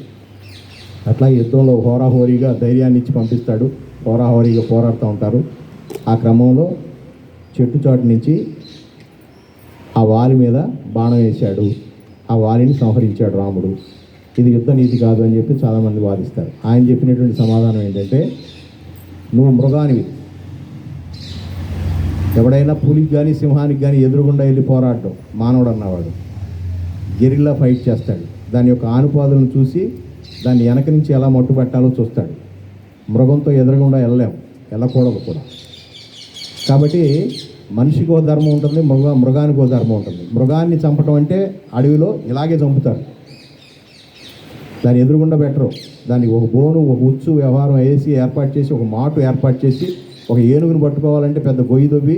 అట్లా యుద్ధంలో హోరాహోరీగా ధైర్యాన్ని ఇచ్చి పంపిస్తాడు, హోరాహోరీగా పోరాడుతూ ఉంటారు. ఆ క్రమంలో చెట్టు చాటు నుంచి ఆ వాలి మీద బాణం వేశాడు, ఆ వాలిని సంహరించాడు రాముడు. ఇది యుద్ధ నీతి కాదు అని చెప్పి చాలామంది వాదిస్తారు. ఆయన చెప్పినటువంటి సమాధానం ఏంటంటే, నువ్వు మృగానివి, ఎవడైనా పులికి కానీ సింహానికి కానీ ఎదురుగుండా వెళ్ళి పోరాడటం మానవుడు అన్నవాడు గెరిల్లా ఫైట్ చేస్తాడు, దాని యొక్క ఆనుపాదులను చూసి దాన్ని వెనక నుంచి ఎలా మట్టుబట్టాలో చూస్తాడు. మృగంతో ఎదురుగుండా వెళ్ళకూడదు కూడా. కాబట్టి మనిషికి ఓ ధర్మం ఉంటుంది, మృగానికి ఓ ధర్మం ఉంటుంది. మృగాన్ని చంపటం అంటే అడవిలో ఇలాగే చంపుతారు, దాన్ని ఎదురుగుండా పెట్టరు, దానికి ఒక బోను ఒక ఉచ్చు వ్యవహారం వేసి ఏర్పాటు చేసి ఒక మాటు ఏర్పాటు చేసి, ఒక ఏనుగుని పట్టుకోవాలంటే పెద్ద గొయ్యి దొబ్బి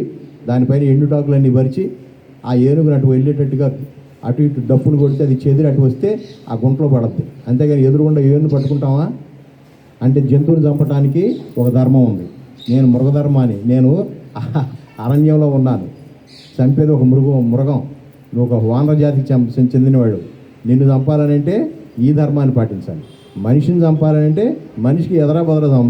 దానిపైన ఎండుటాకులన్నీ పరిచి ఆ ఏనుగుని అటు వెళ్ళేటట్టుగా అటు ఇటు డప్పులు కొడితే అది చెదిరి అటు వస్తే ఆ గుంటలో పడద్ది. అంతేగాని ఎదురుగుండా ఏనుగు పట్టుకుంటామా అంటే జంతువుని చంపడానికి ఒక ధర్మం ఉంది. నేను మృగధర్మాన్ని, నేను అరణ్యంలో ఉన్నాను, చంపేది ఒక మృగం, నువ్వు ఒక వానర జాతికి చెందినవాడు, నిన్ను చంపాలని అంటే ఈ ధర్మాన్ని పాటించాలి. మనిషిని చంపాలంటే మనిషికి ఎదరా బదరా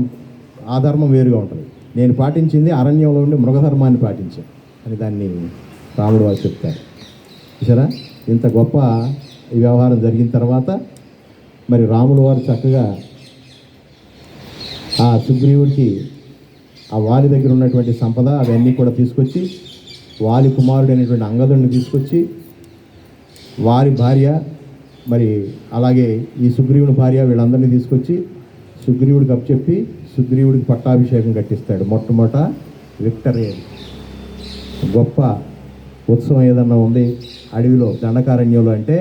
ఆ ధర్మం వేరుగా ఉంటుంది. నేను పాటించింది అరణ్యంలో ఉండి మృగధర్మాన్ని పాటించాను అని దాన్ని రాముడు వారు చెప్తారు. చూసారా, ఇంత గొప్ప ఈ వ్యవహారం జరిగిన తర్వాత మరి రాములు వారు చక్కగా ఆ సుగ్రీవుడికి ఆ వాలి దగ్గర ఉన్నటువంటి సంపద అవన్నీ కూడా తీసుకొచ్చి, వాలి కుమారుడు అనేటువంటి అంగదుడిని తీసుకొచ్చి, వారి భార్య మరి అలాగే ఈ సుగ్రీవుని భార్య వీళ్ళందరినీ తీసుకొచ్చి సుగ్రీవుడికి అప్పచెప్పి సుగ్రీవుడికి పట్టాభిషేకం కట్టిస్తాడు. మొట్టమొదట విక్టరీ గొప్ప ఉత్సవం ఏదన్నా ఉంది అడవిలో దండకారణ్యంలో అంటే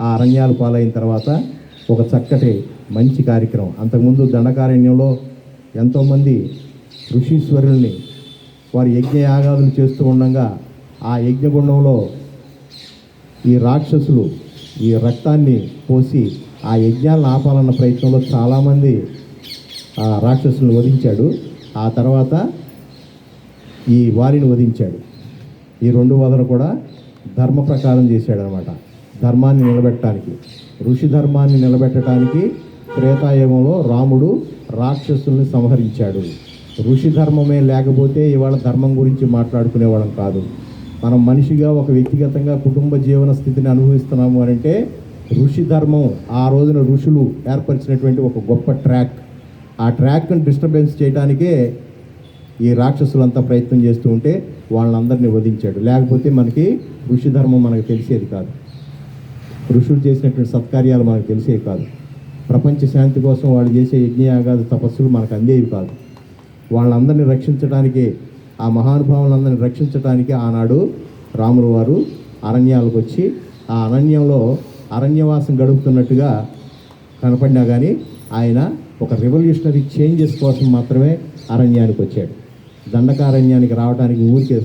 ఆ అరణ్యాలు పాలైన తర్వాత ఒక చక్కటి మంచి కార్యక్రమం. అంతకుముందు దండకారణ్యంలో ఎంతోమంది ఋషీశ్వరుల్ని వారి యజ్ఞయాగాదులు చేస్తూ ఉండగా ఆ యజ్ఞగుండంలో ఈ రాక్షసులు ఈ రక్తాన్ని పోసి ఆ యజ్ఞాలను ఆపాలన్న ప్రయత్నంలో చాలామంది ఆ రాక్షసులను వధించాడు. ఆ తర్వాత ఈ వారిని వధించాడు. ఈ రెండు వదలు కూడా ధర్మ ప్రకారం చేశాడు అనమాట. ధర్మాన్ని నిలబెట్టడానికి, ఋషి ధర్మాన్ని నిలబెట్టడానికి త్రేతాయుగంలో రాముడు రాక్షసుల్ని సంహరించాడు. ఋషి ధర్మమే లేకపోతే ఇవాళ ధర్మం గురించి మాట్లాడుకునేవాళ్ళం కాదు. మనం మనిషిగా ఒక వ్యక్తిగతంగా కుటుంబ జీవన స్థితిని అనుభవిస్తున్నాము అని అంటే ఋషి ధర్మం ఆ రోజున ఋషులు ఏర్పరిచినటువంటి ఒక గొప్ప ట్రాక్. ఆ ట్రాక్ని డిస్టర్బెన్స్ చేయడానికే ఈ రాక్షసులంతా ప్రయత్నం చేస్తూ ఉంటే వాళ్ళందరినీ వధించాడు. లేకపోతే మనకి ఋషి ధర్మం మనకు తెలిసేది కాదు, ఋషులు చేసినటువంటి సత్కార్యాలు మనకు తెలిసేవి కాదు, ప్రపంచ శాంతి కోసం వాళ్ళు చేసే యజ్ఞయాగాద తపస్సులు మనకు అందేవి కాదు. వాళ్ళందరినీ రక్షించడానికి, ఆ మహానుభావులందరినీ రక్షించడానికి ఆనాడు రాముల వారు అరణ్యాలకు వచ్చి ఆ అరణ్యంలో అరణ్యవాసం గడుపుతున్నట్టుగా కనపడినా కానీ ఆయన ఒక రెవల్యూషనరీ చేంజెస్ కోసం మాత్రమే అరణ్యానికి వచ్చాడు. దండకారణ్యానికి రావడానికి ఊరికే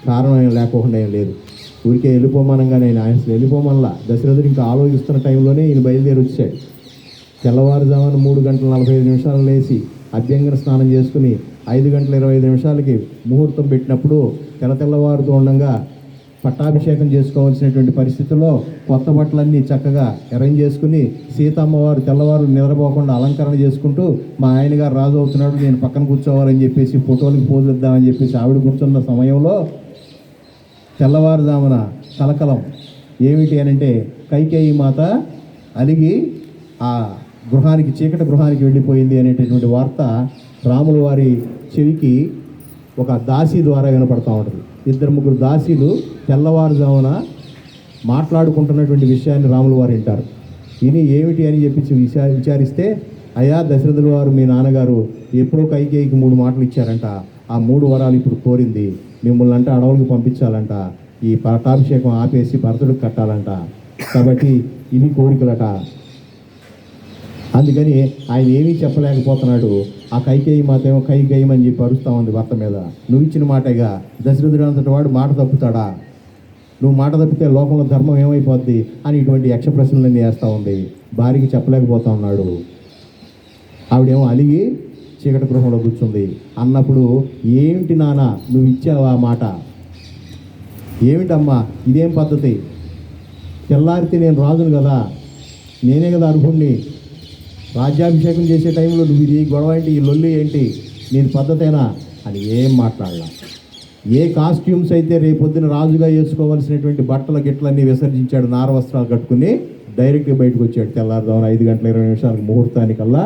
కారణం ఏం లేకుండా ఏం లేదు. ఊరికే వెళ్ళిపోమనంగానే ఆయన అసలు వెళ్ళిపోమనలా. దశరథుడు ఇంకా ఆలోచిస్తున్న టైంలోనే ఈయన బయలుదేరి వచ్చాడు. తెల్లవారుజామున 3:45 లేచి అభ్యంగన స్నానం చేసుకుని 5:25 ముహూర్తం పెట్టినప్పుడు తెల్లవారుతూ ఉండగా పట్టాభిషేకం చేసుకోవాల్సినటువంటి పరిస్థితుల్లో కొత్త బట్టలన్నీ చక్కగా అరేంజ్ చేసుకుని సీతమ్మవారు తెల్లవారు నిద్రపోకుండా అలంకరణ చేసుకుంటూ మా ఆయన గారు రాజు అవుతున్నాడు, నేను పక్కన కూర్చోవాలని చెప్పేసి ఫోటోలకు పోజు ఇద్దామని చెప్పేసి ఆవిడ కూర్చున్న సమయంలో తెల్లవారుజామున కలకలం ఏమిటి అని అంటే కైకేయి మాత అలిగి ఆ గృహానికి, చీకటి గృహానికి వెళ్ళిపోయింది అనేటటువంటి వార్త రాముల వారి చెవికి ఒక దాసి ద్వారా వినపడతా ఉంటుంది. 2-3 దాసీలు తెల్లవారుజామున మాట్లాడుకుంటున్నటువంటి విషయాన్ని రాముల వారు వింటారు. విని ఏమిటి అని చెప్పి విచారిస్తే, అయ్యా దశరథుల వారు మీ నాన్నగారు ఎప్పుడో కైకేయికి 3 మాటలు ఇచ్చారంట, ఆ 3 వరాలు ఇప్పుడు కోరింది, మిమ్మల్ని అంటే అడవులకు పంపించాలంట, ఈ పట్టాభిషేకం ఆపేసి భరతుడికి కట్టాలంట, కాబట్టి ఇవి కోరికలట. అందుకని ఆయన ఏమీ చెప్పలేకపోతున్నాడు. ఆ కైకేయి మాత ఏమో కైకేయమని చెప్పి అరుస్తూ ఉంది భర్త మీద. నువ్వు ఇచ్చిన మాటగా దశరథుడు అంతటి వాడు మాట తప్పుతాడా, నువ్వు మాట తప్పితే లోకంలో ధర్మం ఏమైపోద్ది అని ఇటువంటి యక్ష ప్రశ్నలన్నీ వేస్తూ ఉంది. భార్యకి చెప్పలేకపోతా ఉన్నాడు. ఆవిడేమో అలిగి చీకటి గృహంలో కూర్చుంది. అన్నప్పుడు ఏమిటి నాన్న నువ్వు ఇచ్చావు ఆ మాట, ఏమిటమ్మా ఇదేం పద్ధతి, తెల్లారితే నేను రాజును కదా, నేనే కదా అర్హుణ్ణి, రాజ్యాభిషేకం చేసే టైంలో నువ్వు ఇది గొడవ ఏంటి, ఈ లొల్లి ఏంటి, నేను పద్ధతేనా అని ఏం మాట్లాడలా. ఏ కాస్ట్యూమ్స్ అయితే రేపొద్దున రాజుగా వేసుకోవాల్సినటువంటి బట్టల గిట్లన్నీ విసర్జించాడు, నార వస్త్రాలు కట్టుకుని డైరెక్ట్గా బయటకు వచ్చాడు. తెల్లారుదామని 5:20 ముహూర్తానికల్లా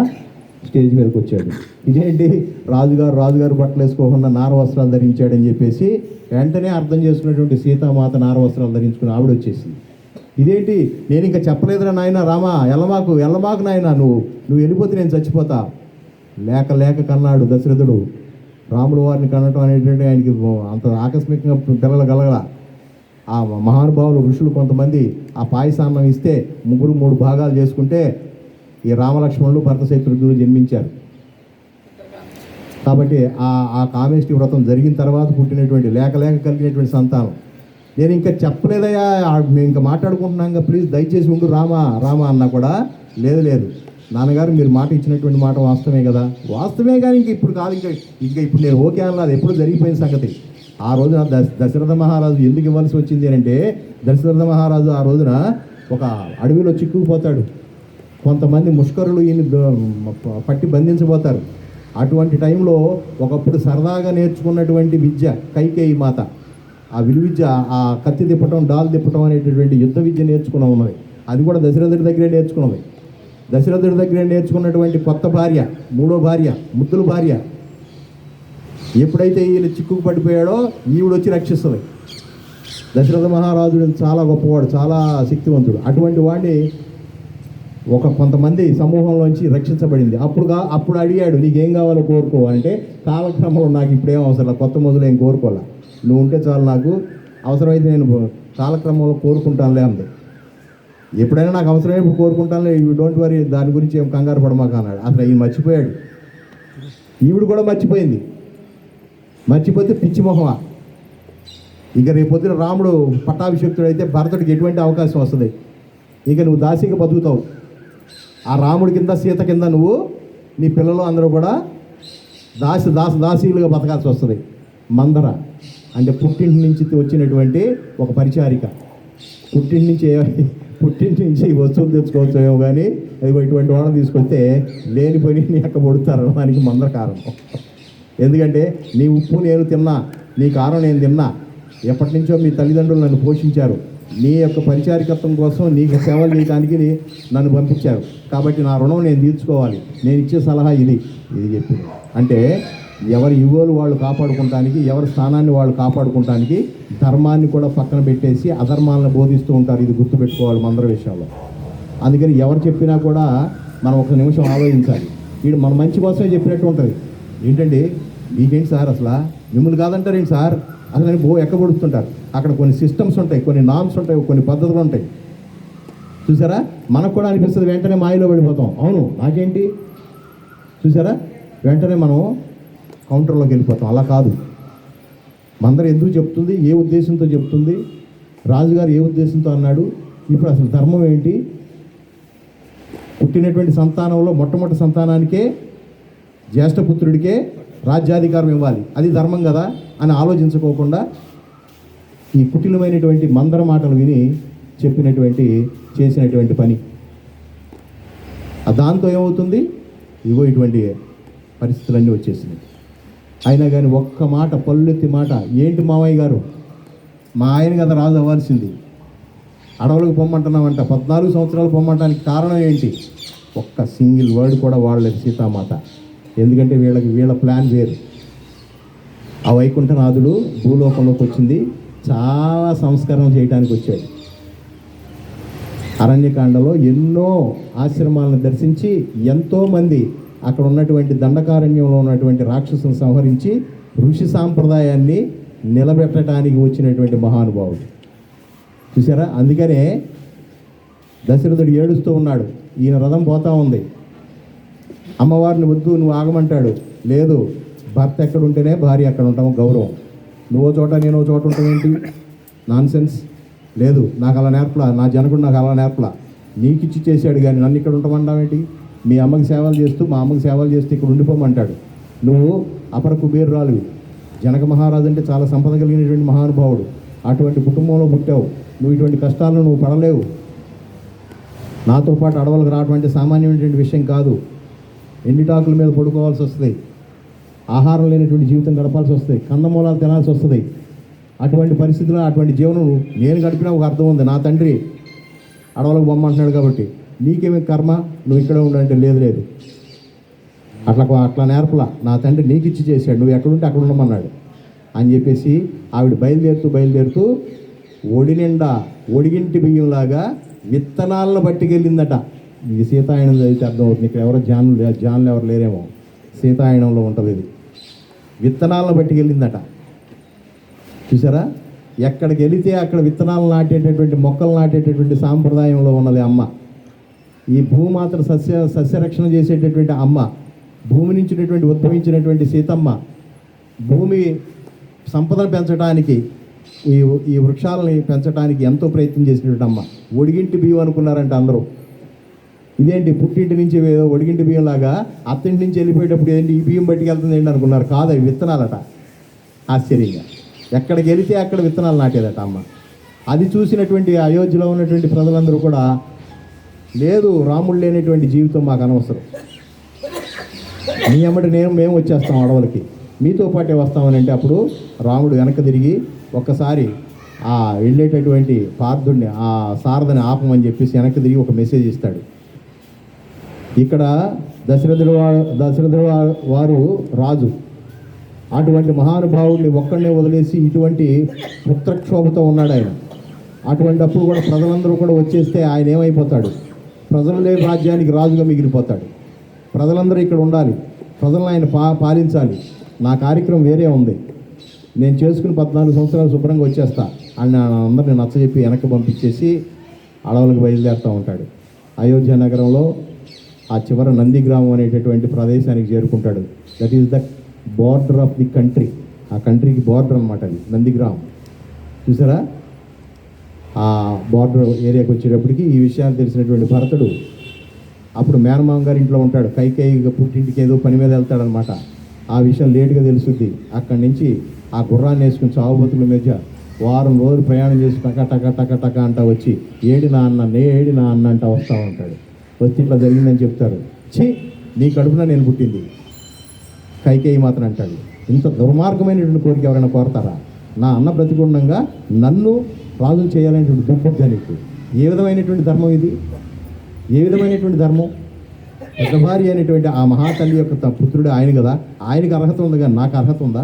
స్టేజ్ మీదకి వచ్చాడు. ఇదేంటి రాజుగారు బట్టలు వేసుకోకుండా నార వస్త్రాలు ధరించాడని చెప్పేసి వెంటనే అర్థం చేసుకున్నటువంటి సీతామాత నార వస్త్రాలు ధరించుకుని ఆవిడ వచ్చేసింది. ఇదేంటి, నేను ఇంకా చెప్పలేదురా నాయన, రామా ఎల్లమాకు నాయన, నువ్వు వెళ్ళిపోతే నేను చచ్చిపోతా. లేక కన్నాడు దశరథుడు. రాముల వారిని కనటం అనేటువంటి ఆయనకి అంత ఆకస్మికంగా పిల్లలు కలగల. ఆ మహానుభావులు ఋషులు కొంతమంది ఆ పాయసాన్నం ఇస్తే 3 భాగాలు చేసుకుంటే ఈ రామలక్ష్మణులు భరత శత్రుఘ్నులు జన్మించారు. కాబట్టి ఆ కామేష్టి వ్రతం జరిగిన తర్వాత పుట్టినటువంటి లేక కలిగినటువంటి సంతానం. నేను ఇంకా చెప్పలేదయ్యా, మేము ఇంకా మాట్లాడుకుంటున్నాగా, ప్లీజ్ దయచేసి ఉండు రామా అన్నా కూడా లేదు నాన్నగారు మీరు మాట ఇచ్చినటువంటి మాట వాస్తవమే కదా, వాస్తవమే కానీ ఇంక ఇప్పుడు కాదు, ఇంకా ఇప్పుడు నేను ఓకే అన్నది ఎప్పుడు జరిగిపోయిన సంగతి. ఆ రోజున దశరథ మహారాజు ఎందుకు ఇవ్వాల్సి వచ్చింది అంటే, దశరథ మహారాజు ఆ రోజున ఒక అడవిలో చిక్కుకుపోతాడు. కొంతమంది ముష్కరులు ఈయన పట్టి బంధించబోతారు. అటువంటి టైంలో ఒకప్పుడు సరదాగా నేర్చుకున్నటువంటి విద్య కైకేయి మాత, ఆ విలువిద్య, ఆ కత్తి తిప్పటం, డాల్ తిప్పటం అనేటటువంటి యుద్ధ విద్య నేర్చుకుని ఉన్నది. అది కూడా దశరథుడి దగ్గరే నేర్చుకున్నది. దశరథుడి దగ్గరే నేర్చుకున్నటువంటి కొత్త భార్య, 3వ భార్య, ముద్దుల భార్య, ఎప్పుడైతే ఈయన చిక్కుకు పడిపోయాడో ఈవిడ వచ్చి రక్షిస్తుంది. దశరథ మహారాజుడు చాలా గొప్పవాడు, చాలా శక్తివంతుడు. అటువంటి వాడిని కొంతమంది సమూహంలోంచి రక్షించబడింది. అప్పుడు అడిగాడు, నీకేం కావాలో కోరుకో అంటే, కాలక్రమంలో నాకు ఇప్పుడేం అవసరం, కొత్త మొదలు ఏం కోరుకోలే, నువ్వు ఉంటే చాలు, నాకు అవసరమైతే నేను కాలక్రమంలో కోరుకుంటానులే అంది. ఎప్పుడైనా నాకు అవసరమైనప్పుడు కోరుకుంటానులే, యూ డోంట్ వరీ, దాని గురించి ఏం కంగారు పడమాక అన్నాడు. అసలు ఈయన మర్చిపోయాడు, ఈవిడ కూడా మర్చిపోతే పిచ్చి మొహమా. ఇక రేపొద్దున రాముడు పట్టాభిషిక్తుడు అయితే భరతుడికి ఎటువంటి అవకాశం వస్తుంది, ఇక నువ్వు దాసిగా బతుకుతావు. ఆ రాముడి కింద సీత కింద నువ్వు, నీ పిల్లలు అందరూ కూడా దాసీలుగా బతకాల్సి వస్తుంది. మందర అంటే పుట్టింటి నుంచి వచ్చినటువంటి ఒక పరిచారిక, పుట్టింటి నుంచి పుట్టింటి నుంచి వస్తువులు తెచ్చుకోవచ్చేమో కానీ అది ఇటువంటి వాళ్ళని తీసుకొస్తే లేని పని ఎక్క పొడుతారు దానికి మందర కారణం. ఎందుకంటే నీ ఉప్పు నేను తిన్నా, నీ కారం నేను తిన్నా, ఎప్పటి నుంచో మీ తల్లిదండ్రులు నన్ను పోషించారు, నీ యొక్క పరిచారికత్వం కోసం నీకు సేవలు చేయడానికి నన్ను పంపించారు, కాబట్టి నా రుణం నేను తీర్చుకోవాలి, నేను ఇచ్చే సలహా ఇది చెప్పింది. అంటే ఎవరి యుగోలు వాళ్ళు కాపాడుకోవటానికి, ఎవరి స్థానాన్ని వాళ్ళు కాపాడుకోవటానికి ధర్మాన్ని కూడా పక్కన పెట్టేసి అధర్మాలను బోధిస్తూ ఉంటారు. ఇది గుర్తుపెట్టుకోవాలి మందర విషయంలో. అందుకని ఎవరు చెప్పినా కూడా మనం ఒక నిమిషం ఆలోచించాలి. వీడు మన మంచి కోసమే చెప్పినట్టు ఉంటుంది. ఏంటండి మీకేంటి సార్, అసలు మిమ్మల్ని కాదంటారేంటి సార్, అసలు అని ఎక్కబడుతుంటారు. అక్కడ కొన్ని సిస్టమ్స్ ఉంటాయి, కొన్ని నామ్స్ ఉంటాయి, కొన్ని పద్ధతులు ఉంటాయి. చూసారా, మనకు కూడా అనిపిస్తుంది, వెంటనే మాయలో పడిపోతాం. అవును నాకేంటి చూసారా, వెంటనే మనం కౌంటర్లోకి వెళ్ళిపోతాం. అలా కాదు. మందర ఎందుకు చెప్తుంది, ఏ ఉద్దేశంతో చెప్తుంది, రాజుగారు ఏ ఉద్దేశంతో అన్నాడు, ఇప్పుడు అసలు ధర్మం ఏంటి, పుట్టినటువంటి సంతానంలో మొట్టమొదటి సంతానానికే జ్యేష్ఠపుత్రుడికే రాజ్యాధికారం ఇవ్వాలి, అది ధర్మం కదా అని ఆలోచించుకోకుండా ఈ కుటిలమైనటువంటి మందర మాటలు విని చేసినటువంటి పని. దాంతో ఏమవుతుంది, ఇగో ఇటువంటి పరిస్థితులన్నీ వచ్చేసినాయి. అయినా కానీ ఒక్క మాట, పల్లెత్తి మాట, ఏంటి మామయ్య గారు, మా ఆయన కదా రాజు అవ్వాల్సింది, అడవులకు పొమ్మంటున్నామంట, 14 సంవత్సరాలు పొమ్మంటానికి కారణం ఏంటి, ఒక్క సింగిల్ వర్డ్ కూడా వాడలేదు సీతామాత. ఎందుకంటే వీళ్ళ ప్లాన్ వేరు. ఆ వైకుంఠనాథుడు భూలోకంలోకి వచ్చింది చాలా సంస్కరణ చేయడానికి వచ్చాడు. అరణ్యకాండలో ఎన్నో ఆశ్రమాలను దర్శించి ఎంతోమంది అక్కడ ఉన్నటువంటి దండకారణ్యంలో ఉన్నటువంటి రాక్షసులను సంహరించి ఋషి సాంప్రదాయాన్ని నిలబెట్టడానికి వచ్చినటువంటి మహానుభావుడు. చూసారా, అందుకనే దశరథుడు ఏడుస్తూ ఉన్నాడు. ఈయన రథం పోతా ఉంది, అమ్మవారిని వద్దు నువ్వు ఆగమంటాడు. లేదు, భర్త ఎక్కడ ఉంటేనే భార్య అక్కడ ఉంటాము, గౌరవం. నువ్వో చోట నేనో చోట ఉంటావేంటి, నాన్ సెన్స్. లేదు, నాకు అలా నేర్పలా, నా జనకుడు నాకు అలా నేర్పలా, నీకిచ్చి చేశాడు కానీ నన్ను ఇక్కడ ఉంటామంటావేంటి, మీ అమ్మకి సేవలు చేస్తూ మా అమ్మకి సేవలు చేస్తూ ఇక్కడ ఉండిపోమంటాడు. నువ్వు అపర కుబేరురాలువి, జనక మహారాజు అంటే చాలా సంపద కలిగినటువంటి మహానుభావుడు, అటువంటి కుటుంబంలో పుట్టావు, నువ్వు ఇటువంటి కష్టాలను నువ్వు పడలేవు. నాతో పాటు అడవులకు రావడం అంటే సామాన్యమైనటువంటి విషయం కాదు. ఎండిటాకుల మీద పడుకోవాల్సి వస్తుంది, ఆహారం లేనటువంటి జీవితం గడపాల్సి వస్తుంది, కందమూలాలు తినాల్సి వస్తుంది. అటువంటి పరిస్థితుల్లో అటువంటి జీవనం నేను గడిపినా ఒక అర్థం ఉంది. నా తండ్రి అడవులకు బొమ్మంటున్నాడు కాబట్టి నీకేమి కర్మ, నువ్వు ఇక్కడే ఉండంటే లేదు, అట్లా నేర్పలా, నా తండ్రి నీకు ఇచ్చి చేశాడు, నువ్వు ఎక్కడుంటే అక్కడ ఉండమన్నాడు అని చెప్పేసి ఆవిడ బయలుదేరుతూ ఒడి నిండా ఒడిగింటి బియ్యంలాగా విత్తనాలను పట్టుకెళ్ళిందట. ఇది సీతాయనం చదివితే అర్థమవుతుంది. ఇక్కడ ఎవరో జాన్లు ఎవరు లేరేమో, సీతాయనంలో ఉంటుంది ఇది. విత్తనాలను పట్టుకెళ్ళిందట. చూసారా, ఎక్కడికి వెళితే అక్కడ విత్తనాలు నాటేటటువంటి, మొక్కలు నాటేటటువంటి సాంప్రదాయంలో ఉన్నది అమ్మ. ఈ భూమాతను సస్యరక్షణ చేసేటటువంటి అమ్మ, భూమి నుంచి ఉద్భవించినటువంటి సీతమ్మ, భూమి సంపదను పెంచడానికి, ఈ వృక్షాలని పెంచడానికి ఎంతో ప్రయత్నం చేసినటువంటి అమ్మ. ఒడిగింటి బియ్యం అనుకున్నారంట అందరూ. ఇదేంటి పుట్టింటి నుంచి ఏదో ఒడిగింటి బియ్యం లాగా అత్తింటి నుంచి వెళ్ళిపోయేటప్పుడు ఏంటి ఈ బియ్యం బయటికి ఏంటి అనుకున్నారు. కాదు, అవి విత్తనాలట. ఆశ్చర్యంగా ఎక్కడికి వెళితే అక్కడ విత్తనాలు నాటేదట అమ్మ. అది చూసినటువంటి అయోధ్యలో ఉన్నటువంటి ప్రజలందరూ కూడా, లేదు రాముడు లేనటువంటి జీవితం మాకు అనవసరం, మీ అమ్మటి మేము వచ్చేస్తాం అడవులకి, మీతో పాటే వస్తామని. అంటే అప్పుడు రాముడు వెనక్కి తిరిగి ఒక్కసారి ఆ వెళ్ళేటటువంటి పార్థుడిని, ఆ సారథిని ఆపమని చెప్పేసి వెనక్కి తిరిగి ఒక మెసేజ్ ఇస్తాడు. ఇక్కడ దశరథుడు వారు రాజు, అటువంటి మహానుభావుడిని ఒక్కడనే వదిలేసి ఇటువంటి పుత్రక్షోభతో ఉన్నాడు ఆయన. అటువంటి అప్పుడు కూడా ప్రజలందరూ కూడా వచ్చేస్తే ఆయన ఏమైపోతాడు, ప్రజలు లేని రాజ్యానికి రాజుగా మిగిలిపోతాడు. ప్రజలందరూ ఇక్కడ ఉండాలి, ప్రజలను ఆయన పాలించాలి. నా కార్యక్రమం వేరే ఉంది, నేను చేసుకుని 14 సంవత్సరాలు శుభ్రంగా వచ్చేస్తా అని అందరిని నచ్చజెప్పి వెనక్కి పంపించేసి అడవులకు బయలుదేరుతూ ఉంటాడు. అయోధ్య నగరంలో ఆ చివర నందిగ్రామం అనేటటువంటి ప్రదేశానికి చేరుకుంటాడు. That is the border of the country. ఆ కంట్రీకి బార్డర్ అనమాట అది నందిగ్రామం. చూసారా, ఆ బార్డర్ ఏరియాకి వచ్చేటప్పటికి ఈ విషయాలు తెలిసినటువంటి భరతుడు అప్పుడు మేనమామ గారి ఇంట్లో ఉంటాడు. కైకేయి పుట్టింటికి ఏదో పని మీద వెళ్తాడనమాట. ఆ విషయం లేటుగా తెలుస్తుంది. అక్కడి నుంచి ఆ గుర్రాన్ని వేసుకుని చావుబతుల మధ్య వారం రోజులు ప్రయాణం చేసి టక టక టక టక అంటా వచ్చి ఏడి నా అన్న అంటా వస్తూ ఉంటాడు. వచ్చి ఇట్లా జరిగిందని చెప్తారు. ఛీ, నీ కడుపున నేను పుట్టింది కైకేయి మాత్రం అంటాడు. ఇంత దుర్మార్గమైనటువంటి కోరిక ఎవరైనా కోరతారా? నా అన్న ప్రతిగుండంగా నన్ను రాజు చేయాలనేటువంటి దుర్బుద్ధి నీకు. ఏ విధమైనటువంటి ధర్మం ఇది? ఏ విధమైనటువంటి ధర్మం? పెద్దభారి అనేటువంటి ఆ మహాతల్లి యొక్క పుత్రుడు ఆయన కదా, ఆయనకి అర్హత ఉంది కానీ నాకు అర్హత ఉందా?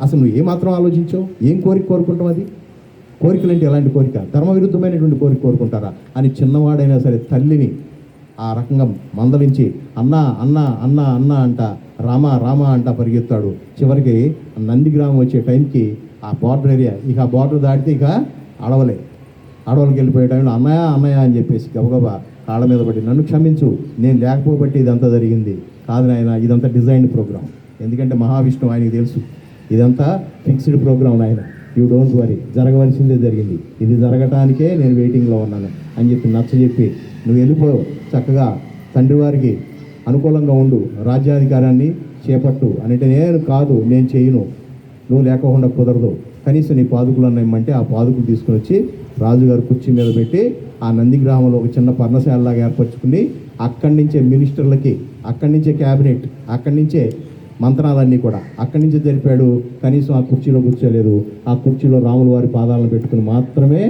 అసలు నువ్వు ఏమాత్రం ఆలోచించావు? ఏం కోరిక కోరుకుంటావు? అది కోరికలు అంటే ఎలాంటి కోరిక? ధర్మ విరుద్ధమైనటువంటి కోరిక కోరుకుంటారా అని చిన్నవాడైనా సరే తల్లిని ఆ రకంగా మందలించి అన్న అన్న అన్న అన్న అంట, రామ రామ అంట పరిగెత్తాడు. చివరికి నందిగ్రామం వచ్చే టైంకి ఆ బార్డర్ ఏరియా, ఇక ఆ బార్డర్ దాటితే ఇక అడవులకి వెళ్ళిపోయే టైంలో అన్నయ్య అన్నయ్య అని చెప్పేసి గబగబా కాళ్ళ మీద పడి నన్ను క్షమించు, నేను లేకపోబట్టి ఇదంతా జరిగింది. కాదు నాయన, ఇదంతా డిజైన్ ప్రోగ్రామ్. ఎందుకంటే మహావిష్ణువు ఆయనకి తెలుసు ఇదంతా ఫిక్స్డ్ ప్రోగ్రామ్ నాయన, యూ డోంట్ వరీ, జరగవలసిందే జరిగింది, ఇది జరగటానికే నేను వెయిటింగ్లో ఉన్నాను అని చెప్పి నచ్చజెప్పి నువ్వు వెళ్ళిపో, చక్కగా తండ్రి వారికి అనుకూలంగా ఉండు, రాజ్యాధికారాన్ని చేపట్టు అంటే నేను చేయను, నువ్వు లేకుండా కుదరదు, కనీసం నీ పాదుకులు అన్నమంటే ఆ పాదుకులు తీసుకుని వచ్చి రాజుగారు కుర్చీ మీద పెట్టి ఆ నందిగ్రామంలో ఒక చిన్న పర్ణశాలలాగా ఏర్పరచుకుని అక్కడి నుంచే మినిస్టర్లకి, అక్కడి నుంచే క్యాబినెట్, అక్కడి నుంచే మంత్రాలన్నీ కూడా అక్కడి నుంచి జరిపాడు. కనీసం ఆ కుర్చీలో కూర్చోలేదు. ఆ కుర్చీలో రాముల వారి పాదాలను పెట్టుకుని మాత్రమే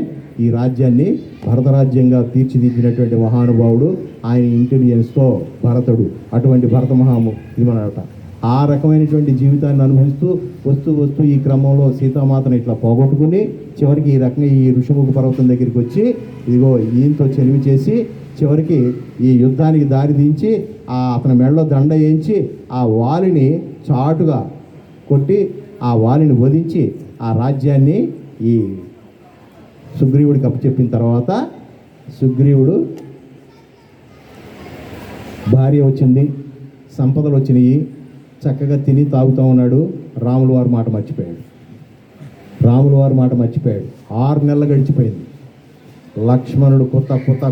ఈ రాజ్యాన్ని భరతరాజ్యంగా తీర్చిదిద్దినటువంటి మహానుభావుడు ఆయన ఇంటెలిజెన్స్తో భరతుడు. అటువంటి భరత ఇదనమాట. ఆ రకమైనటువంటి జీవితాన్ని అనుభవిస్తూ వస్తూ ఈ క్రమంలో సీతామాతను ఇట్లా పోగొట్టుకుని చివరికి ఈ రకంగా ఈ ఋషిముఖ పర్వతం దగ్గరికి వచ్చి ఇదిగో ఈయనతో చెలిమి చేసి చివరికి ఈ యుద్ధానికి దారి దించి అతని మెడలో దండ వేయించి ఆ వాలిని చాటుగా కొట్టి ఆ వాలిని వధించి ఆ రాజ్యాన్ని ఈ సుగ్రీవుడికి అప్పచెప్పిన తర్వాత సుగ్రీవుడు భార్య వచ్చింది, సంపదలు వచ్చినాయి, చక్కగా తిని తాగుతూ ఉన్నాడు. రాముల వారి మాట మర్చిపోయాడు. 6 నెలలు గడిచిపోయింది. లక్ష్మణుడు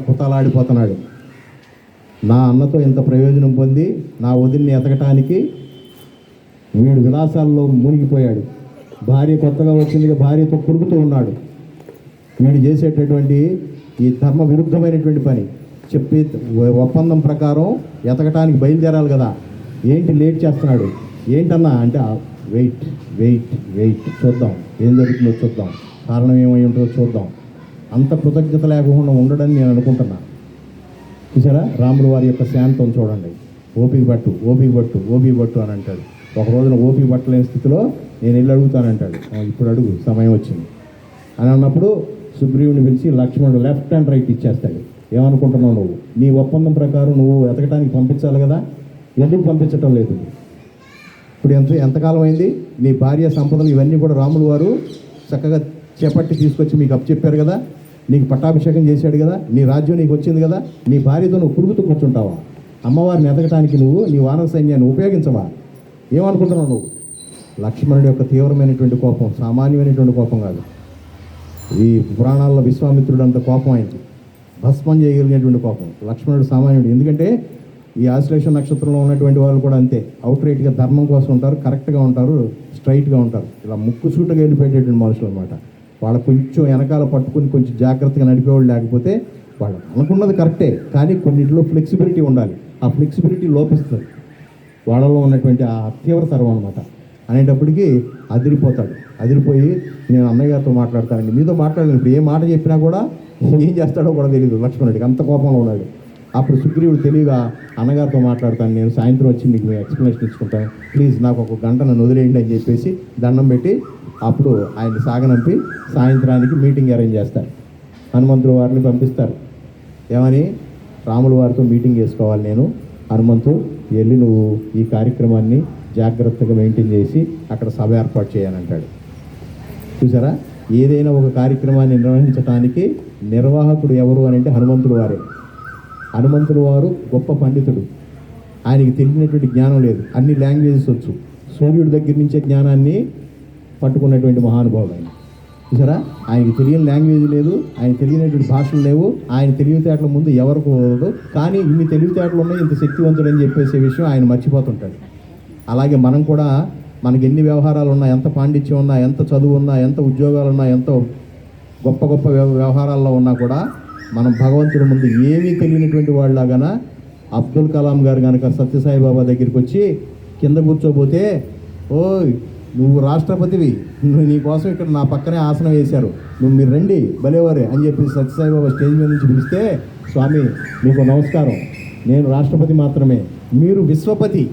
కుతలాడిపోతున్నాడు. నా అన్నతో ఇంత ప్రయోజనం పొంది నా వదిలిని ఎతకటానికి వీడు విలాసాల్లో మునిగిపోయాడు. భార్య కొత్తగా వచ్చిందిగా భార్యతో కురుకుతూ ఉన్నాడు. వీడు చేసేటటువంటి ఈ ధర్మ విరుద్ధమైనటువంటి పని చెప్పి ఒప్పందం ప్రకారం ఎతకటానికి బయలుదేరాలి కదా, ఏంటి లేట్ చేస్తున్నాడు ఏంటన్నా అంటే వెయిట్ చూద్దాం ఏం జరుగుతుందో చూద్దాం, కారణం ఏమై ఉంటుందో చూద్దాం. అంత కృతజ్ఞత లేకుండా ఉండడని నేను అనుకుంటున్నా. చూసారా రాముల వారి యొక్క శాంతం చూడండి. ఓపిక పట్టు అని అంటాడు. ఒక రోజున ఓపిక పట్టలేని స్థితిలో నేను వెళ్ళి అడుగుతానంటాడు. ఇప్పుడు అడుగు, సమయం వచ్చింది అని అన్నప్పుడు సుగ్రీవుని పిలిచి లక్ష్మణుడు లెఫ్ట్ అండ్ రైట్ ఇచ్చేస్తాడు. ఏమనుకుంటున్నావు నువ్వు? నీ ఒప్పందం ప్రకారం నువ్వు ఎతకటానికి పంపించాలి కదా, ఎందుకు పంపించటం లేదు? ఇప్పుడు ఎంతకాలం అయింది? నీ భార్య సంపదలు ఇవన్నీ కూడా రాములు వారు చక్కగా చేపట్టి తీసుకొచ్చి మీకు అప్పచెప్పారు కదా, నీకు పట్టాభిషేకం చేశాడు కదా, నీ రాజ్యం నీకు వచ్చింది కదా, నీ భార్యతో నువ్వు కురుగుతూ కూర్చుంటావా? అమ్మవారిని ఎతకటానికి నువ్వు నీ వానర సైన్యాన్ని ఉపయోగించవా? ఏమనుకుంటున్నావు నువ్వు? లక్ష్మణుడి యొక్క తీవ్రమైనటువంటి కోపం సామాన్యమైనటువంటి కోపం కాదు. ఈ పురాణాల్లో విశ్వామిత్రుడు అంత కోపం ఆయనకి, భస్మం చేయగలిగినటువంటి కోపం. లక్ష్మణుడు సామాన్యుడు. ఎందుకంటే ఈ ఆశ్లేష నక్షత్రంలో ఉన్నటువంటి వాళ్ళు కూడా అంతే, అవుట్ రైట్గా ధర్మం కోసం ఉంటారు, కరెక్ట్గా ఉంటారు, స్ట్రైట్గా ఉంటారు. ఇలా ముక్కు సూటుగా వెళ్ళిపోయేటటువంటి మనుషులు అనమాట. వాళ్ళు కొంచెం వెనకాల పట్టుకుని కొంచెం జాగ్రత్తగా నడిపేవాళ్ళు లేకపోతే వాళ్ళు అనుకున్నది కరెక్టే, కానీ కొన్నింటిలో ఫ్లెక్సిబిలిటీ ఉండాలి. ఆ ఫ్లెక్సిబిలిటీ లోపిస్తుంది వాళ్ళలో ఉన్నటువంటి ఆ తీవ్రతరం అనమాట. అనేటప్పటికీ అదిరిపోయి నేను అన్నయ్య గారితో మాట్లాడతానండి, మీతో మాట్లాడలేదు, ఇప్పుడు ఏ మాట చెప్పినా కూడా ఏం చేస్తాడో కూడా తెలియదు లక్ష్మణుడికి, అంత కోపంలో ఉన్నాడు. అప్పుడు సుగ్రీవుడు తెలివిగా అన్నగారితో మాట్లాడతాను, నేను సాయంత్రం వచ్చి మీకు ఎక్స్ప్లెనేషన్ ఇచ్చుకుంటాను, ప్లీజ్ నాకు ఒక గంట నన్ను వదిలేయండి అని చెప్పేసి దండం పెట్టి అప్పుడు ఆయన సాగనంపి సాయంత్రానికి మీటింగ్ అరేంజ్ చేస్తారు. హనుమంతుడు వారిని పంపిస్తారు. ఏమని? రాముల వారితో మీటింగ్ చేసుకోవాలి నేను, హనుమంతు వెళ్ళి నువ్వు ఈ కార్యక్రమాన్ని జాగ్రత్తగా మెయింటైన్ చేసి అక్కడ సభ ఏర్పాటు చేయాలంటాడు. చూసారా, ఏదైనా ఒక కార్యక్రమాన్ని నిర్వహించడానికి నిర్వాహకుడు ఎవరు అని అంటే హనుమంతుడు వారే. హనుమంతుడు వారు గొప్ప పండితుడు, ఆయనకి తెలియనటువంటి జ్ఞానం లేదు, అన్ని లాంగ్వేజెస్ వచ్చు, సూర్యుడి దగ్గర నుంచే జ్ఞానాన్ని పట్టుకున్నటువంటి మహానుభావుడు ఆయన. చూసారా, ఆయనకి తెలియని లాంగ్వేజ్ లేదు, ఆయన తెలియనటువంటి భాషలు లేవు, ఆయన తెలివితేటల ముందు ఎవరికి ఉండదు. కానీ ఇన్ని తెలివితేటలు ఉన్నాయి, ఇంత శక్తివంతుడు అని చెప్పేసే విషయం ఆయన మర్చిపోతుంటాడు. అలాగే మనం కూడా మనకి ఎన్ని వ్యవహారాలు ఉన్నా, ఎంత పాండిత్యం ఉన్నా, ఎంత చదువు ఉన్నా, ఎంత ఉద్యోగాలు ఉన్నా, ఎంత గొప్ప గొప్ప వ్యవహారాల్లో ఉన్నా కూడా మనం భగవంతుడి ముందు ఏమీ తెలియనటువంటి వాళ్ళలాగాన అబ్దుల్ కలాం గారు కనుక సత్యసాయి బాబా దగ్గరికి వచ్చి కింద కూర్చోబోతే, ఓయ్ నువ్వు రాష్ట్రపతివి, నువ్వు నీకోసం ఇక్కడ నా పక్కనే ఆసనం వేశారు, మీరు రండి భలేవారే అని చెప్పి సత్యసాయి బాబా స్టేజ్ మీద నుంచి పిలిస్తే, స్వామి మీకు నమస్కారం, నేను రాష్ట్రపతి మాత్రమే, మీరు విశ్వపతి,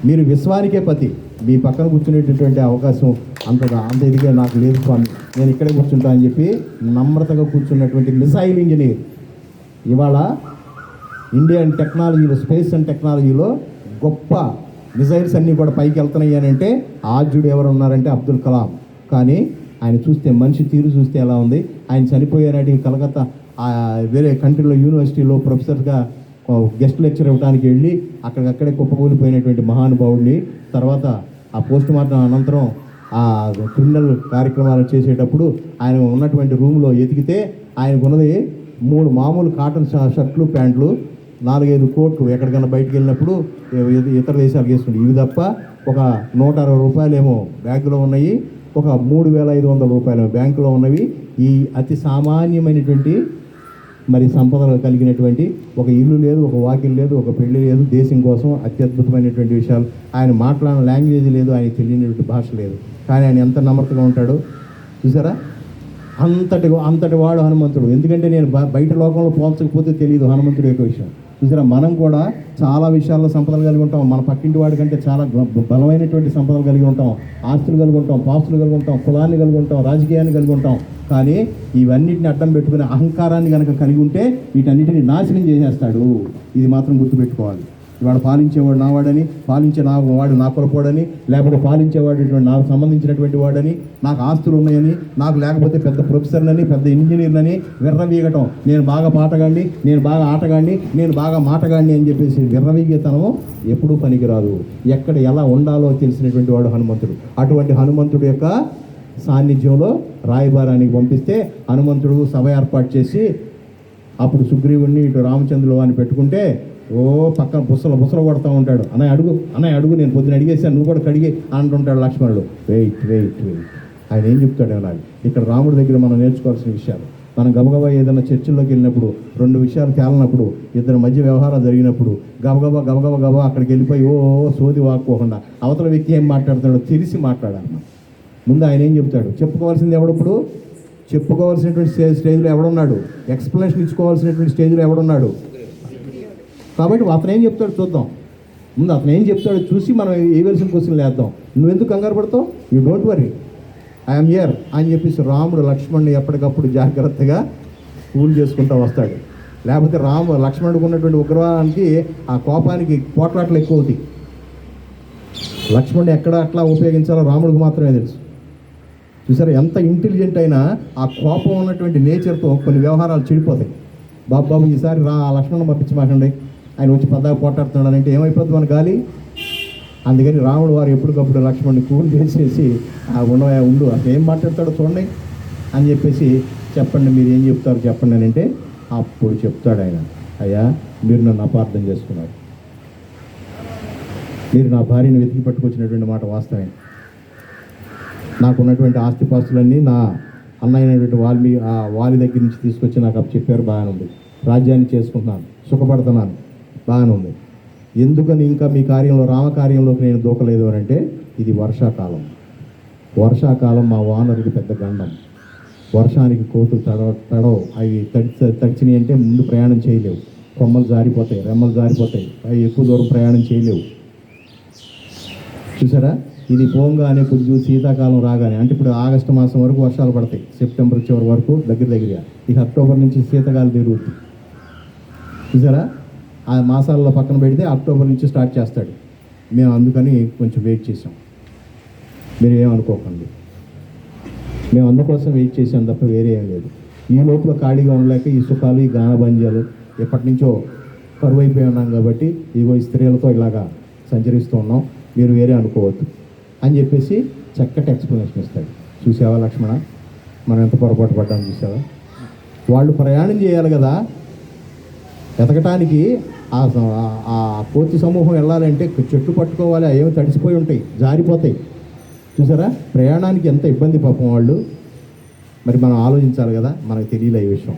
మీరు విశ్వానికే పతి, మీ పక్కన కూర్చునేటటువంటి అవకాశం అంత ఇదిగా నాకు లేదు స్వామి, నేను ఇక్కడే కూర్చుంటా అని చెప్పి నమ్రతగా కూర్చున్నటువంటి మిసైల్ ఇంజనీర్ ఇవాళ ఇండియన్ టెక్నాలజీలో, స్పేస్ అండ్ టెక్నాలజీలో గొప్ప మిసైల్స్ అన్నీ కూడా పైకి వెళ్తున్నాయి అని అంటే ఆద్యుడు ఎవరు ఉన్నారంటే అబ్దుల్ కలాం. కానీ ఆయన చూస్తే మనిషి తీరు చూస్తే ఎలా ఉంది, ఆయన చనిపోయేనాటికి కలకత్తా వేరే కంట్రీలో యూనివర్సిటీలో ప్రొఫెసర్గా గెస్ట్ లెక్చర్ ఇవ్వడానికి వెళ్ళి అక్కడికక్కడే కుప్పకూలిపోయినటువంటి మహానుభావుడిని తర్వాత ఆ పోస్ట్ మార్టం అనంతరం ఆ క్రిమినల్ కార్యక్రమాలు చేసేటప్పుడు ఆయన ఉన్నటువంటి రూమ్లో ఎతికితే ఆయనకు ఉన్నది 3 మామూలు కాటన్ షర్ట్లు ప్యాంట్లు, 4-5 కోట్లు ఎక్కడికైనా బయటకు వెళ్ళినప్పుడు ఇతర దేశాలకు వేసుకుంటే, ఇవి తప్ప ఒక 160 రూపాయలేమో బ్యాంకులో ఉన్నాయి, ఒక 3,500 రూపాయలు బ్యాంకులో ఉన్నవి. ఈ అతి సామాన్యమైనటువంటి మరి సంపదలు కలిగినటువంటి ఒక ఇల్లు లేదు, ఒక వాకిల్ లేదు, ఒక పెళ్లి లేదు, దేశం కోసం అత్యద్భుతమైనటువంటి విషయాలు, ఆయన మాట్లాడిన లాంగ్వేజ్ లేదు, ఆయన తెలియనటువంటి భాష లేదు, కానీ ఆయన ఎంత నమ్రతగా ఉంటాడో చూసారా. అంతటి వాడు హనుమంతుడు. ఎందుకంటే నేను బయట లోకంలో పోల్చకపోతే తెలియదు హనుమంతుడు యొక్క విషయం. చూసారా, మనం కూడా చాలా విషయాల్లో సంపదలు కలిగి ఉంటాం, మన పక్కింటి వాడి కంటే చాలా బలమైనటువంటి సంపదలు కలిగి ఉంటాం, ఆస్తులు కలిగి ఉంటాం, పాస్తులు కలిగి ఉంటాం, కులాన్ని కలిగి ఉంటాం, రాజకీయాన్ని కలిగి ఉంటాం. కానీ ఇవన్నిటిని అడ్డం పెట్టుకునే అహంకారాన్ని కనుక కలిగి ఉంటే వీటన్నిటిని నాశనం చేసేస్తాడు. ఇది మాత్రం గుర్తుపెట్టుకోవాలి. ఇవాళ పాలించేవాడు నావాడని, వాడు నా కొరపోడని, లేకపోతే పాలించేవాడు నాకు సంబంధించినటువంటి వాడని, నాకు ఆస్తులు ఉన్నాయని, నాకు లేకపోతే పెద్ద ప్రొఫెసర్నని, పెద్ద ఇంజనీర్నని విర్రవీగటం, నేను బాగా పాటగాడిని, నేను బాగా ఆటగాడిని, నేను బాగా మాటగాడిని అని చెప్పేసి విర్రవీగతనం ఎప్పుడూ పనికిరాదు. ఎక్కడ ఎలా ఉండాలో తెలిసినటువంటి వాడు హనుమంతుడు. అటువంటి హనుమంతుడు యొక్క సాన్నిధ్యంలో రాయబారానికి పంపిస్తే హనుమంతుడు సభ ఏర్పాటు చేసి అప్పుడు సుగ్రీవుణ్ణి ఇటు రామచంద్రులు అని పెట్టుకుంటే పక్కన బుసలు కొడతా ఉంటాడు. అన్నయ్య అడుగు నేను పొద్దున అడిగేసాను, నువ్వు కూడా కడిగి అంటుంటాడు లక్ష్మణుడు. వెయిట్ ఆయన ఏం చెప్తాడు అలాగే. ఇక్కడ రాముడి దగ్గర మనం నేర్చుకోవాల్సిన విషయాలు, మనం గబగబా ఏదైనా చర్చిల్లోకి వెళ్ళినప్పుడు 2 విషయాలు తేలినప్పుడు, ఇద్దరి మధ్య వ్యవహారం జరిగినప్పుడు గబగబా అక్కడికి వెళ్ళిపోయి సోది వాక్కోకుండా అవతల వ్యక్తి ఏం మాట్లాడుతాడో తెలిసి మాట్లాడాలి. ముందు ఆయన ఏం చెప్తాడు, చెప్పుకోవాల్సింది ఎవడప్పుడు, చెప్పుకోవాల్సినటువంటి స్టేజ్లో ఎవడున్నాడు, ఎక్స్ప్లెనేషన్ ఇచ్చుకోవాల్సినటువంటి స్టేజ్లో ఎవడున్నాడు. కాబట్టి అతను ఏం చెప్తాడు చూద్దాం. ముందు అతను ఏం చెప్తాడో చూసి మనం వేయవలసిన క్వశ్చన్లు వేద్దాం. నువ్వెందుకు కంగారు పడతావు, you don't worry, I'm here అని చెప్పేసి రాముడు లక్ష్మణుని ఎప్పటికప్పుడు జాగ్రత్తగా కూల్ చేసుకుంటూ వస్తాడు. లేకపోతే లక్ష్మణుడికి ఉన్నటువంటి ఉగ్రవాదానికి, ఆ కోపానికి పోట్లాట్లు ఎక్కువ అవుతాయి. లక్ష్మణుడు ఎక్కడ అట్లా ఉపయోగించాలో రాముడికి మాత్రమే తెలుసు. చూసారా, ఎంత ఇంటెలిజెంట్ అయినా ఆ కోపం ఉన్నటువంటి నేచర్తో కొన్ని వ్యవహారాలు చెడిపోతాయి. బాబు ఈసారి లక్ష్మణుని పంపించి మాకండి, ఆయన వచ్చి పద్దాగా పోట్లాడుతున్నాడు అంటే ఏమైపోద్ది మన గాలి. అందుకని రాముడు వారు ఎప్పటికప్పుడు లక్ష్మణుని కూల్ చేసేసి ఉండు అసలు ఏం మాట్లాడతాడో చూడండి అని చెప్పేసి, చెప్పండి మీరు ఏం చెప్తారు చెప్పండి అని అంటే అప్పుడు చెప్తాడు ఆయన, అయ్యా మీరు నన్ను అపార్థం చేసుకున్నారు, మీరు నా భార్యను వెతికి పట్టుకొచ్చినటువంటి మాట వాస్తవమే. నాకున్నటువంటి ఆస్తిపాస్తులన్నీ నా అన్నయ్యనటువంటి వాలి దగ్గర నుంచి తీసుకొచ్చి నాకు అప్పు చెప్పారు, బాగానే ఉంది, రాజ్యాన్ని చేసుకుంటున్నాను, సుఖపడుతున్నాను, బాగానే ఉంది. ఎందుకని ఇంకా మీ కార్యంలో రామకార్యంలోకి నేను దూకలేదు అని అంటే, ఇది వర్షాకాలం మా వానరుడికి పెద్ద గండం. వర్షానికి కోతులు తడవు, అవి తడిచినాయి అంటే ముందు ప్రయాణం చేయలేవు, కొమ్మలు జారిపోతాయి, రెమ్మలు జారిపోతాయి, అవి ఎక్కువ దూరం ప్రయాణం చేయలేవు. చూసారా, ఇది పోంగానే కొద్దిగా శీతాకాలం రాగానే, అంటే ఇప్పుడు ఆగస్టు మాసం వరకు వర్షాలు పడతాయి, సెప్టెంబర్ చివరి వరకు దగ్గరగా, ఇక అక్టోబర్ నుంచి శీతకాలం తిరుగుతుంది. చూసారా, ఆ మాసాల్లో పక్కన పెడితే అక్టోబర్ నుంచి స్టార్ట్ చేస్తాడు. మేము అందుకని కొంచెం వెయిట్ చేసాం, మీరు ఏమనుకోకండి, మేము అందుకోసం వెయిట్ చేసాం తప్ప వేరే ఏం లేదు. ఈ లోపల ఖాళీగా ఉండలేక ఈ సుఖాలు, ఈ గానబంజాలు ఎప్పటి నుంచో కరువైపోయి ఉన్నాం కాబట్టి ఇగో ఈ స్త్రీలతో ఇలాగా సంచరిస్తూ ఉన్నాం, మీరు వేరే అనుకోవద్దు అని చెప్పేసి చక్కటి ఎక్స్ప్లెనేషన్ ఇస్తాడు. చూసావా లక్ష్మణ, మనం ఎంత పొరపాటు పడ్డాం చూసావా. వాళ్ళు ప్రయాణం చేయాలి కదా, ఎతకటానికి ఆ కోతి సమూహం వెళ్ళాలంటే చెట్టు పట్టుకోవాలి, ఏమో తడిసిపోయి ఉంటాయి, జారిపోతాయి. చూసారా, ప్రయాణానికి ఎంత ఇబ్బంది పాపం వాళ్ళు. మరి మనం ఆలోచించాలి కదా, మనకు తెలియలే ఈ విషయం.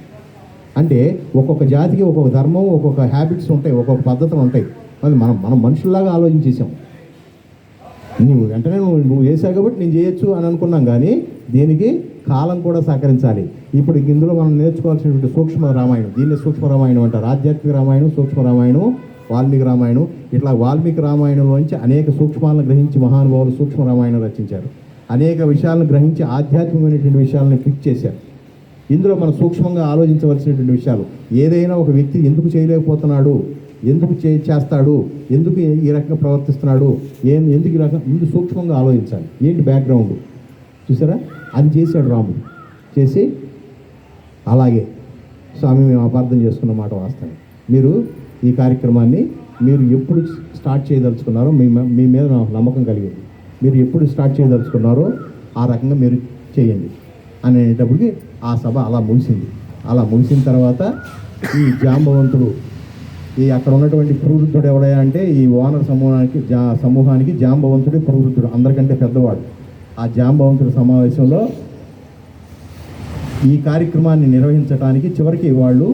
అంటే ఒక్కొక్క జాతికి ఒక్కొక్క ధర్మం, ఒక్కొక్క హ్యాబిట్స్ ఉంటాయి, ఒక్కొక్క పద్ధతులు ఉంటాయి. మరి మనం మనుషుల్లాగా ఆలోచించేసాం. నువ్వు వెంటనే నువ్వు చేసావు కాబట్టి నేను చేయొచ్చు అని అనుకున్నాం, కానీ దీనికి కాలం కూడా సహకరించాలి. ఇప్పుడు ఇందులో మనం నేర్చుకోవాల్సినటువంటి సూక్ష్మ రామాయణం, దీన్ని సూక్ష్మ రామాయణం అంటారు. ఆధ్యాత్మిక రామాయణం, సూక్ష్మ రామాయణం, వాల్మీకి రామాయణం. ఇట్లా వాల్మీకి రామాయణంలోంచి అనేక సూక్ష్మాలను గ్రహించి మహానుభావులు సూక్ష్మ రామాయణం రచించారు. అనేక విషయాలను గ్రహించి ఆధ్యాత్మికమైనటువంటి విషయాలను ఫిక్స్ చేశారు. ఇందులో మనం సూక్ష్మంగా ఆలోచించవలసినటువంటి విషయాలు, ఏదైనా ఒక వ్యక్తి ఎందుకు చేయలేకపోతున్నాడు, ఎందుకు చేస్తాడు, ఎందుకు ఈ రకంగా ప్రవర్తిస్తున్నాడు, ఎందుకు ఈ రకం, ముందు సూక్ష్మంగా ఆలోచించాలి. ఏంటి బ్యాక్గ్రౌండ్ చూసారా, అది చేశాడు రాముడు. చేసి అలాగే స్వామి మేము అపార్థం చేసుకున్న మాట వాస్తవం. మీరు ఈ కార్యక్రమాన్ని మీరు ఎప్పుడు స్టార్ట్ చేయదలుచుకున్నారో మీ మీద నాకు నమ్మకం కలిగింది. మీరు ఎప్పుడు స్టార్ట్ చేయదలుచుకున్నారో ఆ రకంగా మీరు చేయండి అనేటప్పటికి ఆ సభ అలా ముగిసింది. అలా ముగిసిన తర్వాత ఈ జాంబవంతుడు, ఈ అక్కడ ఉన్నటువంటి ప్రవృద్ధుడు ఎవడయా అంటే ఈ ఓనర్ సమూహానికి జాంబవంతుడి ప్రవృద్ధుడు, అందరికంటే పెద్దవాడు. ఆ జాంబవంతుడి సమావేశంలో ఈ కార్యక్రమాన్ని నిర్వహించడానికి చివరికి వాళ్ళు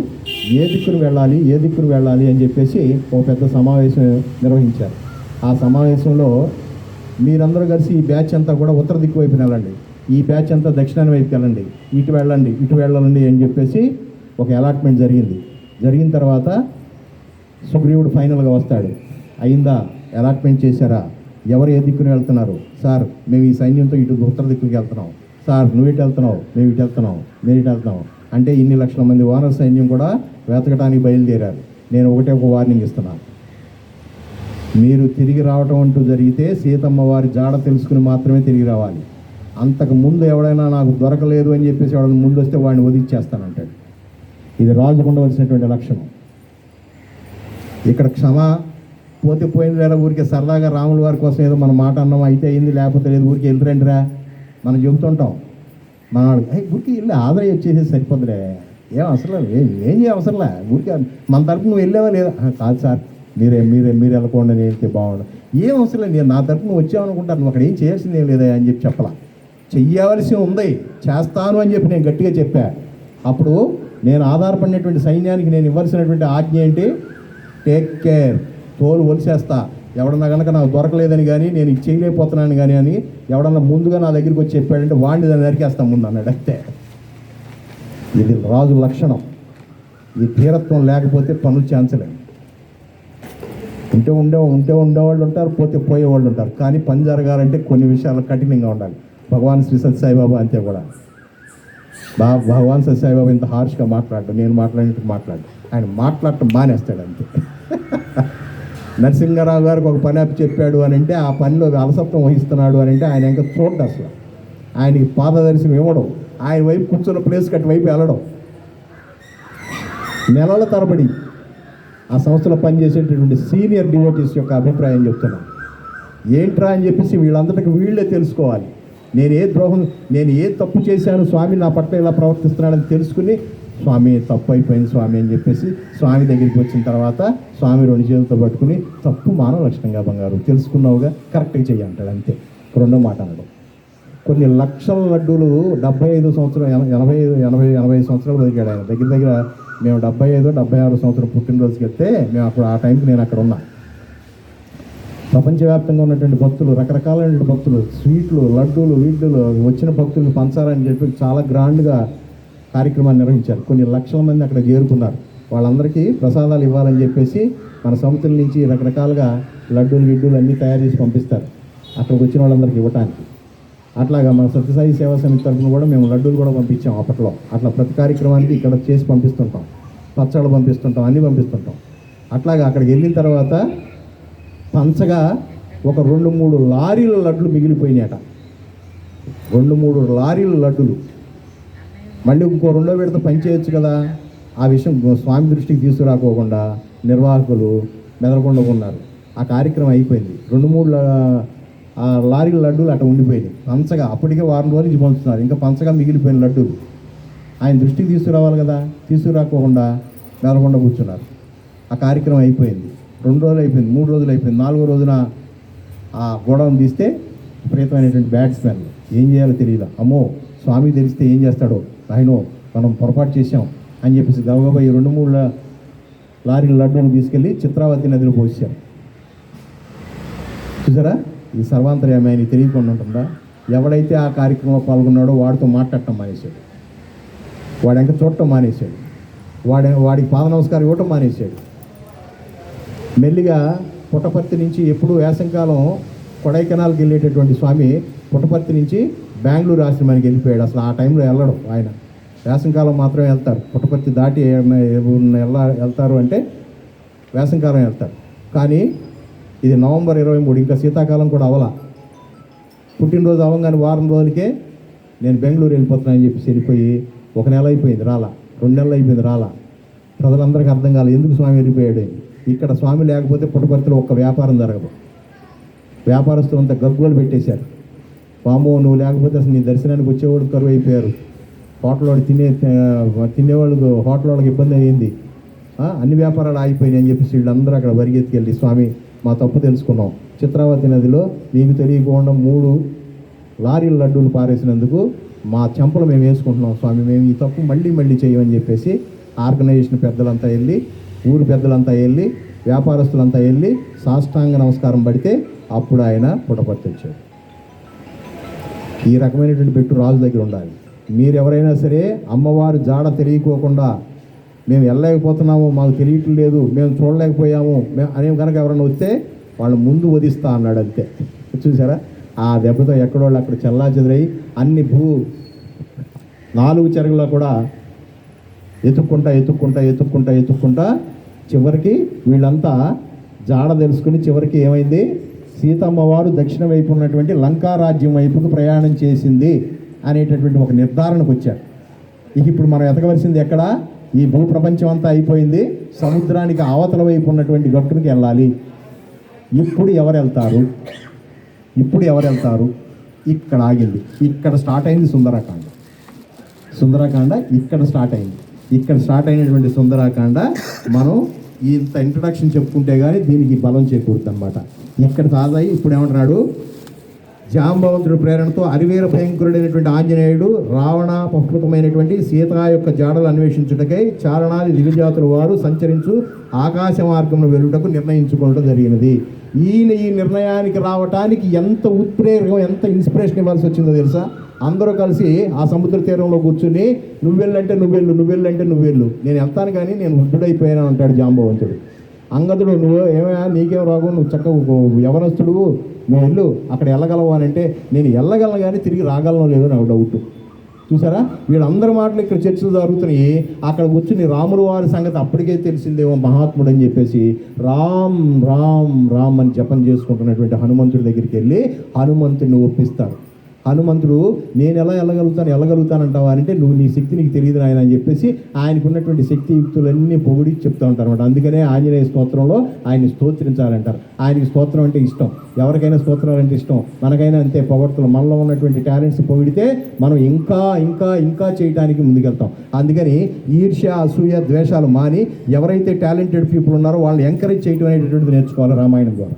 ఏ దిక్కును వెళ్ళాలి అని చెప్పేసి ఒక పెద్ద సమావేశం నిర్వహించారు. ఆ సమావేశంలో మీరందరూ కలిసి ఈ బ్యాచ్ అంతా కూడా ఉత్తర దిక్కు వైపున వెళ్ళండి, ఈ బ్యాచ్ అంతా దక్షిణాన్ని వైపుకి వెళ్ళండి, ఇటు వెళ్ళండి అని చెప్పేసి ఒక అలాట్మెంట్ జరిగింది. జరిగిన తర్వాత సుగ్రీవుడు ఫైనల్గా వస్తాడు. అయిందా, అలాట్మెంట్ చేశారా, ఎవరు ఏ దిక్కుని వెళ్తున్నారు, సార్ మేము ఈ సైన్యంతో ఇటు ఉత్తర దిక్కుకి వెళ్తున్నాం, సార్ నువ్వు ఇటు వెళ్తున్నావు, మేము ఇటు వెళ్తున్నాం అంటే ఇన్ని లక్షల మంది వానర సైన్యం కూడా వెతకడానికి బయలుదేరారు. నేను ఒక వార్నింగ్ ఇస్తున్నాను, మీరు తిరిగి రావటం అంటూ జరిగితే సీతమ్మ వారి జాడ తెలుసుకుని మాత్రమే తిరిగి రావాలి. అంతకు ముందు ఎవడైనా నాకు దొరకలేదు అని చెప్పేసి ఎవడైనా ముందు వస్తే వాడిని వదిలిచ్చేస్తానంటాడు. ఇది రాజుకు ఉండవలసినటువంటి లక్షణం. ఇక్కడ పోతే పోయింది వేరే, ఊరికే సరదాగా రాముల వారి కోసం ఏదో మనం మాట అన్నాం, అయితే అయింది, లేకపోతే లేదు, ఊరికి వెళ్ళిరండిరా మనం చెబుతుంటాం. మన ఊరికి వెళ్ళి ఆదరణ వచ్చేసేసి సరిపోద్దులే, ఏం అవసరం ఏం అవసరంలే, ఊరికి మన తరపు నువ్వు వెళ్ళావా లేదా, కాదు సార్ మీరు వెళ్ళకుండా నేను వెళ్తే బాగుండు, ఏం అవసరం లేదు, నేను నా తరపు నువ్వు వచ్చావనుకుంటాను, నువ్వు అక్కడ ఏం చేయాల్సింది ఏం లేదా అని చెప్పి చెప్పలా. చెయ్యవలసి ఉంది, చేస్తాను అని చెప్పి నేను గట్టిగా చెప్పా. అప్పుడు నేను ఆధారపడినటువంటి సైన్యానికి నేను ఇవ్వాల్సినటువంటి ఆజ్ఞ ఏంటి, టేక్ కేర్, తోలు ఒలిసేస్తా, ఎవడన్నా కనుక నాకు దొరకలేదని కానీ నేను ఇది చేయలేకపోతున్నాను కానీ అని ఎవడన్నా ముందుగా నా దగ్గరికి వచ్చి చెప్పాడంటే వాడిని దాన్ని నరికేస్తాను ముందు అన్నాడు. అంతే, ఇది రాజు లక్షణం. ఈ ధీరత్వం లేకపోతే పనులు చేయించలేము. ఉండేవాళ్ళు ఉంటారు, పోయేవాళ్ళు ఉంటారు. కానీ పని జరగాలంటే కొన్ని విషయాలు కఠినంగా ఉండాలి. భగవాన్ శ్రీ సత్యసాయిబాబా అంతే కూడా. భగవాన్ సత్యసాయిబాబా ఇంత హార్ష్గా మాట్లాడు, నేను మాట్లాడినట్టు మాట్లాడు, ఆయన మాట్లాడటం మానేస్తాడు అంతే. నరసింహారావు గారికి ఒక పని అప్పి చెప్పాడు అని అంటే ఆ పనిలో అలసత్వం వహిస్తున్నాడు అని అంటే ఆయన ఇంకా చూడండి, అసలు ఆయనకి పాదదర్శనం ఇవ్వడం, ఆయన వైపు కూర్చున్న ప్లేస్ కట్టి వైపు వెళ్ళడం, నెలల తరబడి ఆ సంస్థలో పనిచేసేటటువంటి సీనియర్ డివోటీస్ యొక్క అభిప్రాయం చెప్తున్నాను. ఏంట్రా అని చెప్పేసి వీళ్ళందరికీ వీళ్ళే తెలుసుకోవాలి. నేను ఏ తప్పు చేశాను, స్వామి నా పట్ల ఇలా ప్రవర్తిస్తున్నాడని తెలుసుకుని, స్వామి తప్పు అయిపోయింది స్వామి అని చెప్పేసి స్వామి దగ్గరికి వచ్చిన తర్వాత స్వామి 2 చేతులతో పట్టుకుని, తప్పు మానవ లక్షణంగా బంగారు తెలుసుకున్నావుగా, కరెక్ట్గా చెయ్యి అంటాడు. అంతే, రెండో మాట అనడం. కొన్ని లక్షల లడ్డూలు 75 సంవత్సరాలు 80 సంవత్సరాలు బతికాడు ఆయన. దగ్గర మేము 75-76 సంవత్సరం పుట్టినరోజుకి వెళ్తే మేము అప్పుడు ఆ టైంకి నేను అక్కడ ఉన్నా. ప్రపంచవ్యాప్తంగా ఉన్నటువంటి భక్తులు, రకరకాలైన భక్తులు, స్వీట్లు, లడ్డూలు, వీడ్డులు వచ్చిన భక్తులను పంచాలని చెప్పి చాలా గ్రాండ్గా కార్యక్రమాన్ని నిర్వహించారు. కొన్ని లక్షల మంది అక్కడ చేరుకున్నారు. వాళ్ళందరికీ ప్రసాదాలు ఇవ్వాలని చెప్పేసి మన సంస్థల నుంచి రకరకాలుగా లడ్డూలు గిడ్డూలు అన్నీ తయారు చేసి పంపిస్తారు అక్కడికి వచ్చిన వాళ్ళందరికీ ఇవ్వటానికి. అట్లాగా మన సత్యసాయి సేవా సమితి తరఫున కూడా మేము లడ్డూలు కూడా పంపించాం అప్పట్లో. అట్లా ప్రతి కార్యక్రమానికి ఇక్కడ చేసి పంపిస్తుంటాం, పచ్చళ్ళు పంపిస్తుంటాం, అన్నీ పంపిస్తుంటాం. అట్లాగా అక్కడికి వెళ్ళిన తర్వాత పంచగా ఒక 2-3 లారీల లడ్లు మిగిలిపోయినాయట. 2-3 లారీల లడ్డులు. మళ్ళీ ఇంకో 2వ విడత పనిచేయచ్చు కదా, ఆ విషయం స్వామి దృష్టికి తీసుకురాకోకుండా నిర్వాహకులు మెదలకుండా ఉన్నారు. ఆ కార్యక్రమం అయిపోయింది. 2-3 లారీల లడ్డూలు అట్లా ఉండిపోయింది పంచగా. అప్పటికే వారం రోజుల నుంచి పంచుతున్నారు, ఇంకా పంచగా మిగిలిపోయిన లడ్డూలు ఆయన దృష్టికి తీసుకురావాలి కదా, తీసుకురాకోకుండా మెదలకుండా కూర్చున్నారు. ఆ కార్యక్రమం అయిపోయింది. 2 రోజులు అయిపోయింది, 3 రోజులు అయిపోయింది. 4వ రోజున ఆ గోడౌన్ తీస్తే విపరీతమైనటువంటి బ్యాడ్ స్మెల్. ఏం చేయాలో తెలియదు. అమ్మో స్వామి తెలిస్తే ఏం చేస్తాడో, ఆయన మనం పొరపాటు చేసాం అని చెప్పేసి గబగబా ఈ 2-3 లారీల లడ్డూను తీసుకెళ్ళి చిత్రావతి నదిలో పోసాం. చూసారా, ఈ సర్వాంతర్యామి ఆయన తెలియకుండా ఉంటుందా? ఎవడైతే ఆ కార్యక్రమంలో పాల్గొన్నాడో వాడితో మాట్లాడటం మానేశాడు, వాడు ఇంకా చూడటం మానేశాడు, వాడికి పాద నమస్కారం ఇవ్వటం మానేశాడు. మెల్లిగా పుట్టపర్తి నుంచి ఎప్పుడు వేసంకాలం కొడైకెనాల్కి వెళ్ళేటటువంటి స్వామి పుట్టపర్తి నుంచి బెంగళూరు ఆశ్రమానికి వెళ్ళిపోయాడు. అసలు ఆ టైంలో వెళ్ళడం ఆయన, వేసంకాలం మాత్రమే వెళ్తారు. పుట్టపర్తి దాటి వెళ్తారు అంటే వేసంకాలం వెళ్తారు. కానీ ఇది నవంబర్ 23, ఇంకా శీతాకాలం కూడా అవలా. పుట్టినరోజు అవ్వగానే వారం రోజులకే నేను బెంగళూరు వెళ్ళిపోతున్నానని చెప్పేసి వెళ్ళిపోయి 1 నెల అయిపోయింది రాలా, 2 నెలలు అయిపోయింది రాలా. ప్రజలందరికీ అర్థం కాలేదు ఎందుకు స్వామి వెళ్ళిపోయాడు. ఇక్కడ స్వామి లేకపోతే పుట్టపర్తిలో ఒక్క వ్యాపారం జరగదు. వ్యాపారస్తులు అంతా గగ్గోలు పెట్టేశారు. పామో నువ్వు లేకపోతే అసలు నీ దర్శనానికి వచ్చేవాడు కరువు అయిపోయారు. హోటల్ వాడు తినేవాళ్ళు హోటల్ వాళ్ళకి ఇబ్బంది అయ్యింది, అన్ని వ్యాపారాలు ఆగిపోయినాయి అని చెప్పేసి వీళ్ళందరూ అక్కడ పరిగెత్తుకెళ్ళి స్వామి మా తప్పు తెలుసుకున్నాం, చిత్రావతి నదిలో మీకు తెలియకుండా 3 లారీల లడ్డూలు పారేసినందుకు మా చెంపలు మేము వేసుకుంటున్నాం స్వామి, మేము ఈ తప్పు మళ్ళీ చేయమని చెప్పేసి ఆర్గనైజేషన్ పెద్దలంతా వెళ్ళి, ఊరు పెద్దలంతా వెళ్ళి, వ్యాపారస్తులంతా వెళ్ళి సాష్టాంగ నమస్కారం పడితే అప్పుడు ఆయన పుట్టపర్తి వచ్చాడు. ఈ రకమైనటువంటి పెట్టు రాజు దగ్గర ఉండాలి. మీరు ఎవరైనా సరే అమ్మవారు జాడ తెలియకోకుండా మేము వెళ్ళలేకపోతున్నాము, మాకు తెలియటం లేదు, మేము చూడలేకపోయాము అనే కనుక ఎవరైనా వస్తే వాళ్ళు ముందు వధిస్తా అన్నాడు అంతే. చూసారా, ఆ దెబ్బతో ఎక్కడోళ్ళు అక్కడ చల్లా చెదరై అన్ని 4 చెరగులో కూడా ఎత్తుక్కుంటా చివరికి వీళ్ళంతా జాడ తెలుసుకుని చివరికి ఏమైంది, సీతమ్మ వారు దక్షిణ వైపు ఉన్నటువంటి లంకా రాజ్యం వైపుకు ప్రయాణం చేసింది అనేటటువంటి ఒక నిర్ధారణకు వచ్చారు. ఇప్పుడు మనం ఎతకవలసింది ఎక్కడ, ఈ భూప్రపంచం అంతా అయిపోయింది, సముద్రానికి అవతల వైపు ఉన్నటువంటి గట్టునికి వెళ్ళాలి. ఇప్పుడు ఎవరు వెళ్తారు? ఇక్కడ ఆగింది, ఇక్కడ స్టార్ట్ అయింది సుందరాకాండ ఇక్కడ స్టార్ట్ అయింది. ఇక్కడ స్టార్ట్ అయినటువంటి సుందరాకాండ మనం ఇంత ఇంట్రడక్షన్ చెప్పుకుంటే కానీ దీనికి బలం చేకూరుతుంది అనమాట. ఇక్కడ సాధాయి ఇప్పుడు ఏమంటున్నాడు, జాంబవంతుడి ప్రేరణతో అరివీర భయంకరుడైనటువంటి ఆంజనేయుడు రావణ పహృతమైనటువంటి సీత యొక్క జాడలు అన్వేషించుటకై చారణాది దివ్యజాతుల వారు సంచరించు ఆకాశ మార్గంలో వెళ్ళుటకు నిర్ణయించుకోవడం జరిగినది. ఈయన ఈ నిర్ణయానికి రావటానికి ఎంత ఉత్ప్రేరకం, ఎంత ఇన్స్పిరేషన్ ఇవ్వాల్సి వచ్చిందో తెలుసా? అందరూ కలిసి ఆ సముద్ర తీరంలో కూర్చుని నువ్వెళ్ళంటే నువ్వెళ్ళు, నేను వెళ్తాను కానీ నేను వృద్ధుడైపోయాను అంటాడు జాంబవంతుడు. అంగదుడు నువ్వు ఏమైనా నీకేం రోగం, నువ్వు చక్కగా యవనస్తుడు, నువ్వు వెళ్ళు, అక్కడ వెళ్ళగలవు అని అంటే నేను వెళ్ళగలను కానీ తిరిగి రాగలను లేదో నాకు డౌట్. చూసారా, వీళ్ళందరి మాటలు ఇక్కడ చర్చలు జరుగుతున్నాయి. అక్కడ కూర్చుని రాముల వారి సంగతి అప్పటికే తెలిసిందేమో మహాత్ముడు అని చెప్పేసి రామ్ రామ్ రామ్ అని జపం చేసుకుంటున్నటువంటి హనుమంతుడి దగ్గరికి వెళ్ళి హనుమంతుడిని ఒప్పిస్తాడు. హనుమంతుడు నేను వెళ్ళగలుగుతానంటావా అంటే నువ్వు నీ శక్తి నీకు తెలియదు ఆయన అని చెప్పేసి ఆయనకు ఉన్నటువంటి శక్తి యుక్తులన్నీ పొగిడి చెప్తూ ఉంటారు అనమాట. అందుకనే ఆంజనేయ స్తోత్రంలో ఆయన్ని స్తోత్రించాలంటారు. ఆయనకి స్తోత్రం అంటే ఇష్టం, ఎవరికైనా స్తోత్రాలు అంటే ఇష్టం, మనకైనా అంతే. పొగడ్తలు మనలో ఉన్నటువంటి టాలెంట్స్ పొగిడితే మనం ఇంకా చేయడానికి ముందుకెళ్తాం. అందుకని ఈర్ష్య అసూయ ద్వేషాలు మాని ఎవరైతే టాలెంటెడ్ పీపుల్ ఉన్నారో వాళ్ళని ఎంకరేజ్ చేయడం అనేటటువంటిది నేర్చుకోవాలి రామాయణం ద్వారా.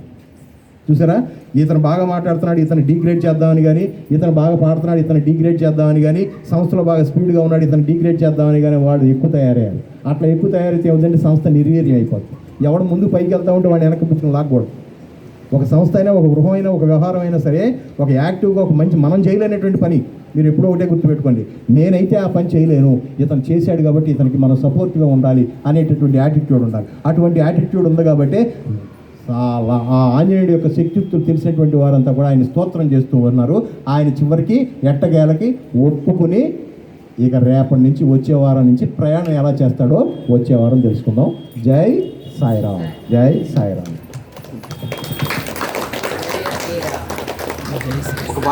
చూసారా, ఇతను బాగా మాట్లాడుతున్నాడు ఇతను డీగ్రేడ్ చేద్దామని కానీ, ఇతను బాగా పాడుతున్నాడు ఇతను డీగ్రేడ్ చేద్దామని కానీ, సంస్థలో బాగా స్పీడ్గా ఉన్నాడు ఇతను డీగ్రేడ్ చేద్దామని కానీ వాళ్ళు ఎక్కువ తయారయ్యారు. అట్లా ఎక్కువ తయారైతే ఏమిటంటే సంస్థ నిర్వీర్యం అయిపోతుంది. ఎవడు ముందు పైకి వెళ్తా ఉంటే వాడిని వెనక్కి పుచ్చుకుని లాక్కూడదు. ఒక సంస్థ అయినా, ఒక గృహం అయినా, ఒక వ్యవహారం అయినా సరే ఒక యాక్టివ్గా ఒక మంచి మనం చేయలేనటువంటి పని మీరు ఎప్పుడో ఒకటే గుర్తుపెట్టుకోండి, నేనైతే ఆ పని చేయలేను, ఇతను చేశాడు కాబట్టి ఇతనికి మనం సపోర్ట్గా ఉండాలి అనేటటువంటి యాటిట్యూడ్ ఉండాలి. అటువంటి యాటిట్యూడ్ ఉంది కాబట్టి ఆ ఆంజనేయుడి యొక్క శక్తిత్వం తెలిసినటువంటి వారంతా కూడా ఆయన స్తోత్రం చేస్తూ ఉన్నారు. ఆయన చివరికి ఎట్టగేలకి ఒప్పుకుని ఇక రేపటి నుంచి వచ్చే వారం నుంచి ప్రయాణం ఎలా చేస్తాడో వచ్చే వారం తెలుసుకుందాం. జై సాయిరామ్, జై సాయిరామ్.